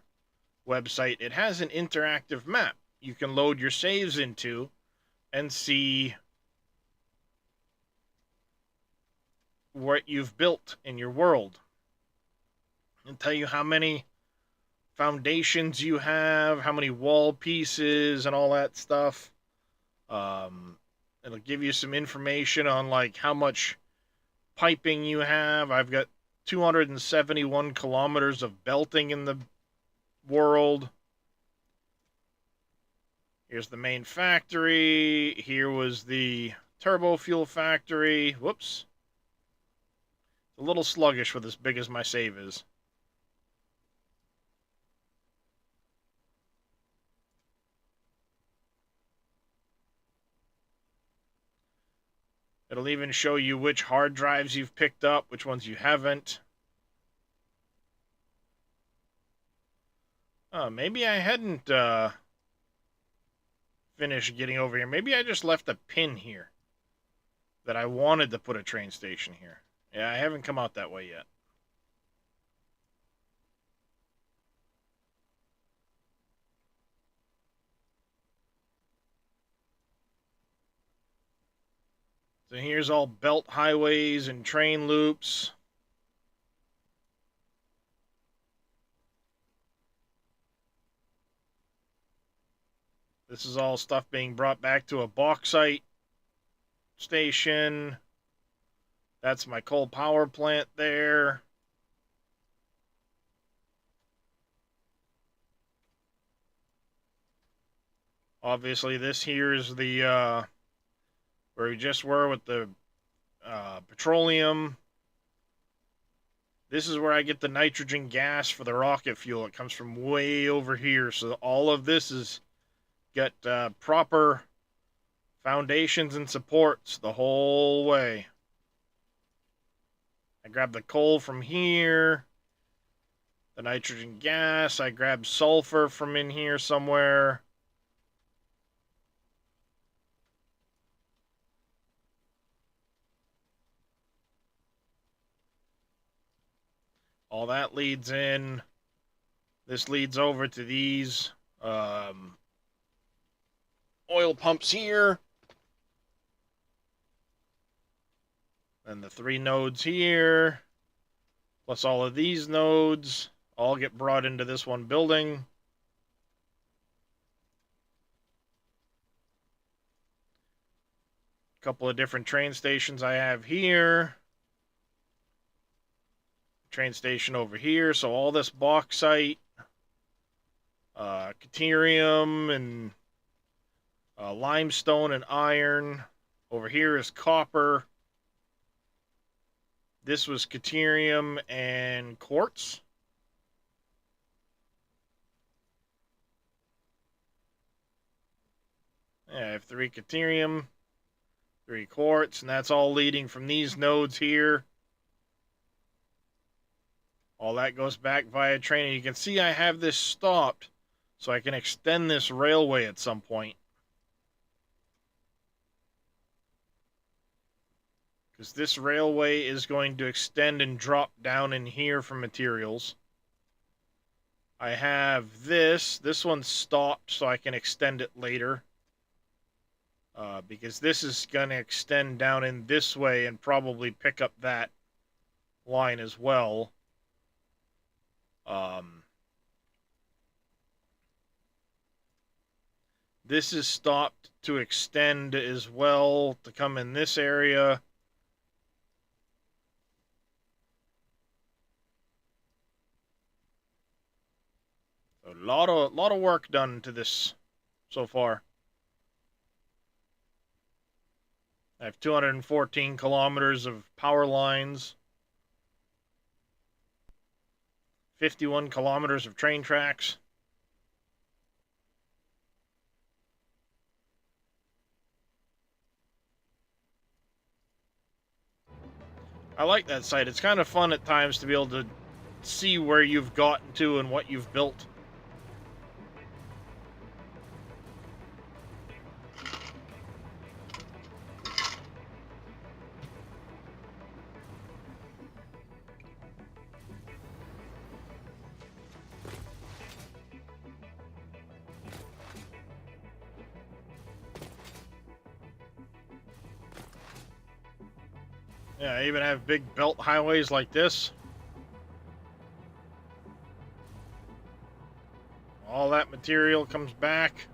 website, it has an interactive map you can load your saves into and see what you've built in your world. And tell you how many foundations you have, how many wall pieces, and all that stuff. It'll give you some information on like how much piping you have. I've got 271 kilometers of belting in the world. Here's the main factory. Here was the turbo fuel factory. Whoops. A little sluggish with as big as my save is. It'll even show you which hard drives you've picked up, which ones you haven't. Maybe I hadn't finished getting over here. Maybe I just left a pin here that I wanted to put a train station here. Yeah, I haven't come out that way yet. So here's all belt highways and train loops. This is all stuff being brought back to a bauxite station. That's my coal power plant there. Obviously, this here is the where we just were with the petroleum. This is where I get the nitrogen gas for the rocket fuel. It comes from way over here. So all of this is got proper foundations and supports the whole way. I grabbed the coal from here. The nitrogen gas. I grabbed sulfur from in here somewhere. All that leads in. This leads over to these oil pumps here. And the 3 nodes here. Plus all of these nodes. All get brought into this one building. A couple of different train stations I have here. Train station over here. So all this bauxite, caterium, and limestone and iron. Over here is copper. This was caterium and quartz. Yeah, I have 3 caterium, 3 quartz, and that's all leading from these nodes here. All that goes back via train. And you can see I have this stopped so I can extend this railway at some point. Because this railway is going to extend and drop down in here for materials. I have this. This one's stopped, so I can extend it later. Because this is going to extend down in this way and probably pick up that line as well. This is stopped to extend as well to come in this area. A lot of work done to this so far. I have 214 kilometers of power lines, 51 kilometers of train tracks. I like that site. It's kind of fun at times to be able to see where you've gotten to and what you've built. Yeah, I even have big belt highways like this. All that material comes back.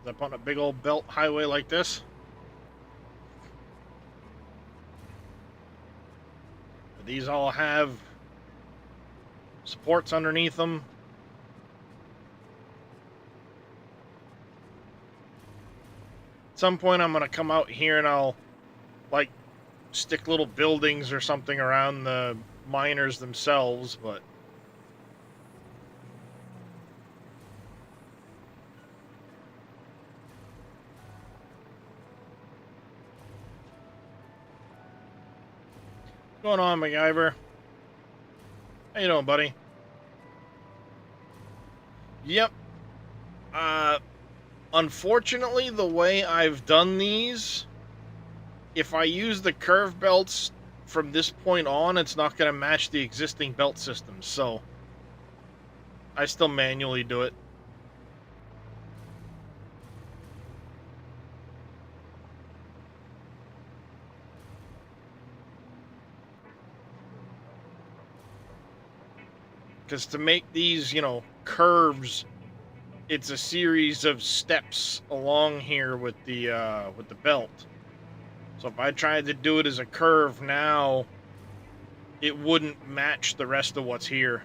Up on a big old belt highway like this. These all have supports underneath them. At some point I'm going to come out here and I'll like stick little buildings or something around the miners themselves, but what's going on, MacGyver? How you doing, buddy? Yep. Unfortunately, the way I've done these, if I use the curve belts from this point on, it's not going to match the existing belt system, so I still manually do it. Because to make these, you know, curves, it's a series of steps along here with the belt. So if I tried to do it as a curve now, it wouldn't match the rest of what's here.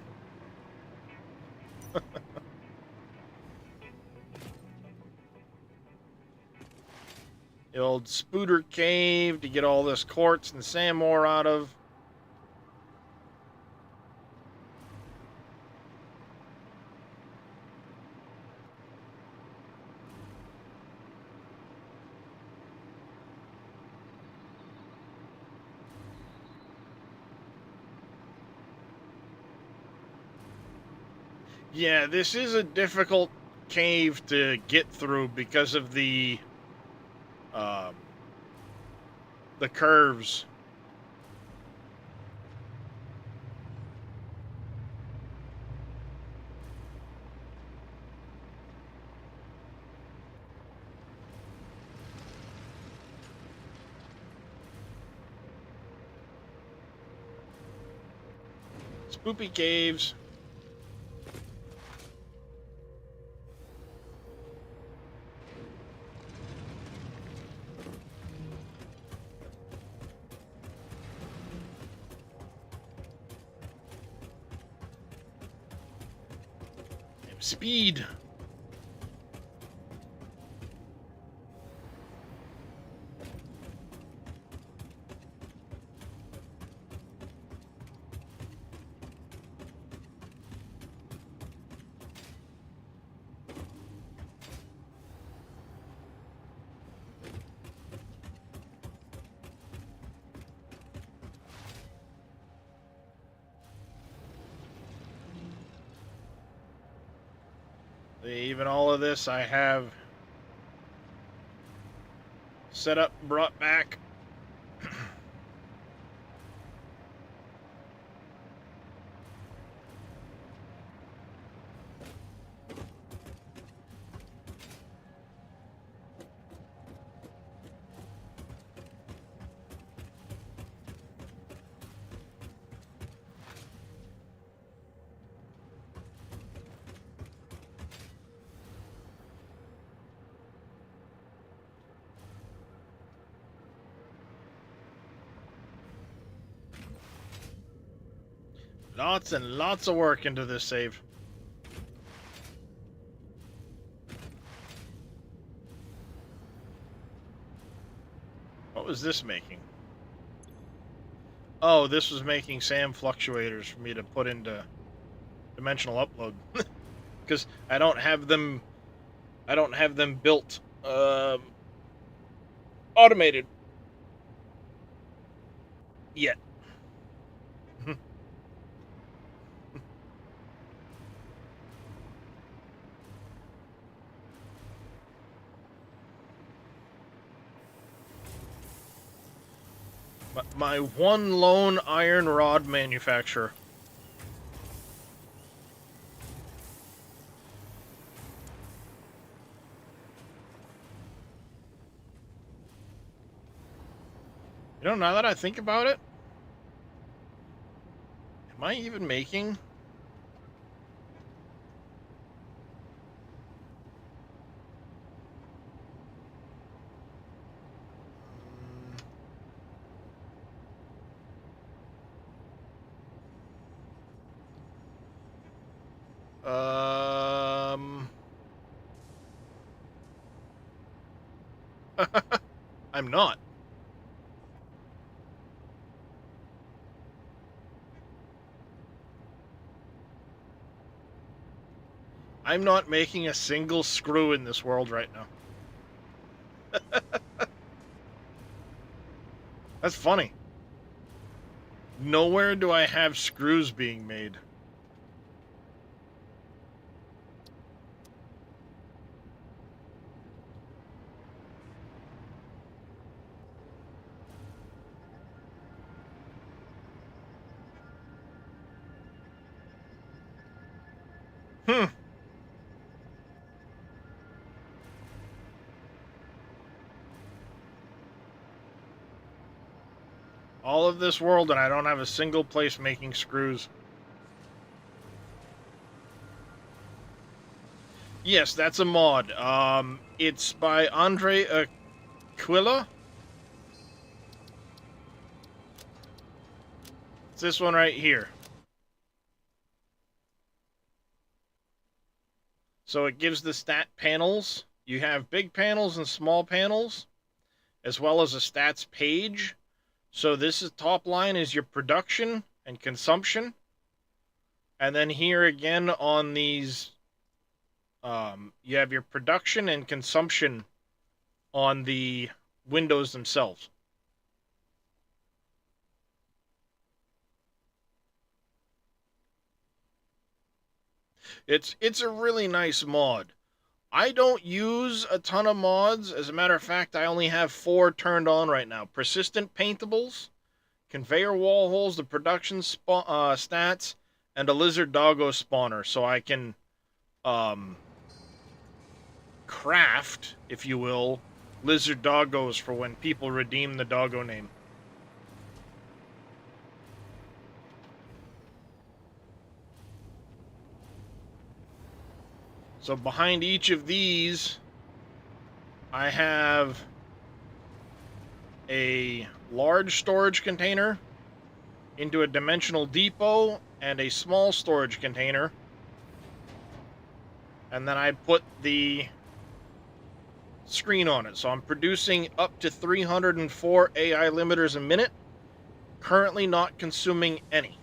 The old Spooter Cave to get all this quartz and sand ore out of. Yeah, this is a difficult cave to get through because of the curves. Spoopy caves. Speed. Even all of this I have set up and brought back. Lots and lots of work into this save. What was this making? Oh, this was making SAM fluctuators for me to put into dimensional upload. Because I don't have them built automated yet. My one lone iron rod manufacturer. You know, now that I think about it, am I even making... I'm not. I'm not making a single screw in this world right now. That's funny. Nowhere do I have screws being made. All of this world, and I don't have a single place making screws. Yes, that's a mod. It's by Andre Aquila. It's this one right here. So it gives the stat panels. You have big panels and small panels, as well as a stats page. So this is top line is your production and consumption. And then here again on these, you have your production and consumption on the windows themselves. It's a really nice mod. I don't use a ton of mods. As a matter of fact, I only have 4 turned on right now. Persistent paintables, conveyor wall holes, the production stats, and a lizard doggo spawner. So I can craft, if you will, lizard doggos for when people redeem the doggo name. So behind each of these, I have a large storage container into a dimensional depot and a small storage container. And then I put the screen on it. So I'm producing up to 304 AI limiters a minute. Currently not consuming any.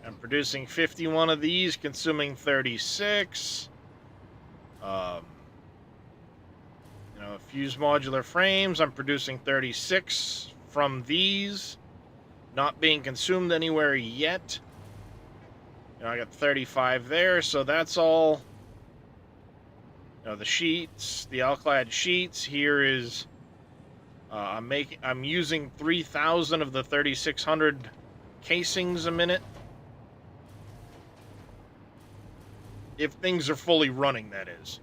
I'm producing 51 of these, consuming 36. Fuse modular frames, I'm producing 36 from these. Not being consumed anywhere yet. You know, I got 35 there, so that's all. You know, the sheets, the alclad sheets. Here is I'm using 3,000 of the 3,600 casings a minute. If things are fully running, that is.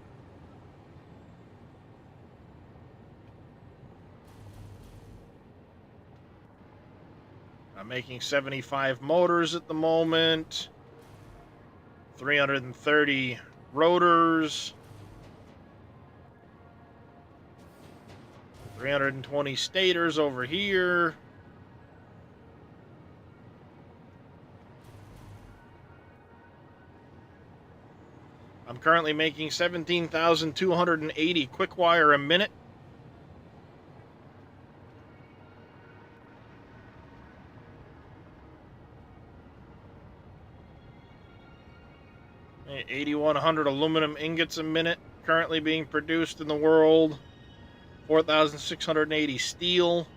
I'm making 75 motors at the moment. 330 rotors. 320 stators over here. I'm currently making 17,280 quick wire a minute. And 8,100 aluminum ingots a minute currently being produced in the world. 4,680 steel.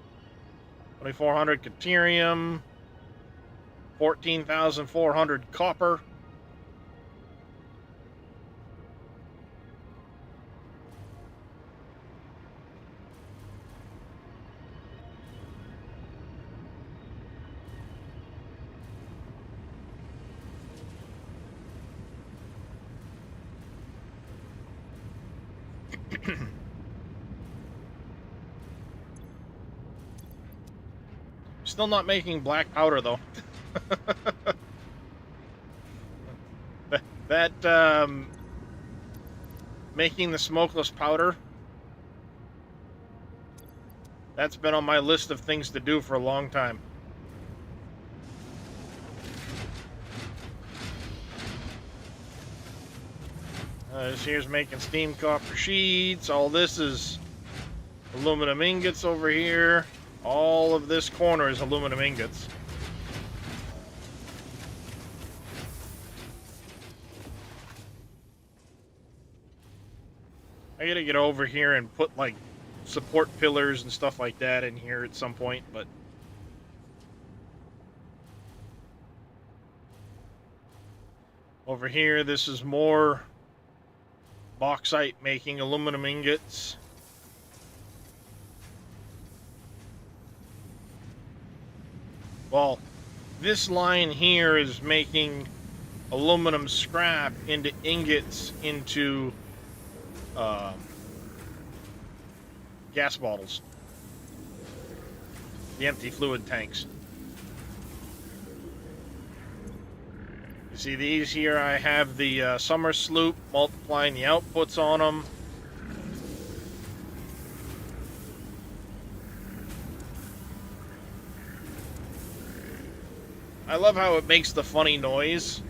2,400 deuterium. 14,400 copper. Still not making black powder though. that making the smokeless powder, that's been on my list of things to do for a long time. This here's making steam copper sheets. All this is aluminum ingots over here. All of this corner is aluminum ingots. I gotta get over here and put like support pillars and stuff like that in here at some point, but over here this is more bauxite making aluminum ingots. Well, this line here is making aluminum scrap into ingots into gas bottles, the empty fluid tanks. You see these here, I have the summer sloop multiplying the outputs on them. I love how it makes the funny noise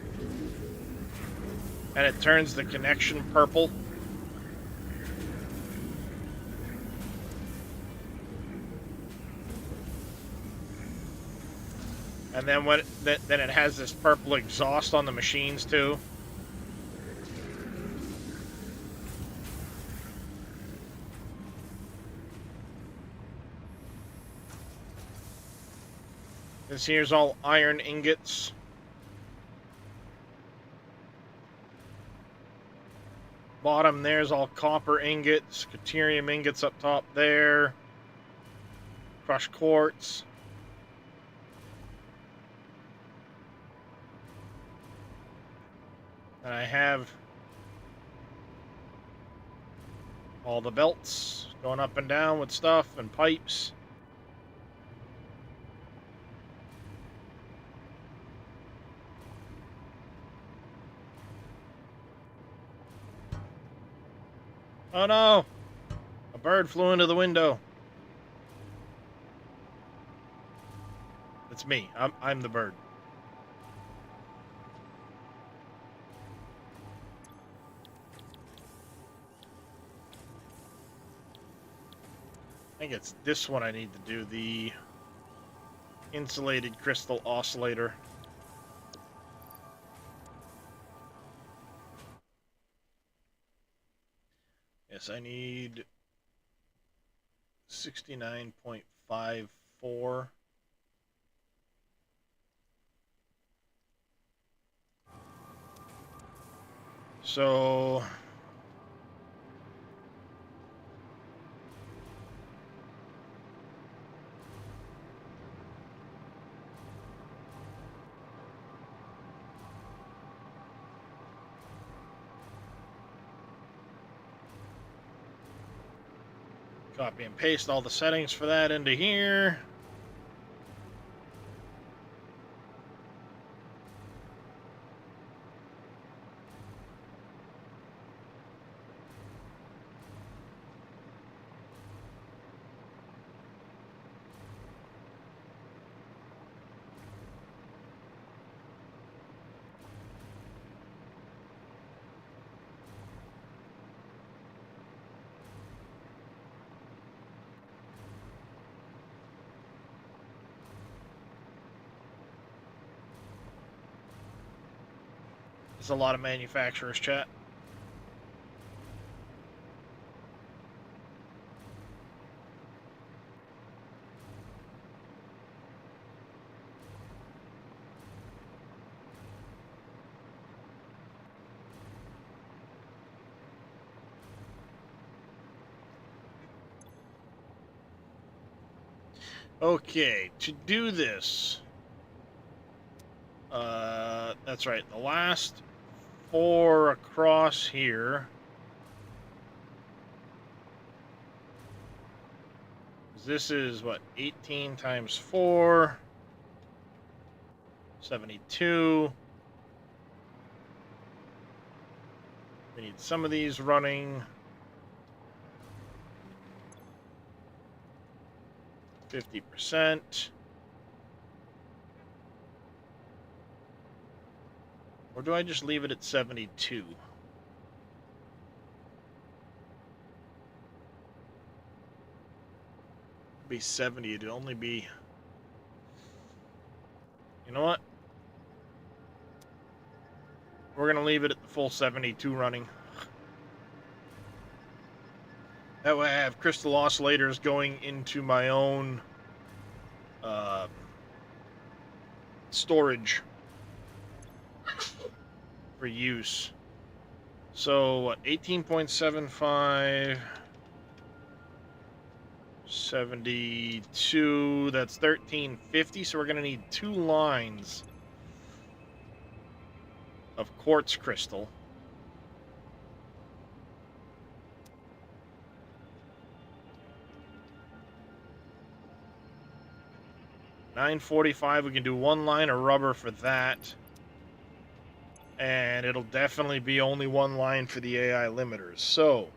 and it turns the connection purple. And then then it has this purple exhaust on the machines too. This here's all iron ingots. Bottom there's all copper ingots, deuterium ingots up top there. Crushed quartz. And I have all the belts going up and down with stuff and pipes. Oh no! A bird flew into the window. It's me. I'm the bird. I think it's this one I need to do, the insulated crystal oscillator. Yes, I need 69.54. So copy and paste all the settings for that into here. There's a lot of manufacturers, chat. Okay, to do this, that's right, the last 4 across here. This is what, 18 times 4, 72. We need some of these running. 50%. Or do I just leave it at 72? Be 70, it'd only be... You know what? We're gonna leave it at the full 72 running. That way I have crystal oscillators going into my own storage for use. So what, 18.75, 72, that's 1350, so we're gonna need 2 lines of quartz crystal. $9.45, we can do 1 line of rubber for that. And it'll definitely be only 1 line for the AI limiters. So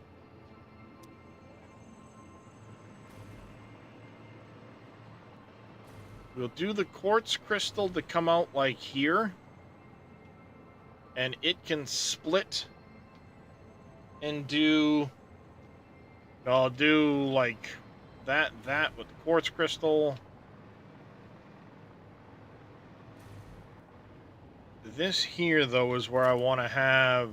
we'll do the quartz crystal to come out like here. And it can split and do... I'll do like that with the quartz crystal. This here, though, is where I want to have...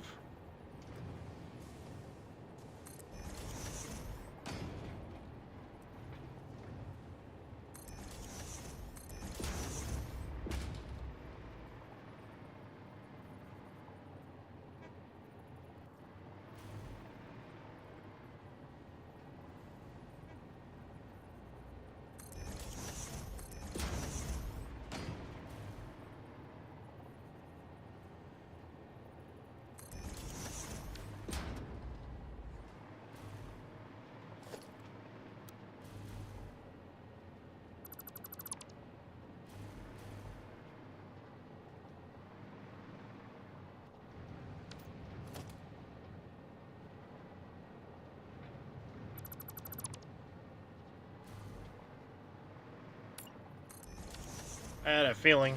I had a feeling.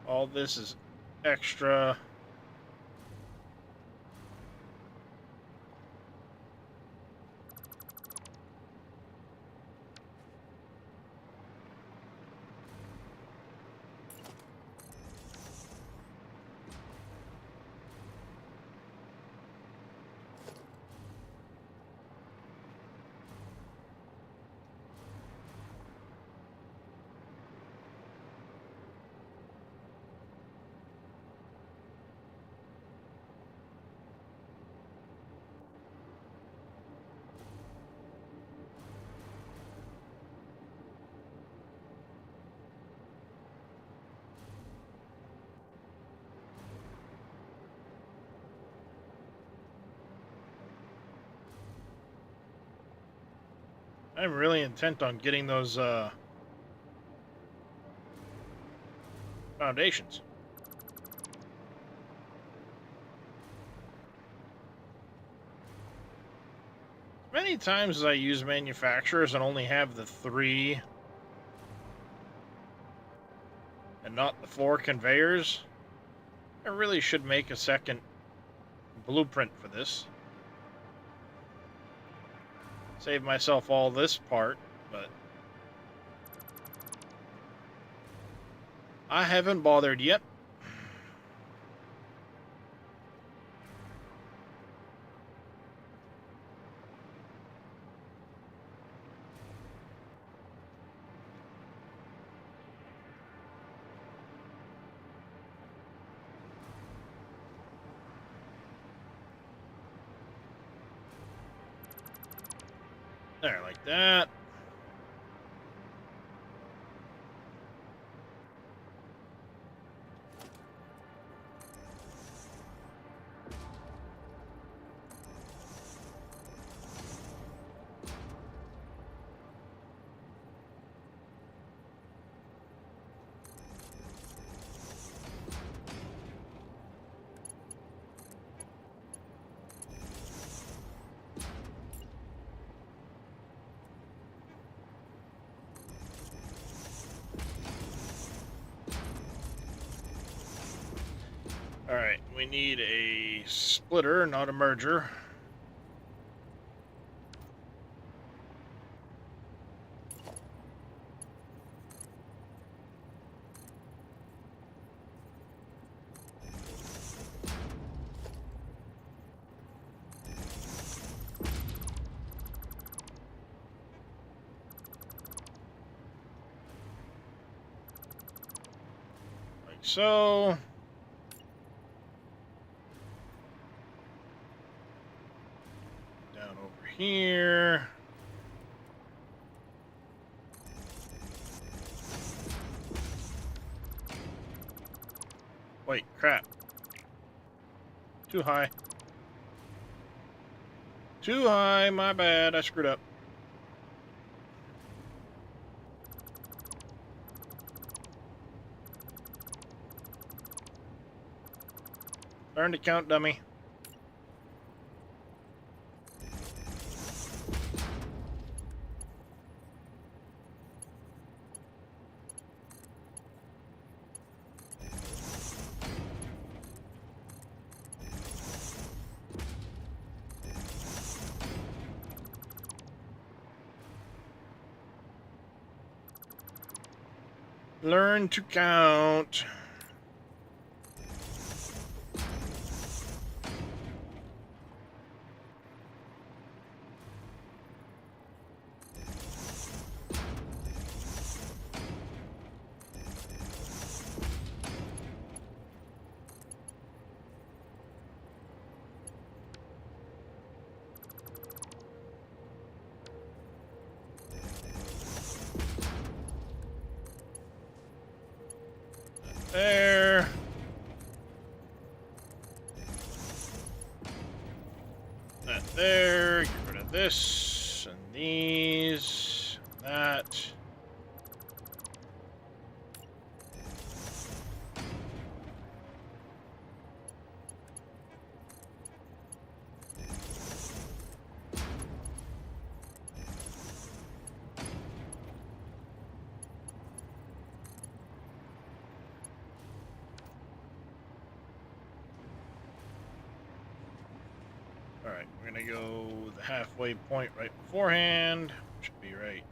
All this is extra. I'm really intent on getting those foundations. Many times as I use manufacturers and only have the 3 and not the 4 conveyors, I really should make a second blueprint for this. Save myself all this part, but I haven't bothered yet. There, like that. Alright, we need a splitter, not a merger. Like so. Here. Wait, crap. Too high. Too high, my bad, I screwed up. Learn to count, dummy. Learn to count. There. That there. Get rid of this and these. That. Alright, we're gonna go the halfway point right beforehand. Should be right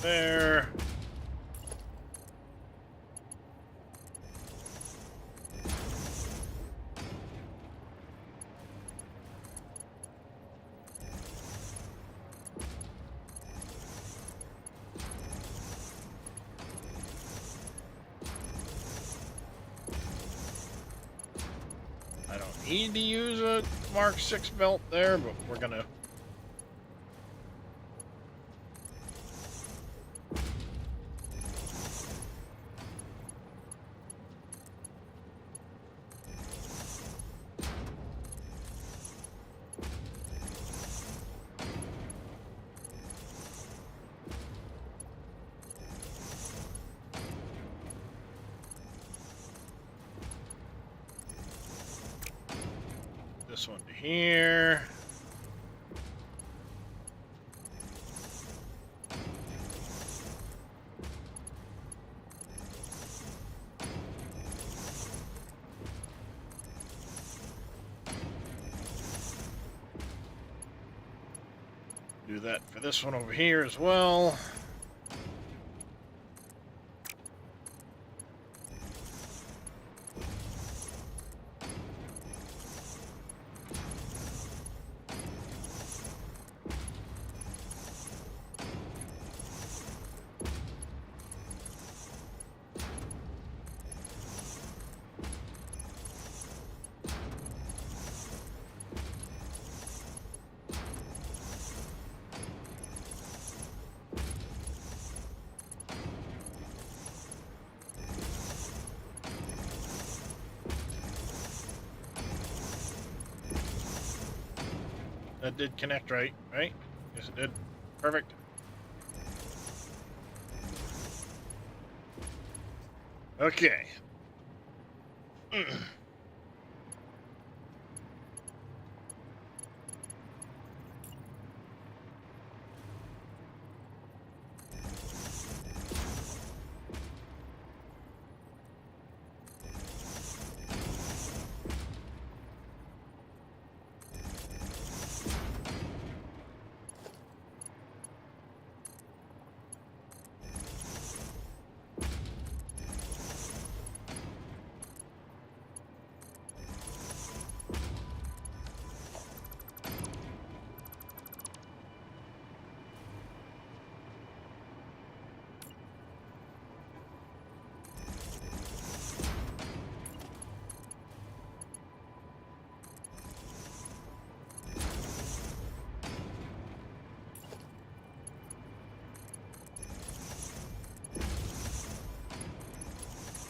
there. I don't need to use a Mark 6 belt there, but we're gonna. this one to here. Do that for this one over here as well. That did connect right? Yes, it did. Perfect. Okay.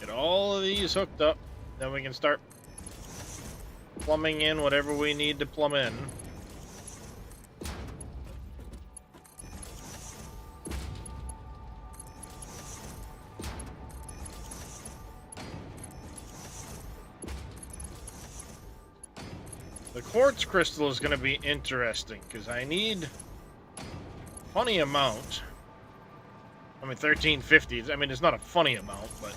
Get all of these hooked up, then we can start plumbing in whatever we need to plumb in. The quartz crystal is going to be interesting because I need funny amount. I mean, 1350. I mean, it's not a funny amount, but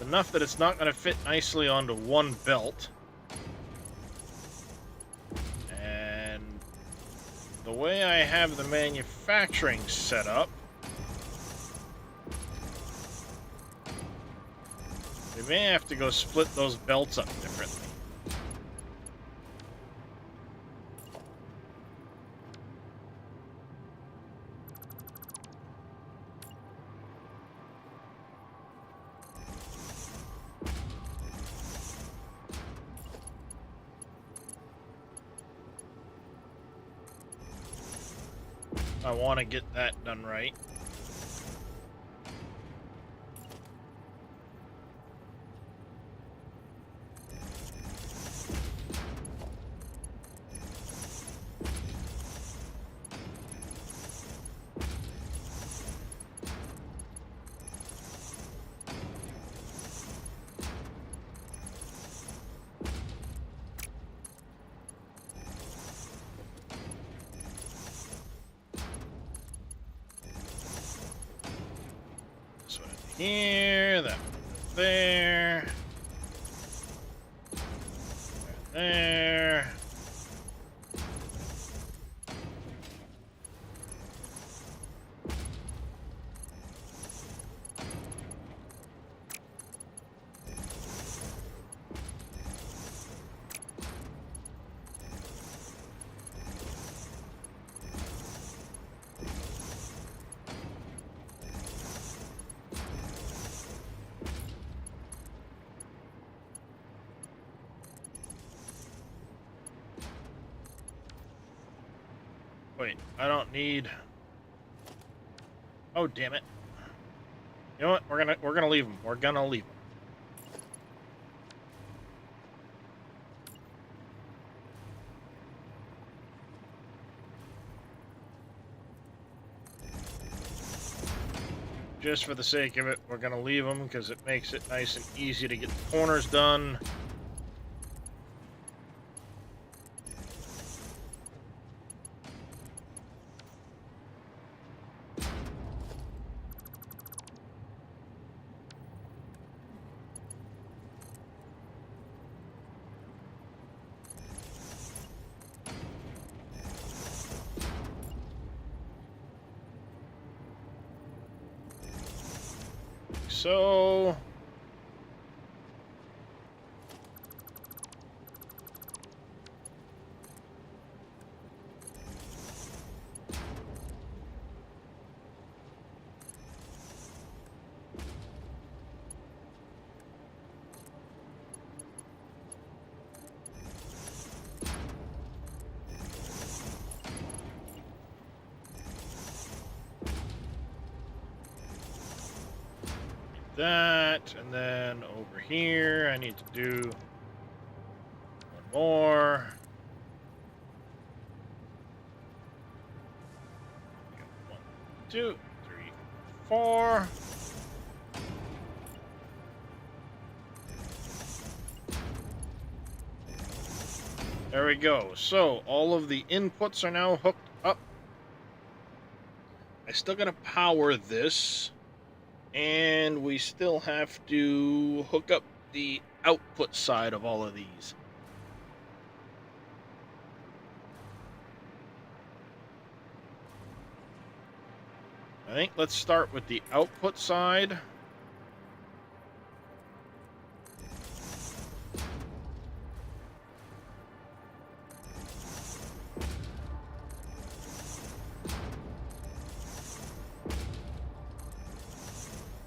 enough that it's not going to fit nicely onto one belt. And the way I have the manufacturing set up, we may have to go split those belts up differently. I want to get that done right. Here, that one there, there. Wait, I don't need. Oh, damn it! You know what? We're gonna leave them. We're gonna leave them. Just for the sake of it, we're gonna leave them because it makes it nice and easy to get the corners done. so... that, and then over here I need to do one more. One, two, three, four. There we go. So all of the inputs are now hooked up. I still gotta power this. And we still have to hook up the output side of all of these. I think let's start with the output side.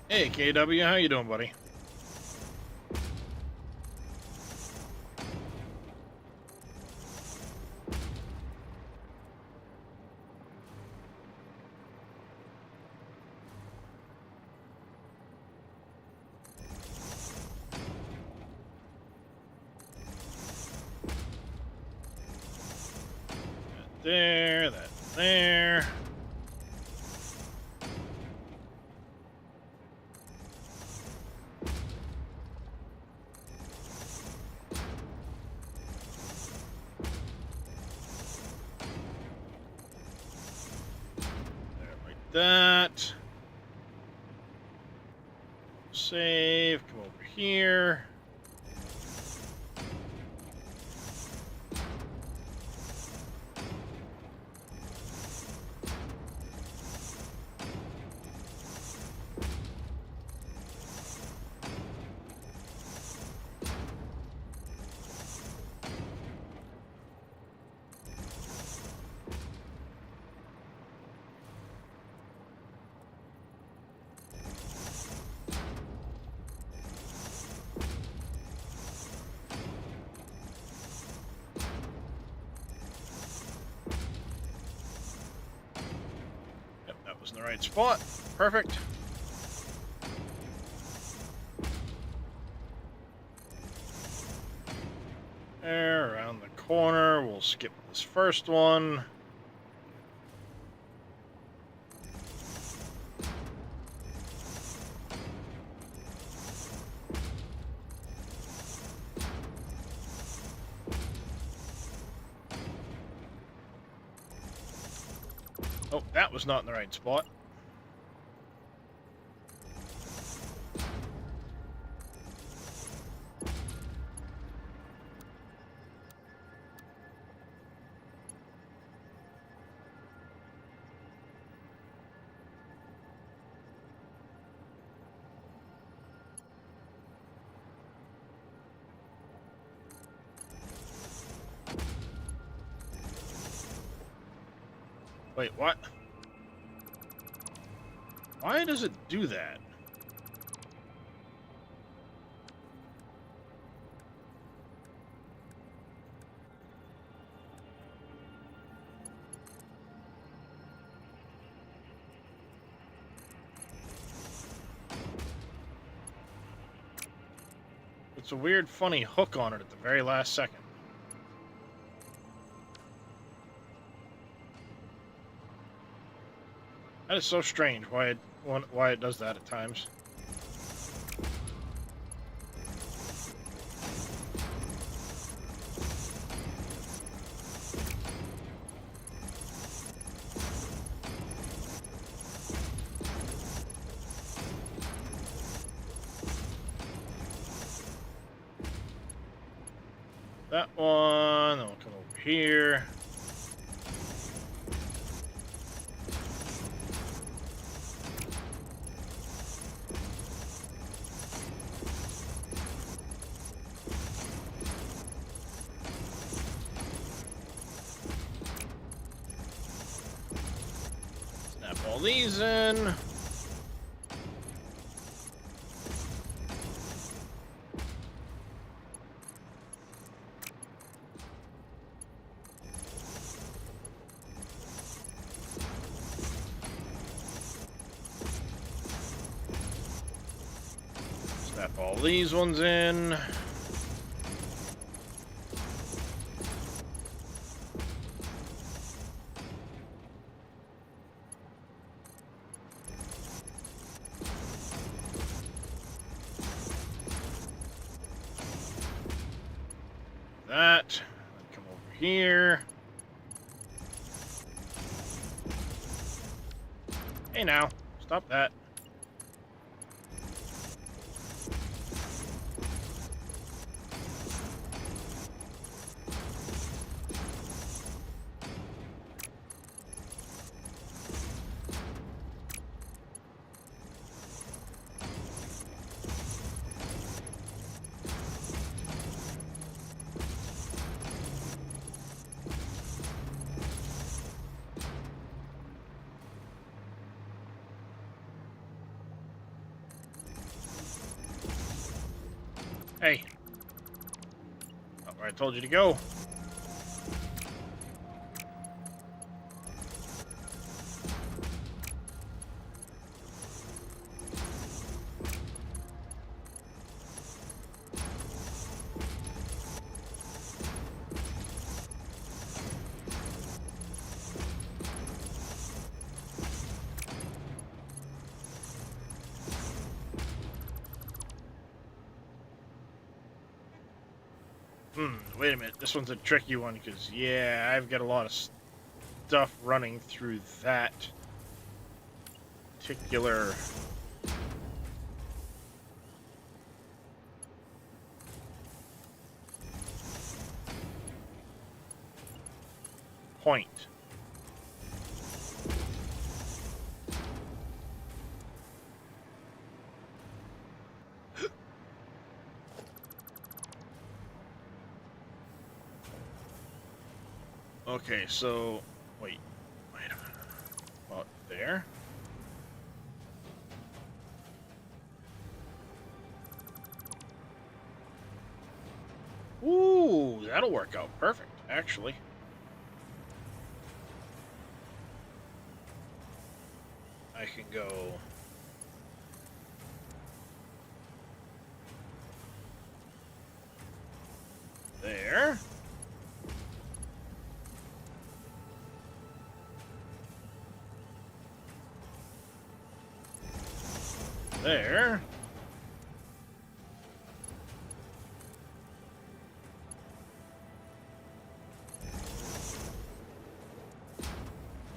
Hey, KW, how you doing, buddy? That there, that there. That. Save, come over here. Was in the right spot. Perfect. There, around the corner. We'll skip this first one. Oh, that was not in the right spot. Wait, what? Why does it do that? It's a weird, funny hook on it at the very last second. That is so strange why it does that at times. That one, then we'll come over here. all these in. Snap all these ones in. That. Then come over here. Hey now, stop that. Hey. Oh, where I told you to go. Wait a minute. This one's a tricky one because, yeah, I've got a lot of stuff running through that particular point. Okay, so wait a minute. About there. Ooh, that'll work out perfect, actually. I can go there. There.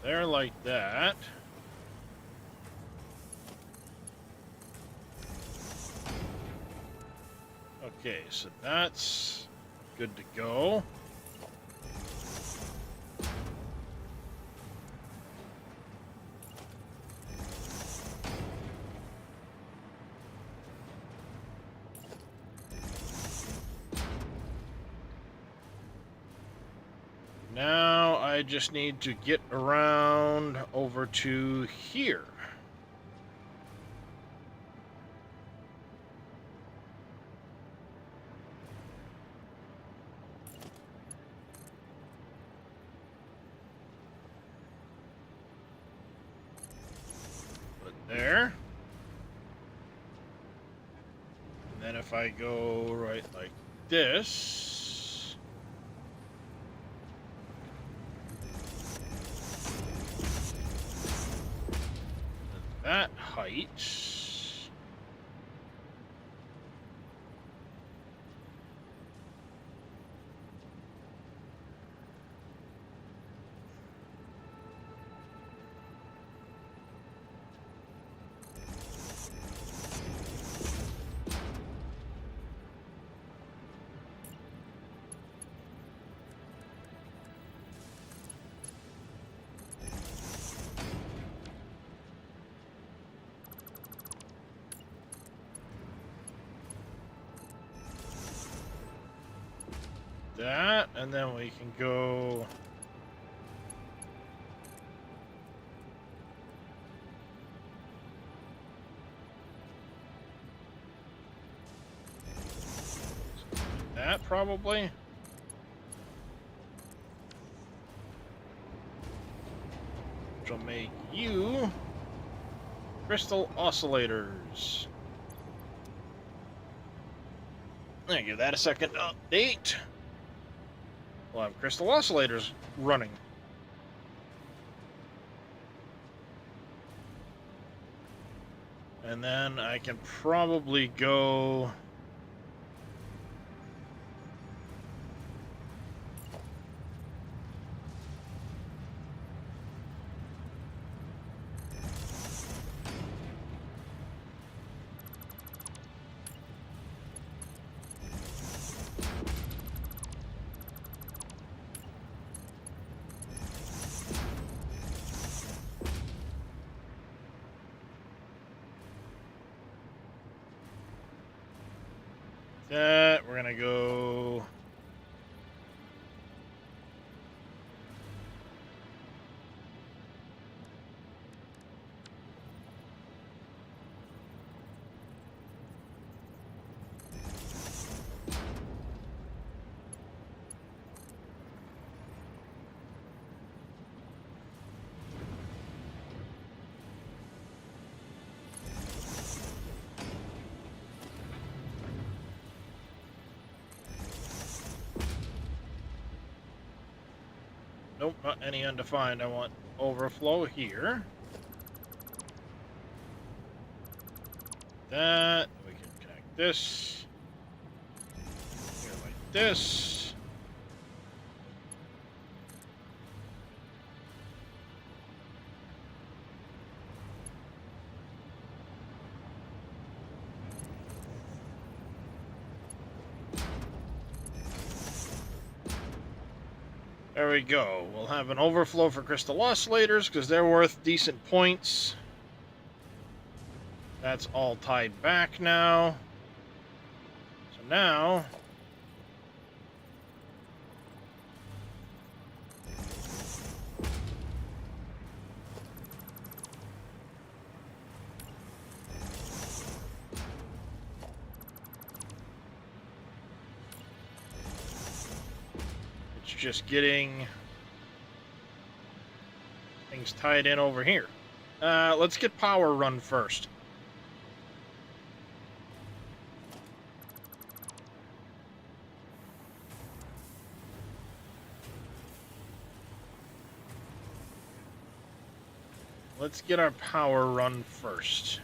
There like that. Okay, so that's good to go. Now I just need to get around over to here. Put there. And then if I go right like this, that height. That, and then we can go that, probably. Which will make you crystal oscillators. I'll give that a second update. We'll have crystal oscillators running. And then I can probably go... that, we're gonna go... Nope, not any undefined. I want overflow here. That, we can connect this. Here like this. There we go. We'll have an overflow for crystal oscillators because they're worth decent points. That's all tied back now. So now... just getting things tied in over here. Let's get power run first. Let's get our power run first.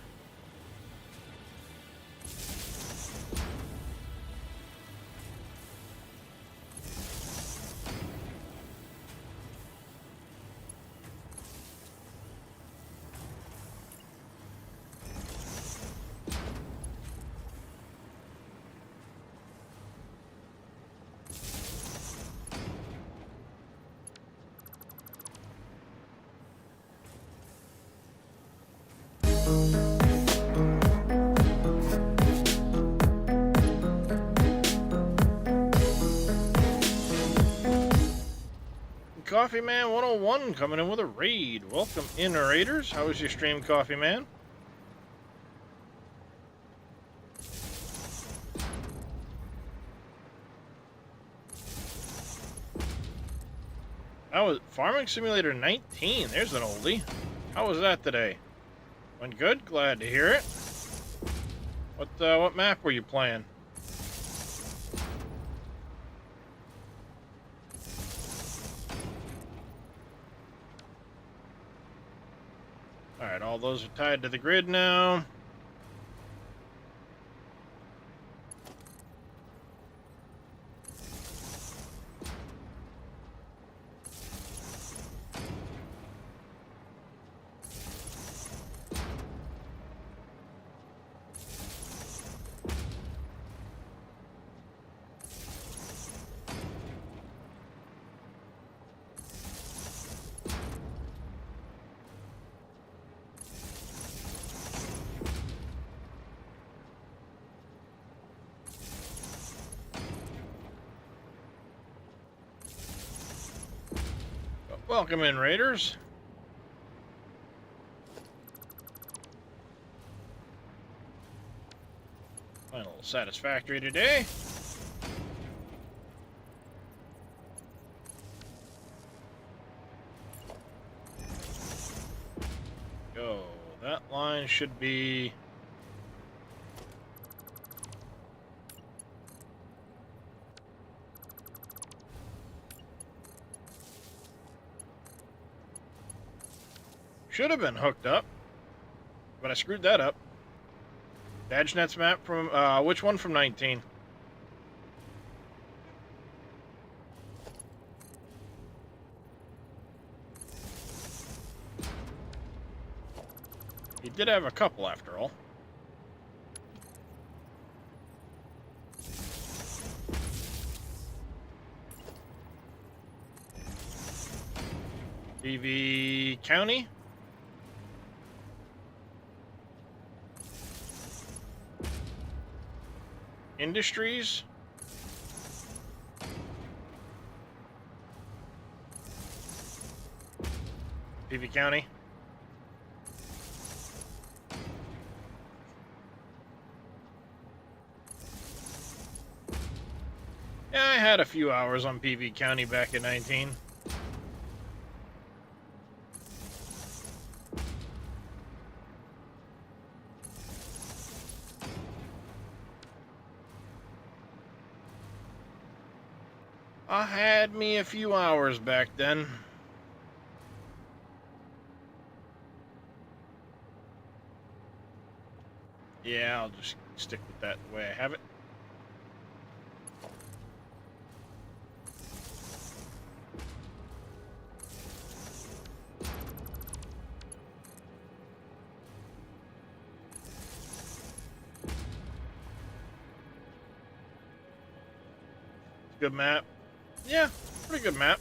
Coffee Man 101 coming in with a raid. Welcome in, raiders. How was your stream, Coffee Man? That was Farming Simulator 19. There's an oldie. How was that today? Went good? Glad to hear it. What map were you playing? Alright, all those are tied to the grid now. Welcome in, raiders. Find a little satisfactory today. go. That line should be... Should have been hooked up, but I screwed that up. DadgeNet's map from, which one from 19? He did have a couple after all. PV County. Industries. PV County. Yeah, I had a few hours on PV County back in 19. I had me a few hours back then. Yeah, I'll just stick with that the way I have it. Good map. Yeah, pretty good map.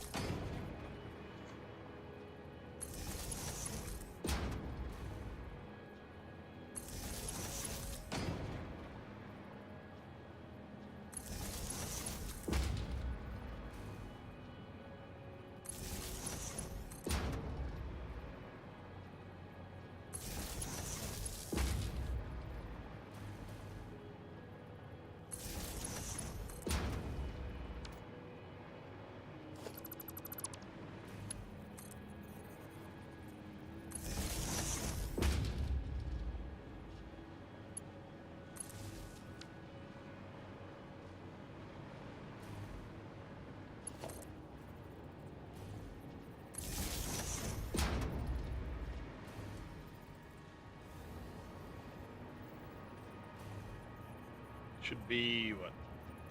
Should be, what,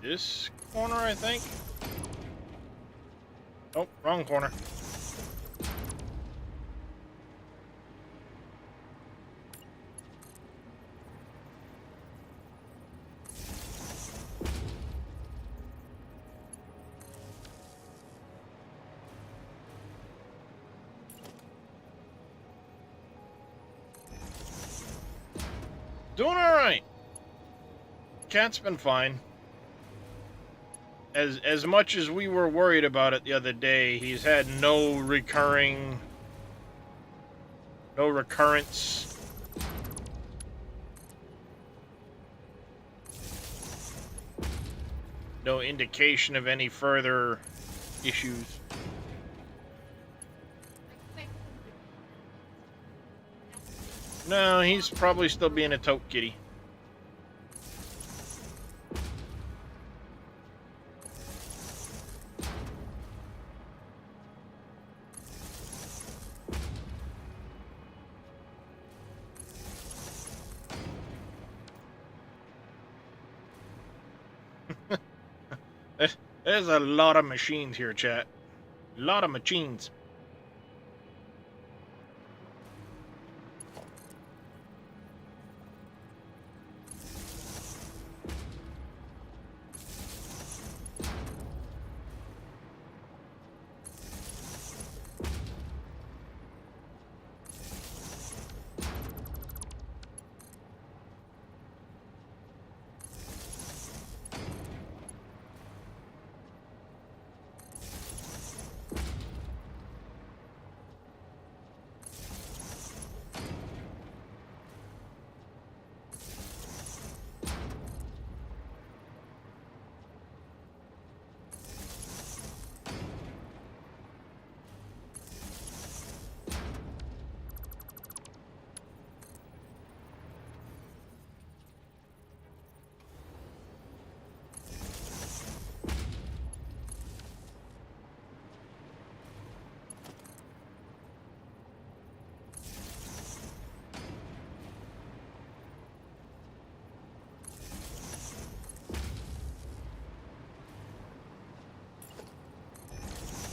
this corner, I think? Oh, wrong corner. Doing all right. Cat's been fine. As much as we were worried about it the other day, he's had no recurrence, no indication of any further issues. No, he's probably still being a tote kitty. There's a lot of machines here, chat. A lot of machines.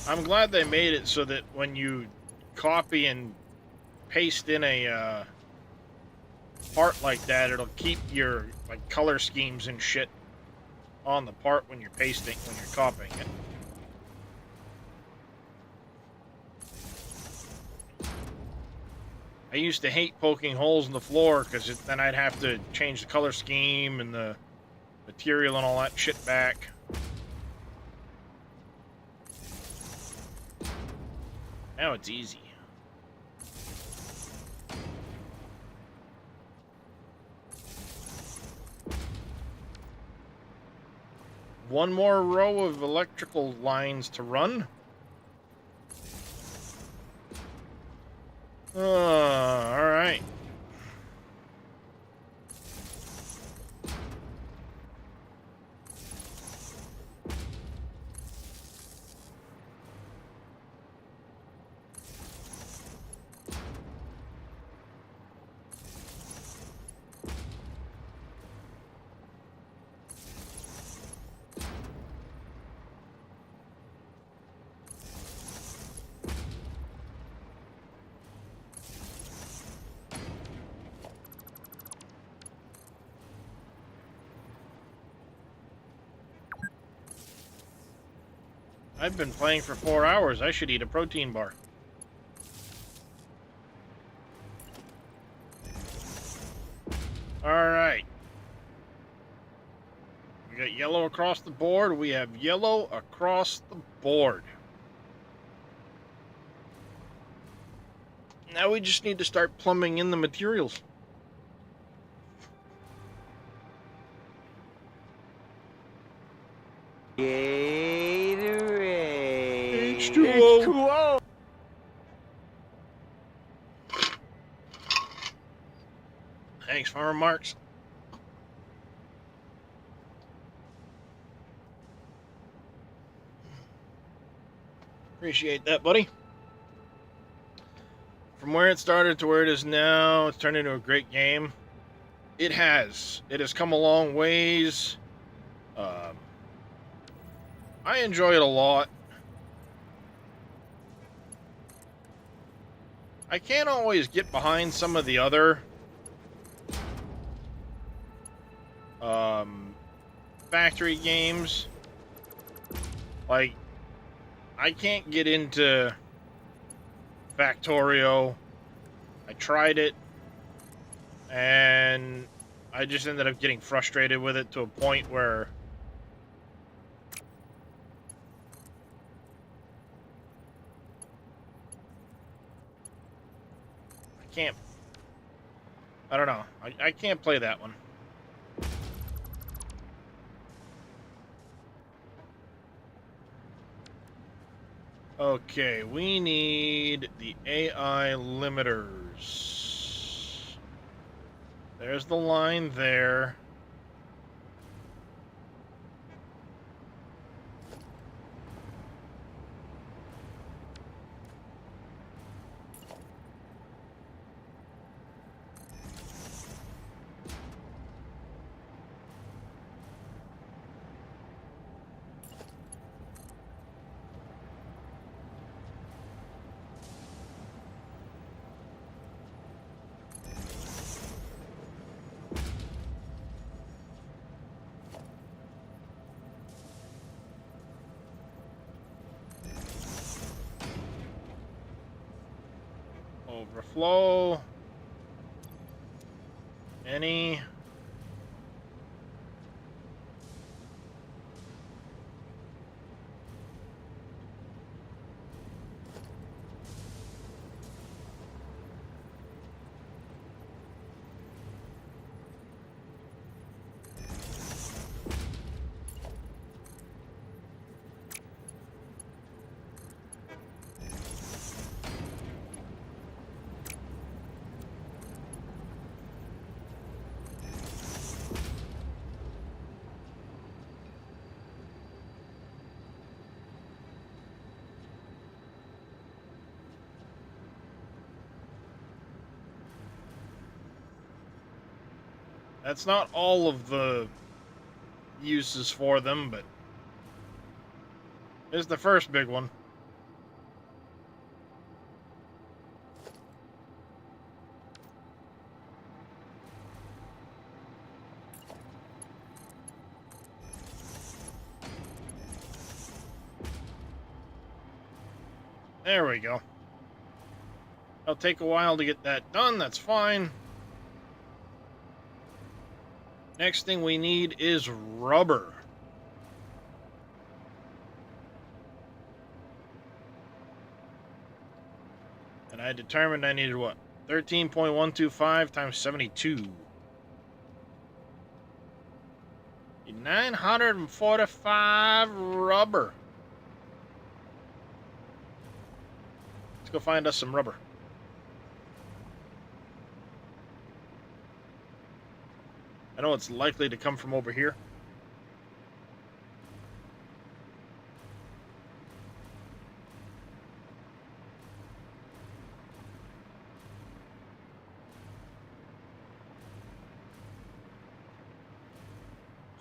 I'm glad they made it so that when you copy and paste in a part like that, it'll keep your like color schemes and shit on the part when you're copying it. I used to hate poking holes in the floor because then I'd have to change the color scheme and the material and all that shit back. Now it's easy. One more row of electrical lines to run. All right. I've been playing for 4 hours. I should eat a protein bar. All right. We got yellow across the board. We have yellow across the board. Now we just need to start plumbing in the materials. Gatorade. H2O. H2O. Thanks, Farmer Marks. Appreciate that, buddy. From where it started to where it is now, it's turned into a great game. It has. It has come a long ways. I enjoy it a lot. I can't always get behind some of the other factory games. Like, I can't get into Factorio. I tried it, and I just ended up getting frustrated with it to a point where I don't know. I can't play that one. Okay, we need the AI limiters. There's the line there. Overflow. Any. That's not all of the uses for them, but it's the first big one. There we go. It'll take a while to get that done. That's fine. Next thing we need is rubber. And I determined I needed what? 13.125 times 72. 945 rubber. Let's go find us some rubber. I know it's likely to come from over here.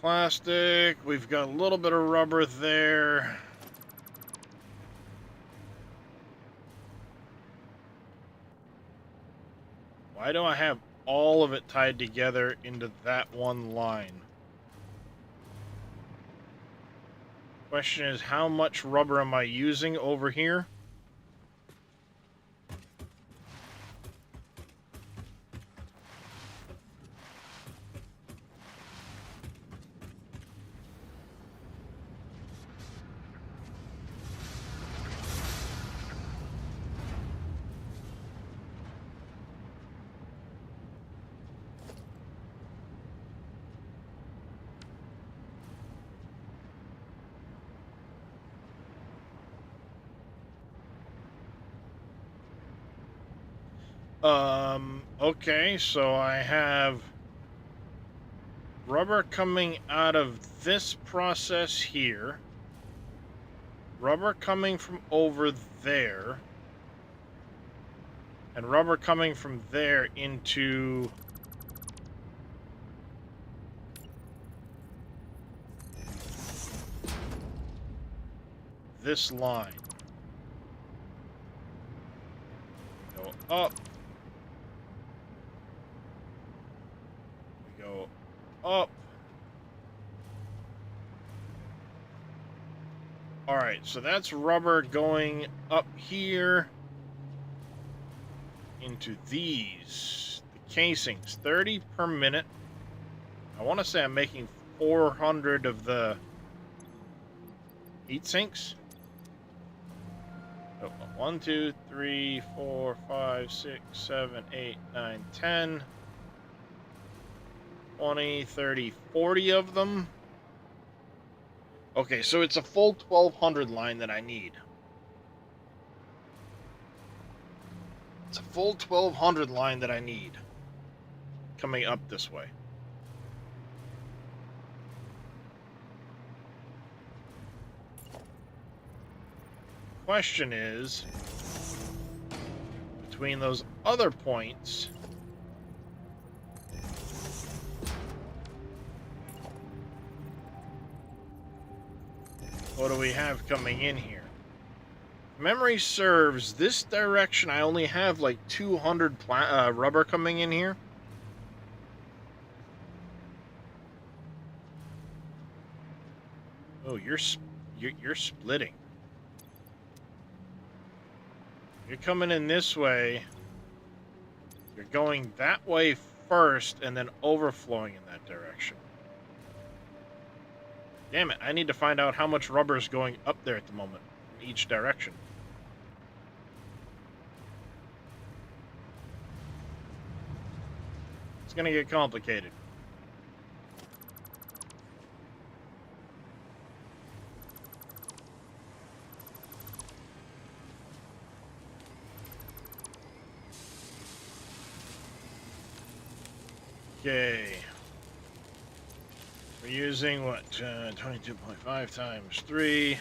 Plastic, we've got a little bit of rubber there. Why do I have all of it tied together into that one line? Question is, how much rubber am I using over here? Okay, so I have rubber coming out of this process here, rubber coming from over there, and rubber coming from there into this line. Go up. Go up. All right, so that's rubber going up here into these, the casings, 30 per minute. I want to say I'm making 400 of the heat sinks. So 1, 2, 3, 4, 5, 6, 7, 8, 9, 10. 20, 30, 40 of them. Okay, so it's a full 1200 line that I need. It's a full 1200 line that I need coming up this way. Question is, between those other points, what do we have coming in here? Memory serves, this direction I only have like 200 rubber coming in here. Oh, you're splitting. You're coming in this way. You're going that way first and then overflowing in that direction. Damn it, I need to find out how much rubber is going up there at the moment, in each direction. It's gonna get complicated. Okay. We're using what? 22.5 times 3.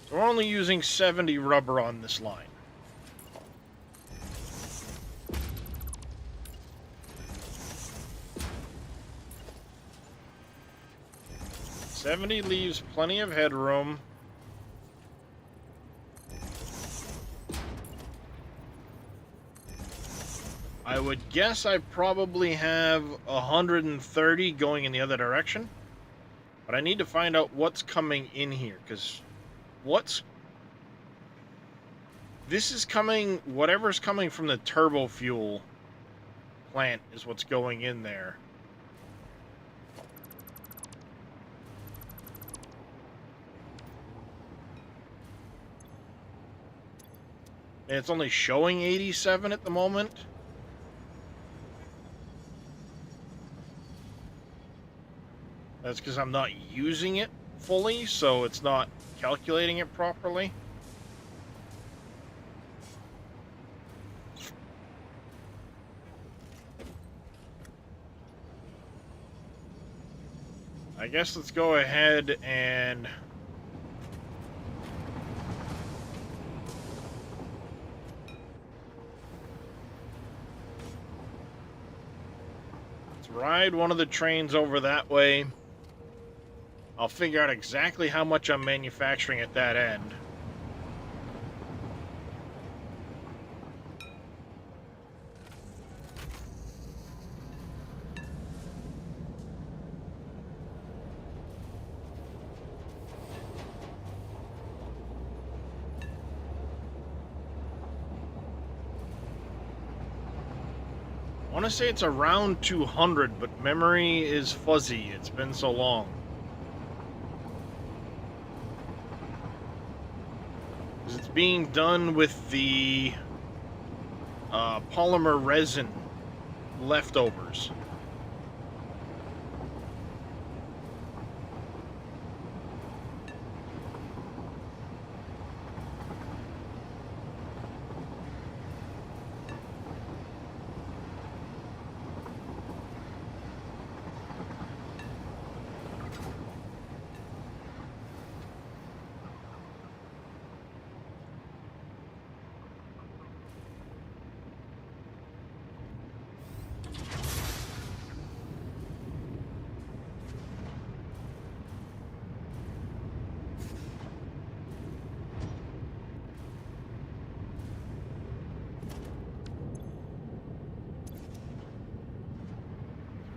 So we're only using 70 rubber on this line. $70 leaves plenty of headroom. I would guess I probably have 130 going in the other direction. But I need to find out what's coming in here, because what's... This is coming, whatever's coming from the turbo fuel plant is what's going in there. And it's only showing 87 at the moment. That's because I'm not using it fully, so it's not calculating it properly. I guess let's go ahead and let's ride one of the trains over that way. I'll figure out exactly how much I'm manufacturing at that end. I want to say it's around 200, but memory is fuzzy. It's been so long. It's being done with the polymer resin leftovers.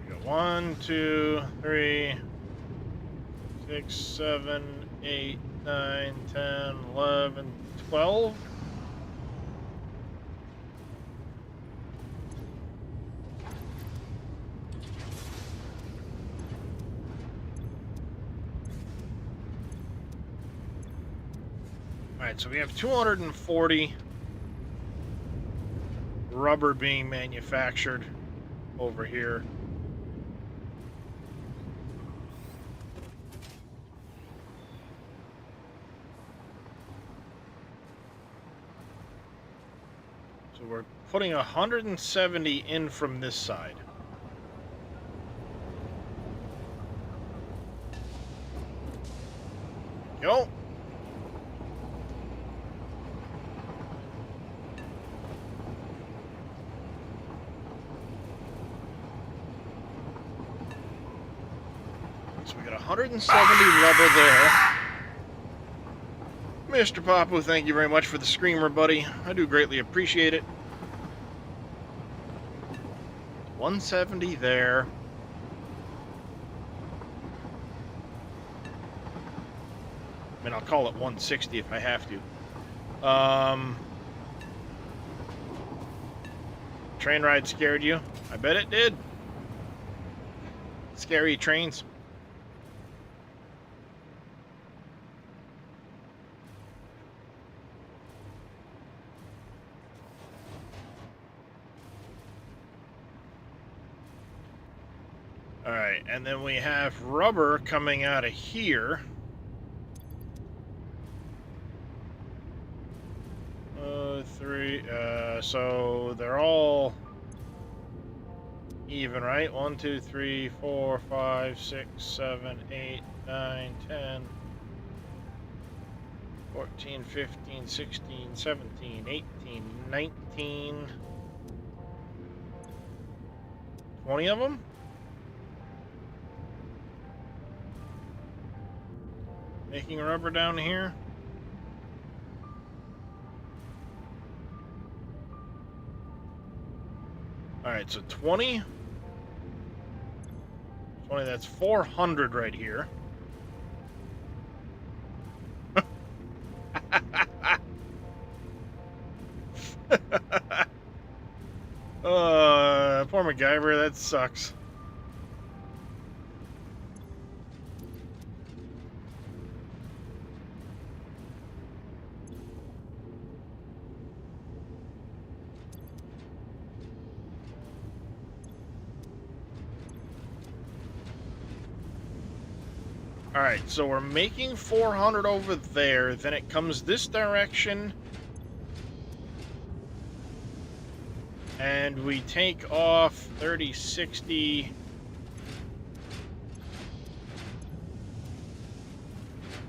We got 1, 2, 3, 6, 7, 8, 9, 10, 11, 12. Alright, so we have 240 rubber being manufactured over here. So we're putting 170 in from this side. Go. So we got 170 rubber there. Mr. Papu, thank you very much for the screamer, buddy. I do greatly appreciate it. 170 there. I mean, I'll call it 160 if I have to. Train ride scared you? I bet it did. Scary trains. Alright, and then we have rubber coming out of here. So they're all even, right? 1, 2, 3, 4, 5, 6, 7, 8, 9, 10, 14, 15, 16, 17, 18, 19, 20 of them? Making rubber down here. Alright, so 20. 20, that's 400 right here. Poor MacGyver, that sucks. Alright, so we're making 400 over there, then it comes this direction, and we take off 30, 60.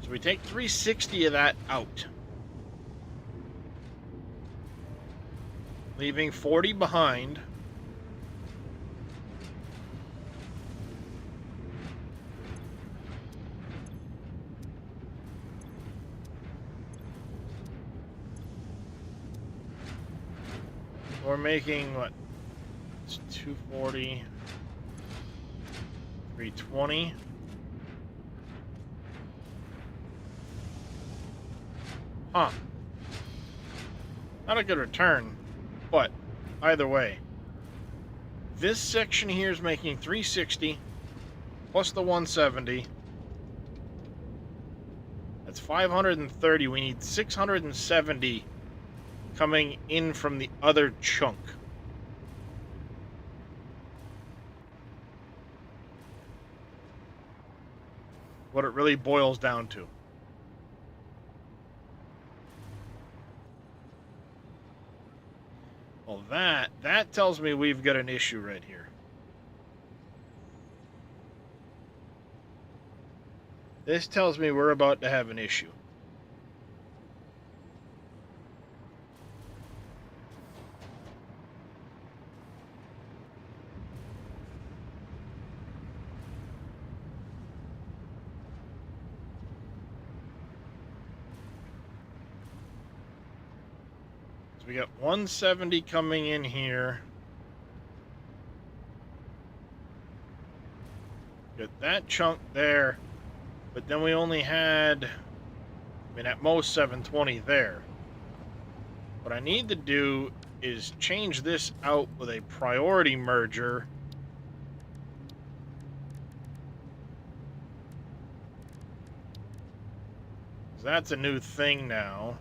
So we take 360 of that out, leaving 40 behind. We're making, what, it's 240, 320. Huh. Not a good return, but either way. This section here is making 360, plus the 170. That's 530. We need 670 coming in from the other chunk. What it really boils down to. Well, that tells me we've got an issue right here. This tells me we're about to have an issue. So we got 170 coming in here. Got that chunk there. But then we only had, I mean, at most 720 there. What I need to do is change this out with a priority merger. That's a new thing now.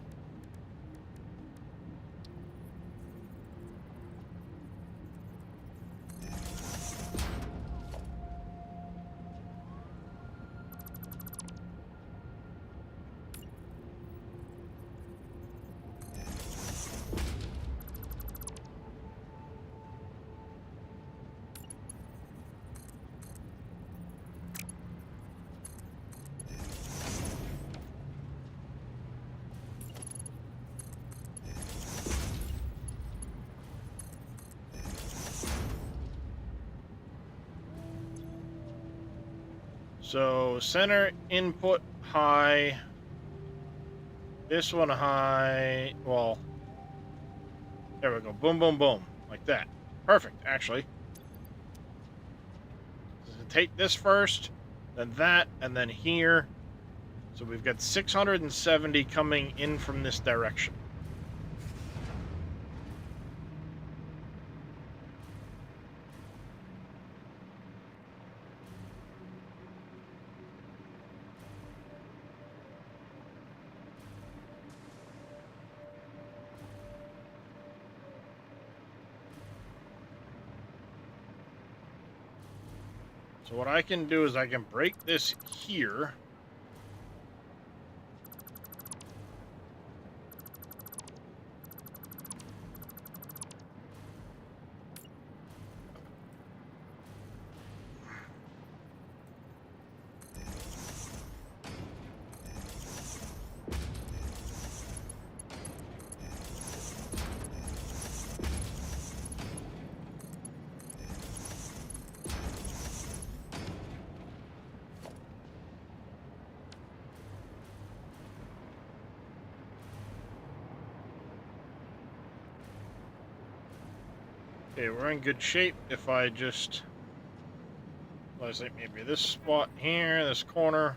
So center input high, this one high, well, there we go, boom, boom, boom, like that. Perfect, actually. So take this first, then that, and then here. So we've got 670 coming in from this direction. So what I can do is I can break this here. Okay, we're in good shape if I just, let's say maybe this spot here, this corner.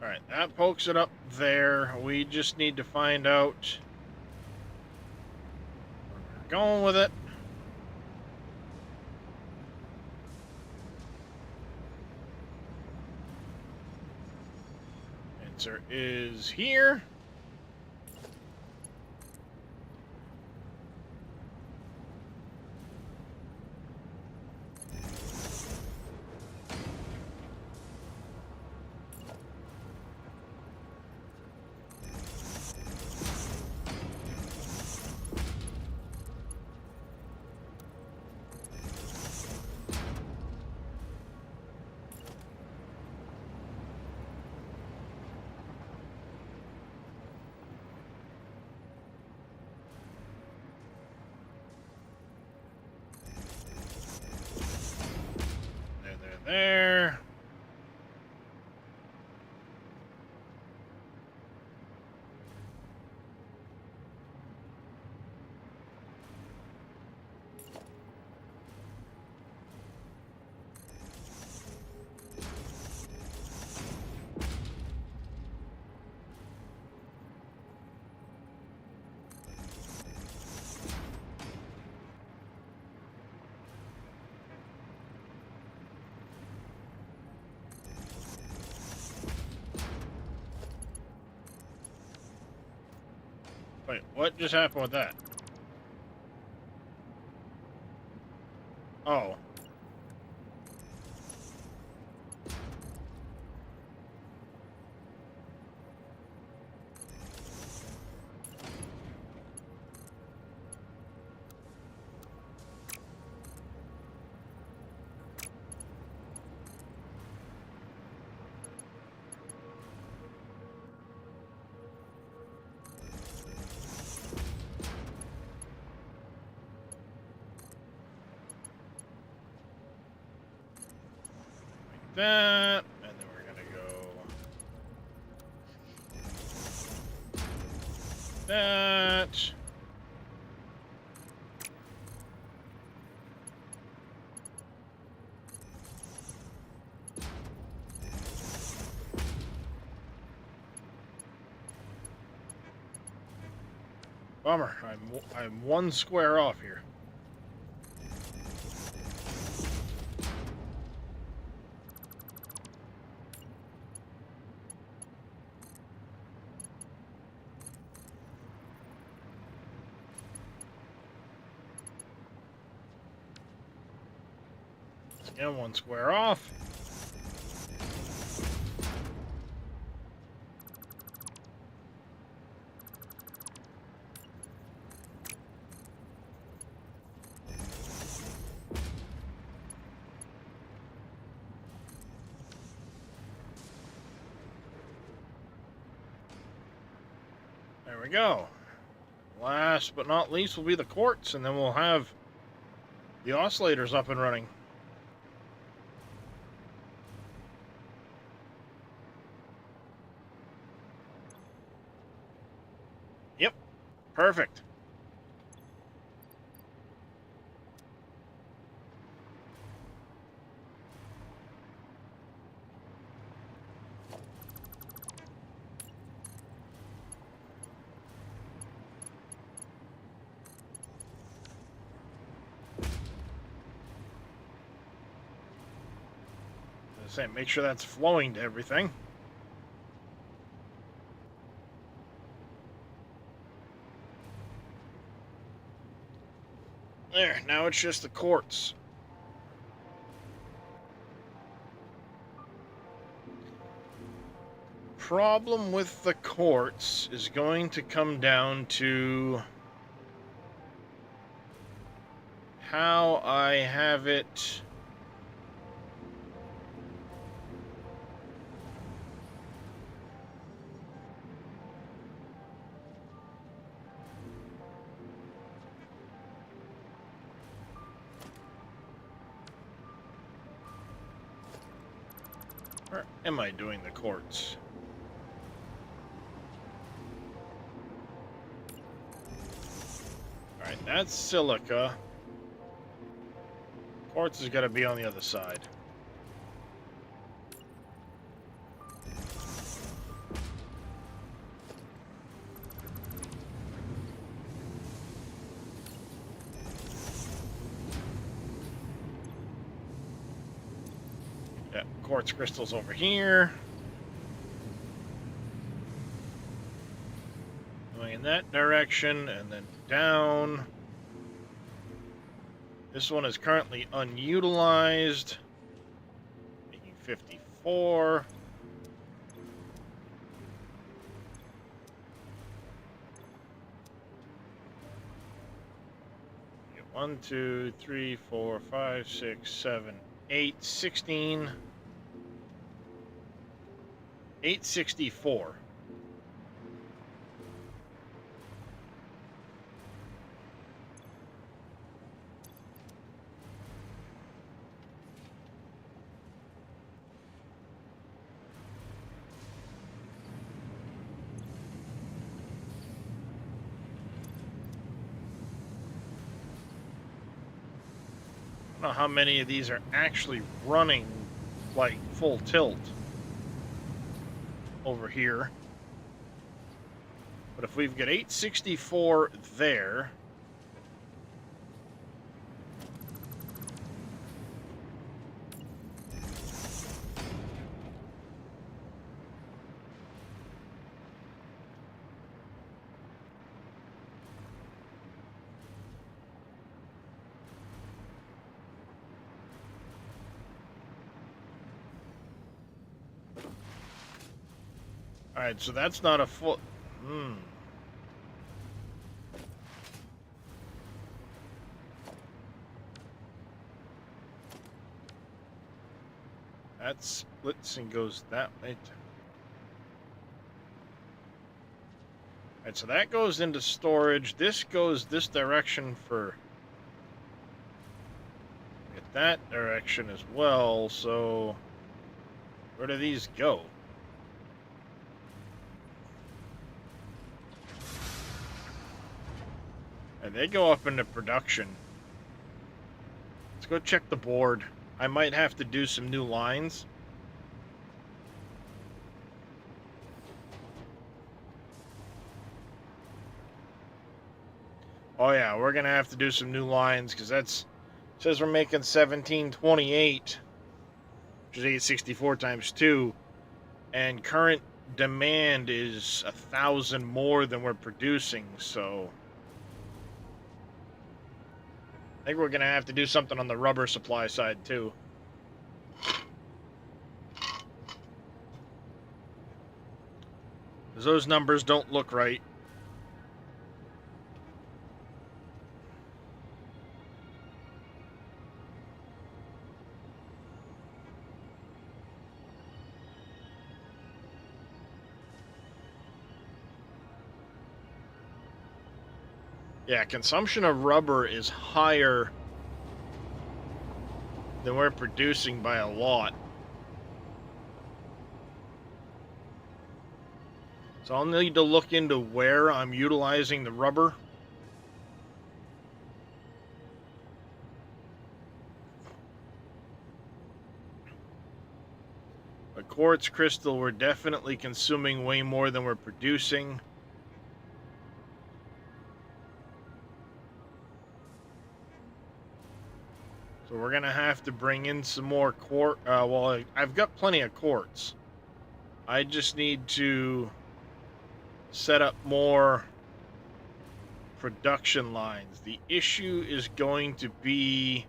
Alright, that pokes it up there. We just need to find out where we're going with it. Answer is here. There. Wait, what just happened with that? Oh. That, and then we're gonna go that. Bummer, I'm one square off here. Again, one square off. There we go. Last but not least will be the quartz, and then we'll have the oscillators up and running. Yep, perfect. Say, make sure that's flowing to everything. There, now it's just the quartz. Problem with the quartz is going to come down to how I have it. Where am I doing the quartz? Alright, that's silica. Quartz is going to be on the other side. quartz crystals over here. Going in that direction and then down. This one is currently unutilized, making 54. Get 1, 2, 3, 4, 5, 6, 7, 8, 16. 864. I don't know how many of these are actually running like full tilt over here. But if we've got 864 there, all right, so that's not a full. That splits and goes that way. All right, so that goes into storage. This goes this direction for that direction as well. So where do these go? And they go up into production. Let's go check the board. I might have to do some new lines. Oh yeah, we're gonna have to do some new lines because that's says we're making 1728, which is 864 times 2, and current demand is 1,000 more than we're producing, so I think we're gonna have to do something on the rubber supply side too. Because those numbers don't look right. Yeah, consumption of rubber is higher than we're producing by a lot. So I'll need to look into where I'm utilizing the rubber. But quartz crystal, we're definitely consuming way more than we're producing. So we're going to have to bring in some more quartz. Well, I've got plenty of quartz. I just need to set up more production lines. The issue is going to be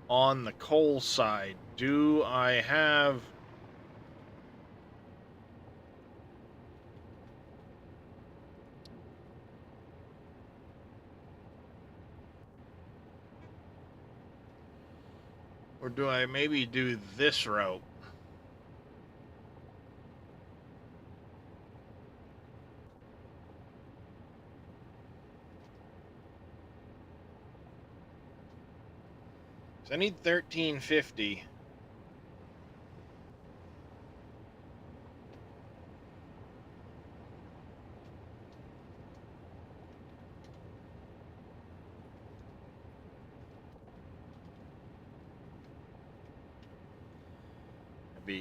on the coal side. Do I have... Or do I maybe do this route? So I need 1350.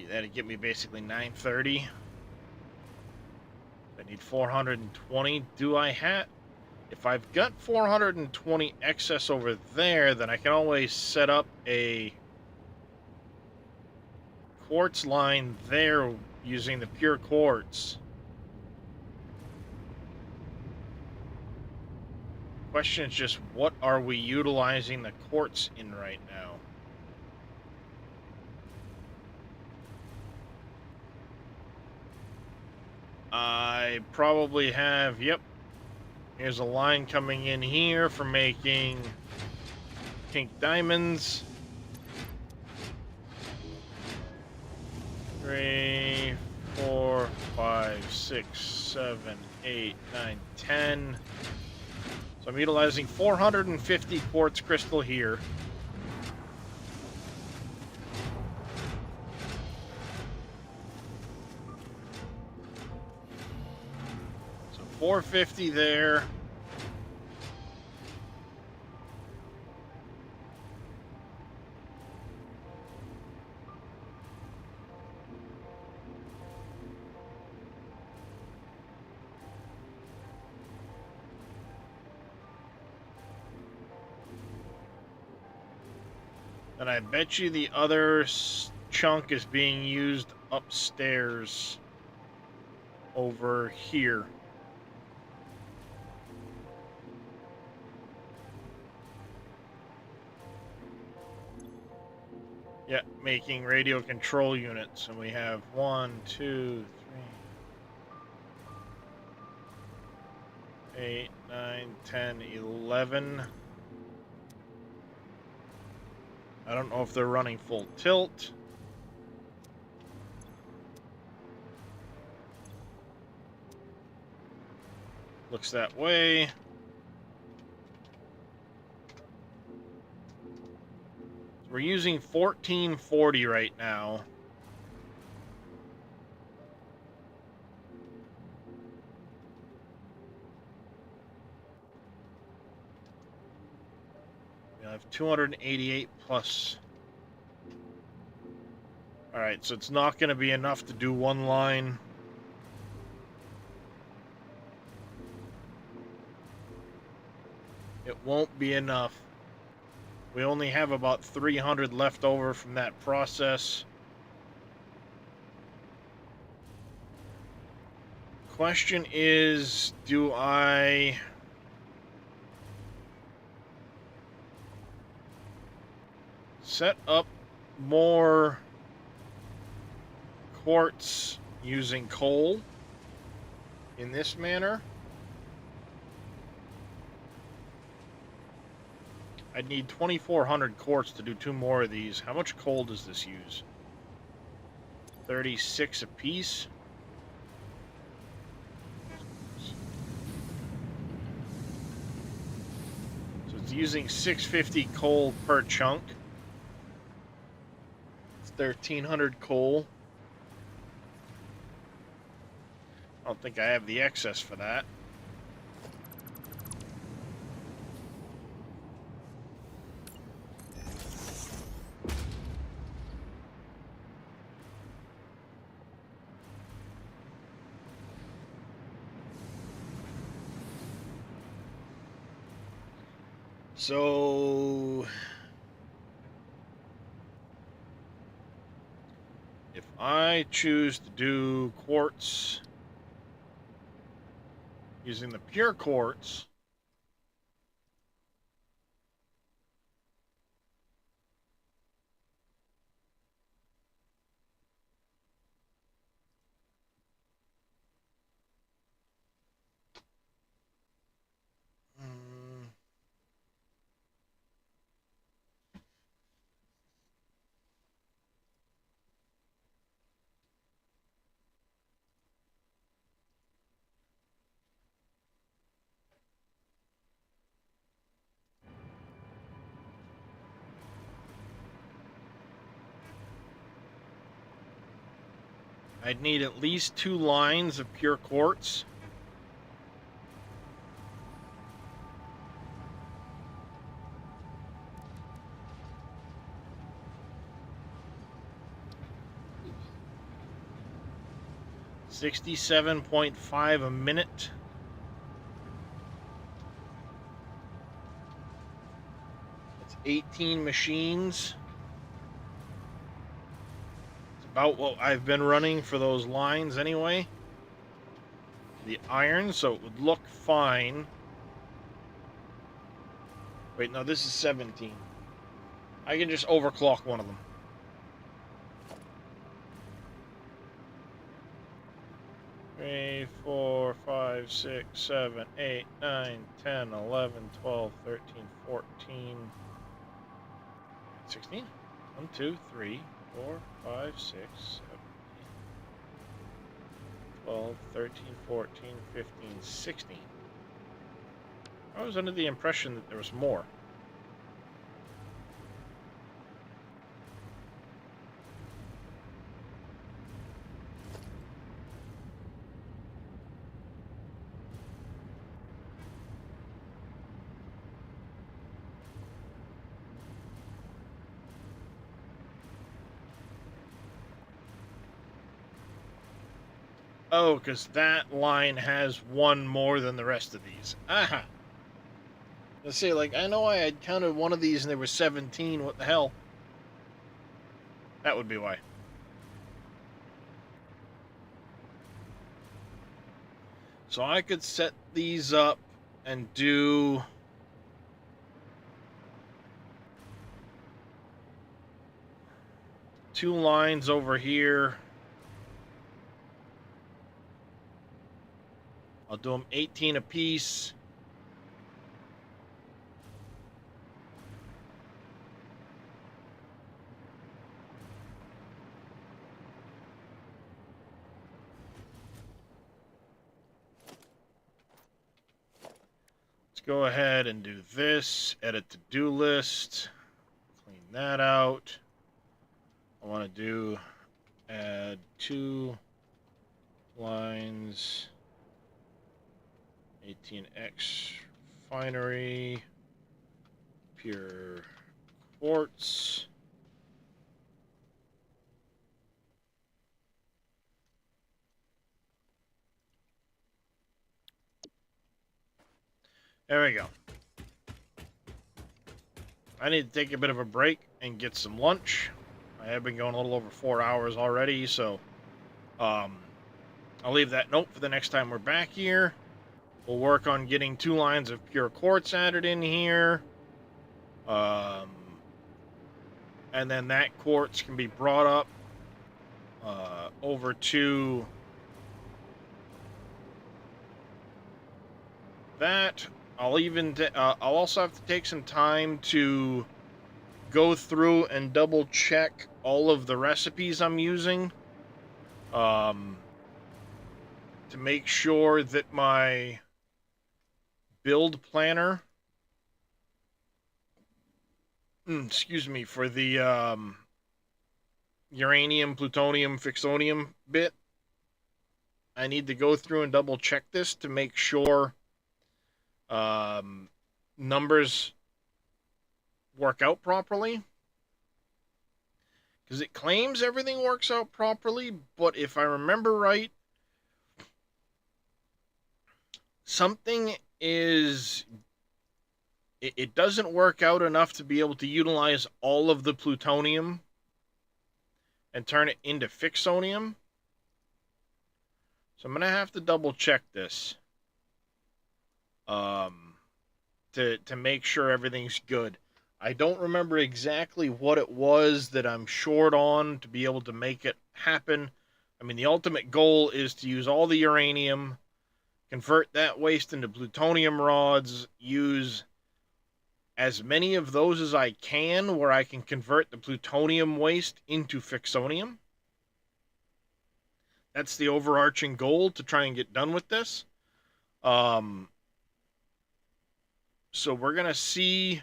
That'd get me basically 930. I need 420. Do I have... If I've got 420 excess over there, then I can always set up a quartz line there using the pure quartz. Question is just, what are we utilizing the quartz in right now? I probably have, yep. Here's a line coming in here for making pink diamonds. 3, 4, 5, 6, 7, 8, 9, 10. So I'm utilizing 450 quartz crystal here. So 450 there. And I bet you the other chunk is being used upstairs over here. Yeah, making radio control units. And we have 1, 2, 3, 8, 9, 10, 11. I don't know if they're running full tilt. Looks that way. So we're using 1440 right now. I have 288 plus. All right, so it's not going to be enough to do one line. It won't be enough. We only have about 300 left over from that process. Question is, do I set up more quartz using coal in this manner? I'd need 2,400 quartz to do 2 more of these. How much coal does this use? 36 a piece. So it's using 650 coal per chunk. It's 1,300 coal. I don't think I have the excess for that. So if I choose to do quartz using the pure quartz, I'd need at least 2 lines of pure quartz. $67.5 a minute. That's 18 machines. about what I've been running for those lines anyway. The iron, so it would look fine. Wait, no, this is 17. I can just overclock one of them. Three, 4, 5, 6, 7, 8, 9, 10, 11, 12, 13, 14, 16. 1, 2, 3, 4, 5, 6, 7, 8, 12, 13, 14, 15, 16. I was under the impression that there was more. Oh, because that line has one more than the rest of these. Aha! Let's see, like, I know I had counted one of these and there was 17. What the hell? That would be why. So I could set these up and do... two lines over here. I'll do them 18 apiece. Let's go ahead and do this. Edit to-do list. Clean that out. I want to do add 2 lines. 18X refinery, pure quartz. There we go. I need to take a bit of a break and get some lunch. I have been going a little over 4 hours already, so I'll leave that note for the next time we're back here. We'll work on getting 2 lines of pure quartz added in here. And then that quartz can be brought up over to that. I'll also have to take some time to go through and double check all of the recipes I'm using to make sure that my build planner, excuse me, for the uranium, plutonium, fixonium bit, I need to go through and double check this to make sure numbers work out properly. Because it claims everything works out properly, but if I remember right, something is... It doesn't work out enough to be able to utilize all of the plutonium and turn it into fixonium. So I'm going to have to double check this to make sure everything's good. I don't remember exactly what it was that I'm short on to be able to make it happen. I mean, the ultimate goal is to use all the uranium, convert that waste into plutonium rods, use as many of those as I can where I can convert the plutonium waste into fixonium. That's the overarching goal, to try and get done with this. So we're going to see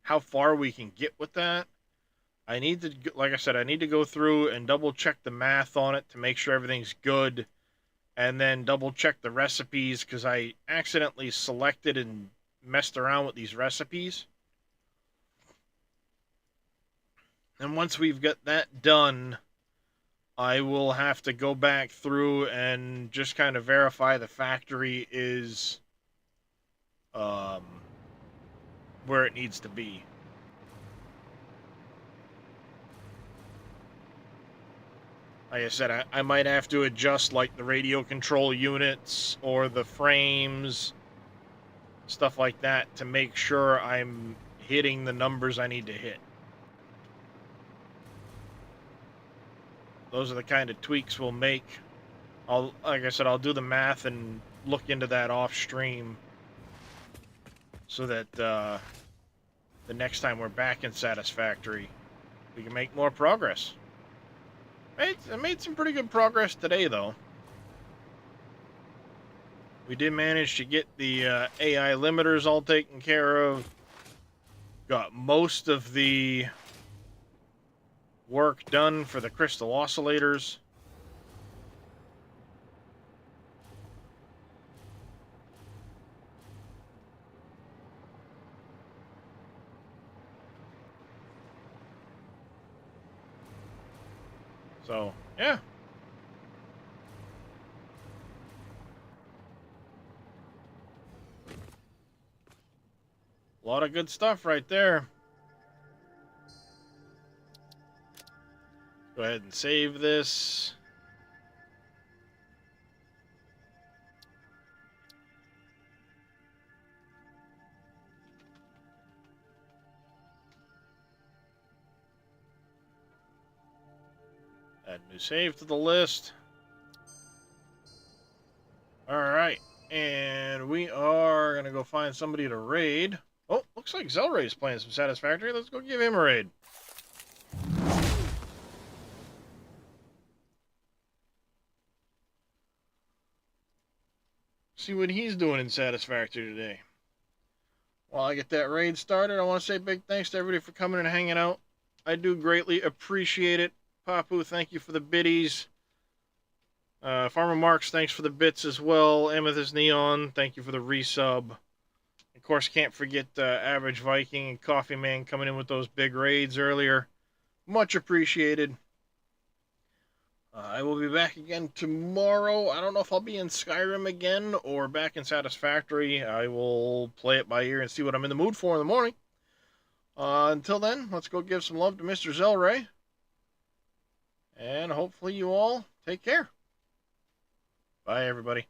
how far we can get with that. I need to, like I said, I need to go through and double check the math on it to make sure everything's good. And then double check the recipes, because I accidentally selected and messed around with these recipes. And once we've got that done, I will have to go back through and just kind of verify the factory is where it needs to be. Like I said, I might have to adjust like the radio control units or the frames, stuff like that, to make sure I'm hitting the numbers I need to hit. Those are the kind of tweaks we'll make. Like I said, I'll do the math and look into that off stream so that the next time we're back in Satisfactory, we can make more progress. I made some pretty good progress today, though. We did manage to get the AI limiters all taken care of. Got most of the work done for the crystal oscillators. So, yeah. A lot of good stuff right there. Go ahead and save this. Add new save to the list. Alright, and we are going to go find somebody to raid. Oh, looks like Zelray's playing some Satisfactory. Let's go give him a raid. See what he's doing in Satisfactory today. While I get that raid started, I want to say big thanks to everybody for coming and hanging out. I do greatly appreciate it. Papu, thank you for the biddies. Farmer Marks, thanks for the bits as well. Amethyst Neon, thank you for the resub. Of course, can't forget Average Viking and Coffee Man coming in with those big raids earlier. Much appreciated. I will be back again tomorrow. I don't know if I'll be in Skyrim again or back in Satisfactory. I will play it by ear and see what I'm in the mood for in the morning. Until then, let's go give some love to Mr. Zelray. And hopefully you all take care. Bye, everybody.